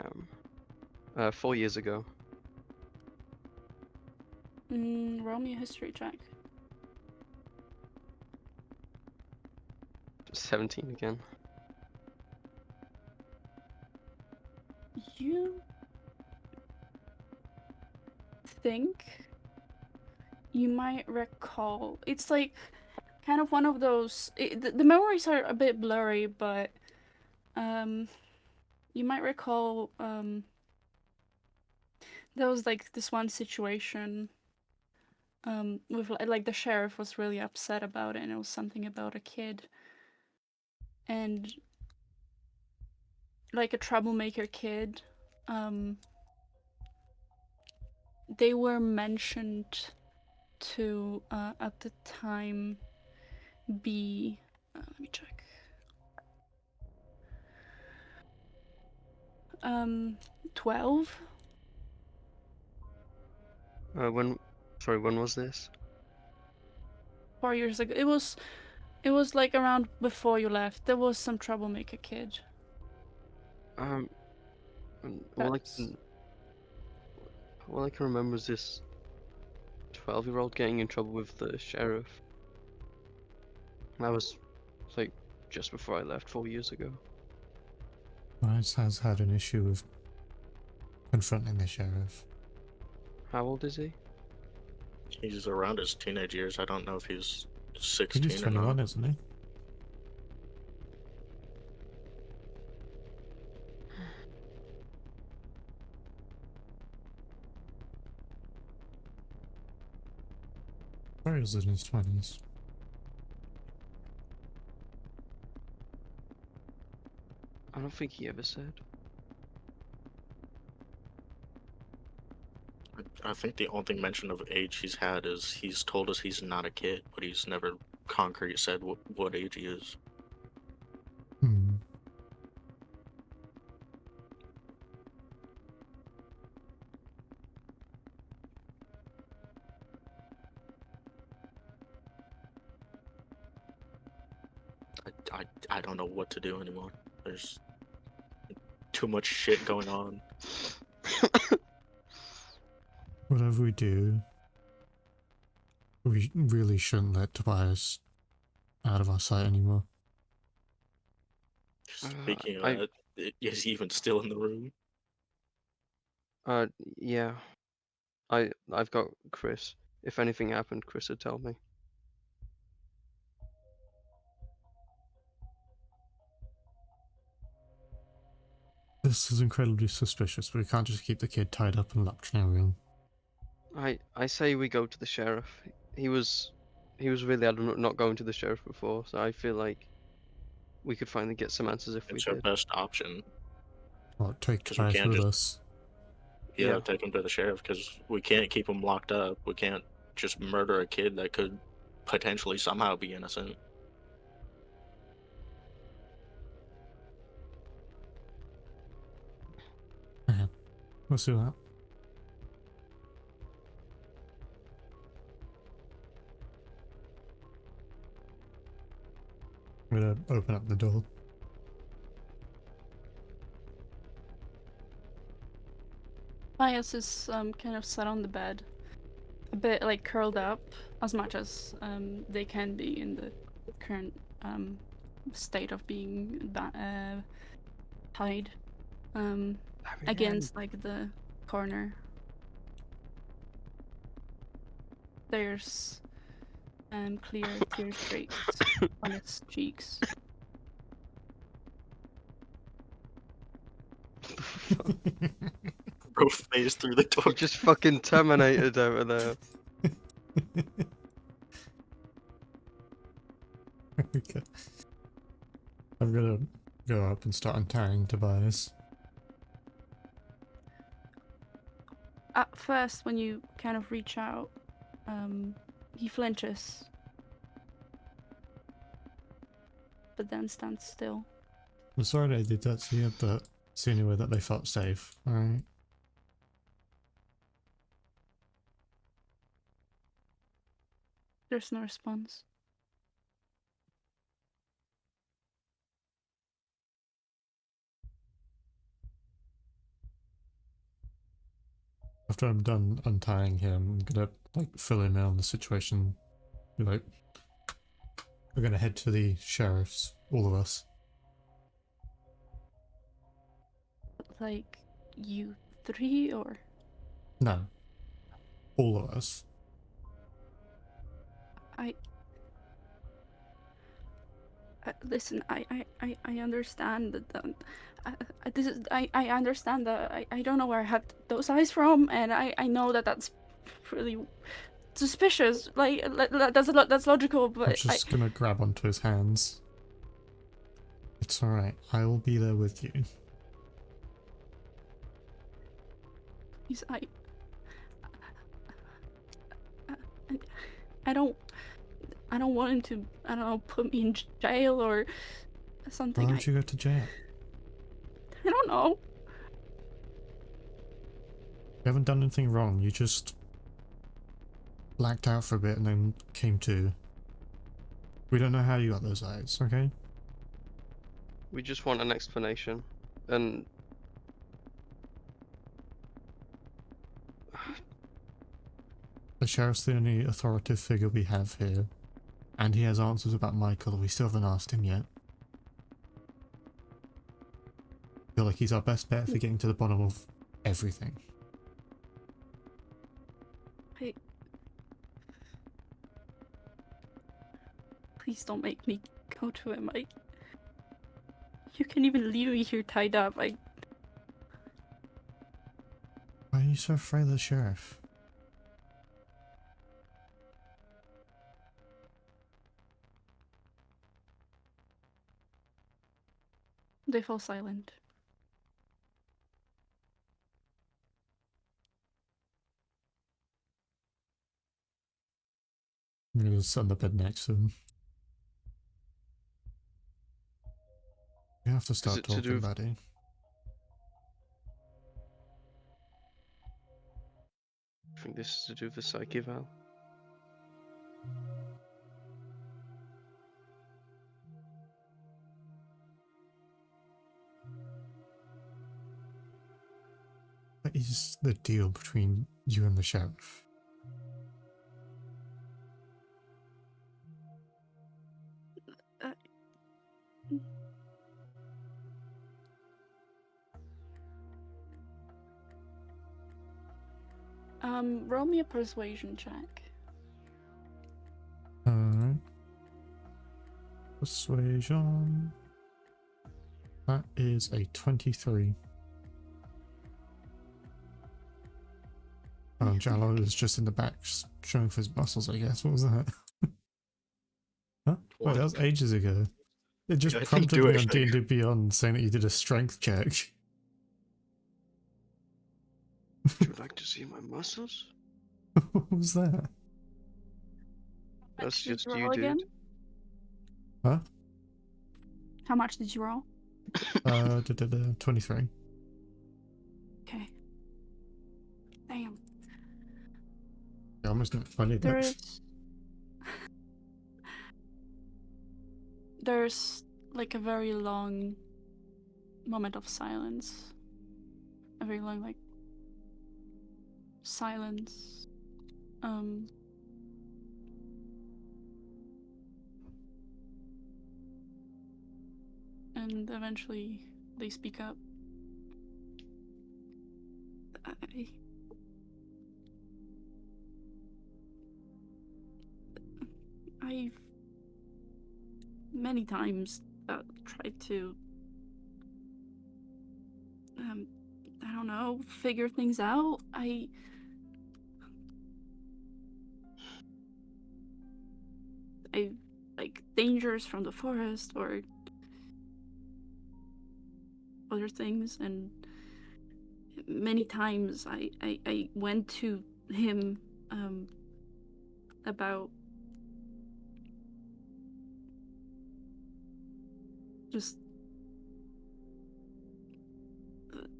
am. 4 years ago. Roll me a history check. 17 again. You think you might recall? It's like kind of one of those. The memories are a bit blurry, but you might recall there was like this one situation with like the sheriff was really upset about it, and it was something about a kid and like a troublemaker kid. They were mentioned to at the time be let me check. 12. When was this? 4 years ago. It was like around before you left. There was some troublemaker kid. Well, That's- all I can remember is this 12-year-old getting in trouble with the sheriff. That was like just before I left 4 years ago. Tobias has had an issue with confronting the sheriff. How old is he? He's around his teenage years. I don't know if he's I 16 think he's or 21, not. isn't he? Where is in his 20s? I don't think he ever said. I think the only thing mention of age he's had is he's told us he's not a kid, but he's never concrete said what age he is. Hmm. I don't know what to do anymore. There's too much shit going on. Whatever we do, we really shouldn't let Tobias out of our sight anymore. Speaking of I that, is he even still in the room? yeah. I've got Chris. If anything happened, Chris would tell me. This is incredibly suspicious, but we can't just keep the kid tied up and locked in a room. I say we go to the sheriff. He was really adamant not going to the sheriff before, so I feel like we could finally get some answers if we It's our did. best option Or take because we Tobias can't with just us. Yeah. take him to the sheriff because we can't keep him locked up. We can't just murder a kid that could potentially somehow be innocent. Okay, we'll see that. I'm gonna open up the door. Bias is kind of sat on the bed, a bit like curled up, as much as they can be in the current state of being tied against like the corner. There's clear tear streaks on his cheeks. Bro, phase through the door. He just fucking terminated over there. Okay. I'm gonna go up and start untying Tobias. At first, when you kind of reach out, he flinches, but then stands still. I'm sorry they did that to you, but it's the only way that they felt safe, alright? There's no response. After I'm done untying him, I'm gonna like fill him in on the situation. Be like, we're gonna head to the sheriff's, all of us. Like, you three, or? No, all of us. Listen, I understand that I understand that I don't know where I had those eyes from, and I know that that's really suspicious. Like that's logical, I'm but just gonna grab onto his hands. It's alright, I will be there with you. he's I don't want him to, I don't know, put me in jail or something. Why would you go to jail? I don't know. You haven't done anything wrong, you just blacked out for a bit and then came to. We don't know how you got those eyes, okay? We just want an explanation. And The sheriff's the only authoritative figure we have here, and he has answers about Michael we still haven't asked him yet. I feel like he's our best bet for getting to the bottom of everything. Please don't make me go to him. You can even leave me here tied up. Why are you so afraid of the sheriff? They fall silent. I'm gonna sit on the bed next to him. You have to Is start it to do talking, with buddy. I think this is to do with the psyche eval. What is the deal between you and the sheriff? Uh, roll me a persuasion check. Alright. Persuasion. That is a 23. Jallo is just in the back showing for his muscles, I guess. What was that? Huh? Wait, that was ages ago. It just Yeah, I didn't prompted do me on anything. D&D Beyond saying that you did a strength check. Would you like to see my muscles? What was that? How much That's did just you you, roll again? dude. Huh? How much did you roll? 23. Okay. Damn. I almost not funny that. There's like a very long moment of silence. A very long like silence. And eventually they speak up. I've many times tried to I don't know, figure things out. I like dangers from the forest or other things, and many times I went to him about just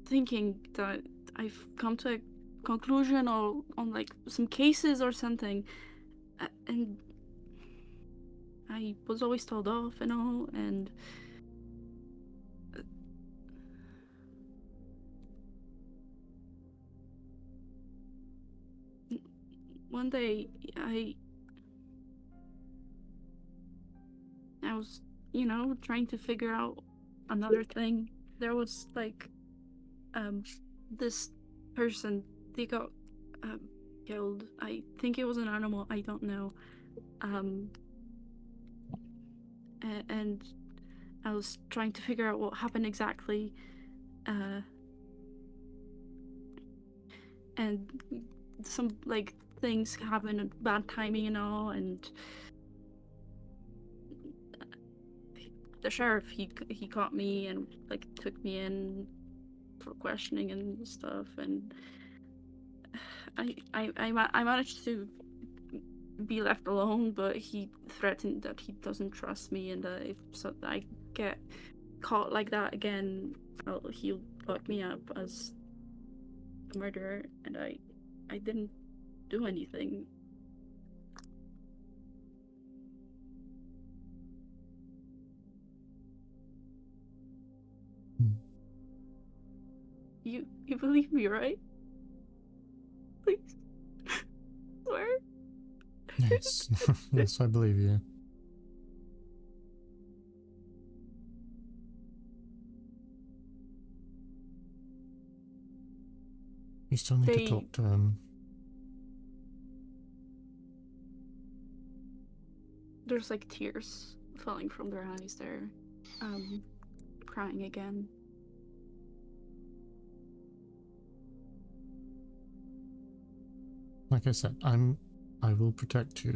thinking that I've come to a conclusion or on like some cases or something, and I was always told off and all, and one day I was, trying to figure out another thing. There was like this person, they got killed. I think it was an animal, I don't know. And I was trying to figure out what happened exactly. And some like things happened at bad timing and all, and the sheriff, he caught me and like took me in for questioning and stuff, and I managed to be left alone, but he threatened that he doesn't trust me, and if I get caught like that again, he'll lock me up as a murderer, and I didn't do anything. You believe me, right? Please. Swear. Yes. Yes, I believe you. You still need to talk to him. There's like tears falling from their eyes. They're crying again. Like I said, I will protect you.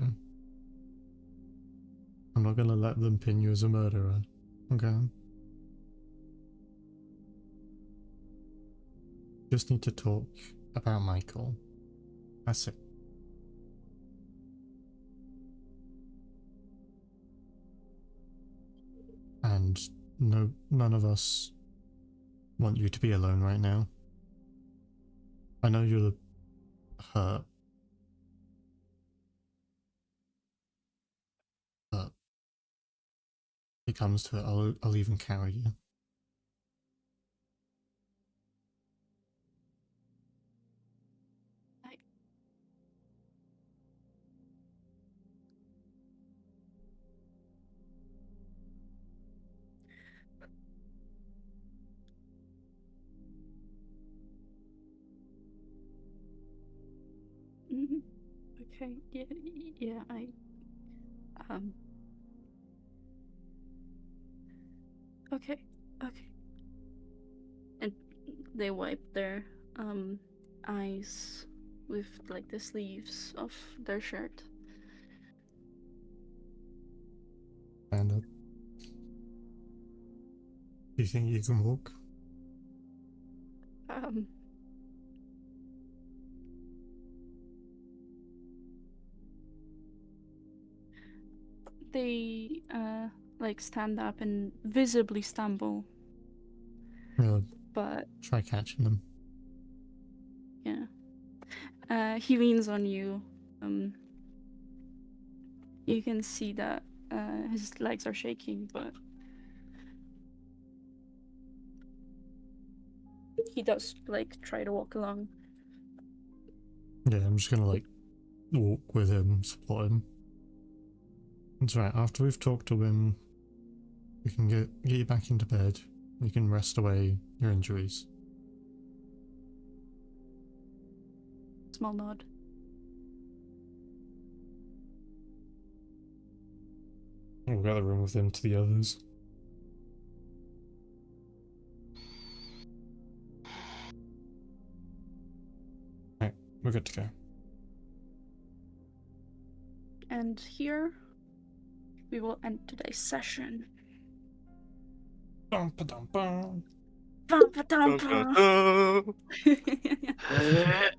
I'm not gonna let them pin you as a murderer. Okay? Just need to talk about Michael. That's it. And none of us want you to be alone right now. I know you're hurt, but if it comes to it, I'll even carry you. Mhm. Okay. Yeah. Yeah. Okay. Okay. And they wipe their eyes with like the sleeves of their shirt. Stand up. Do you think you can walk? They like stand up and visibly stumble, Yeah, but try catching them. yeah. He leans on you. You can see that his legs are shaking, but he does like try to walk along. Yeah, I'm just gonna like walk with him, support him. That's right, after we've talked to him, we can get you back into bed. You can rest away your injuries. Small nod. We'll get the room with him to the others. Right, we're good to go. And here we will end today's session. Dum, ba, dum, bum. Bum, ba, Dun, dum, dun, bum. dun.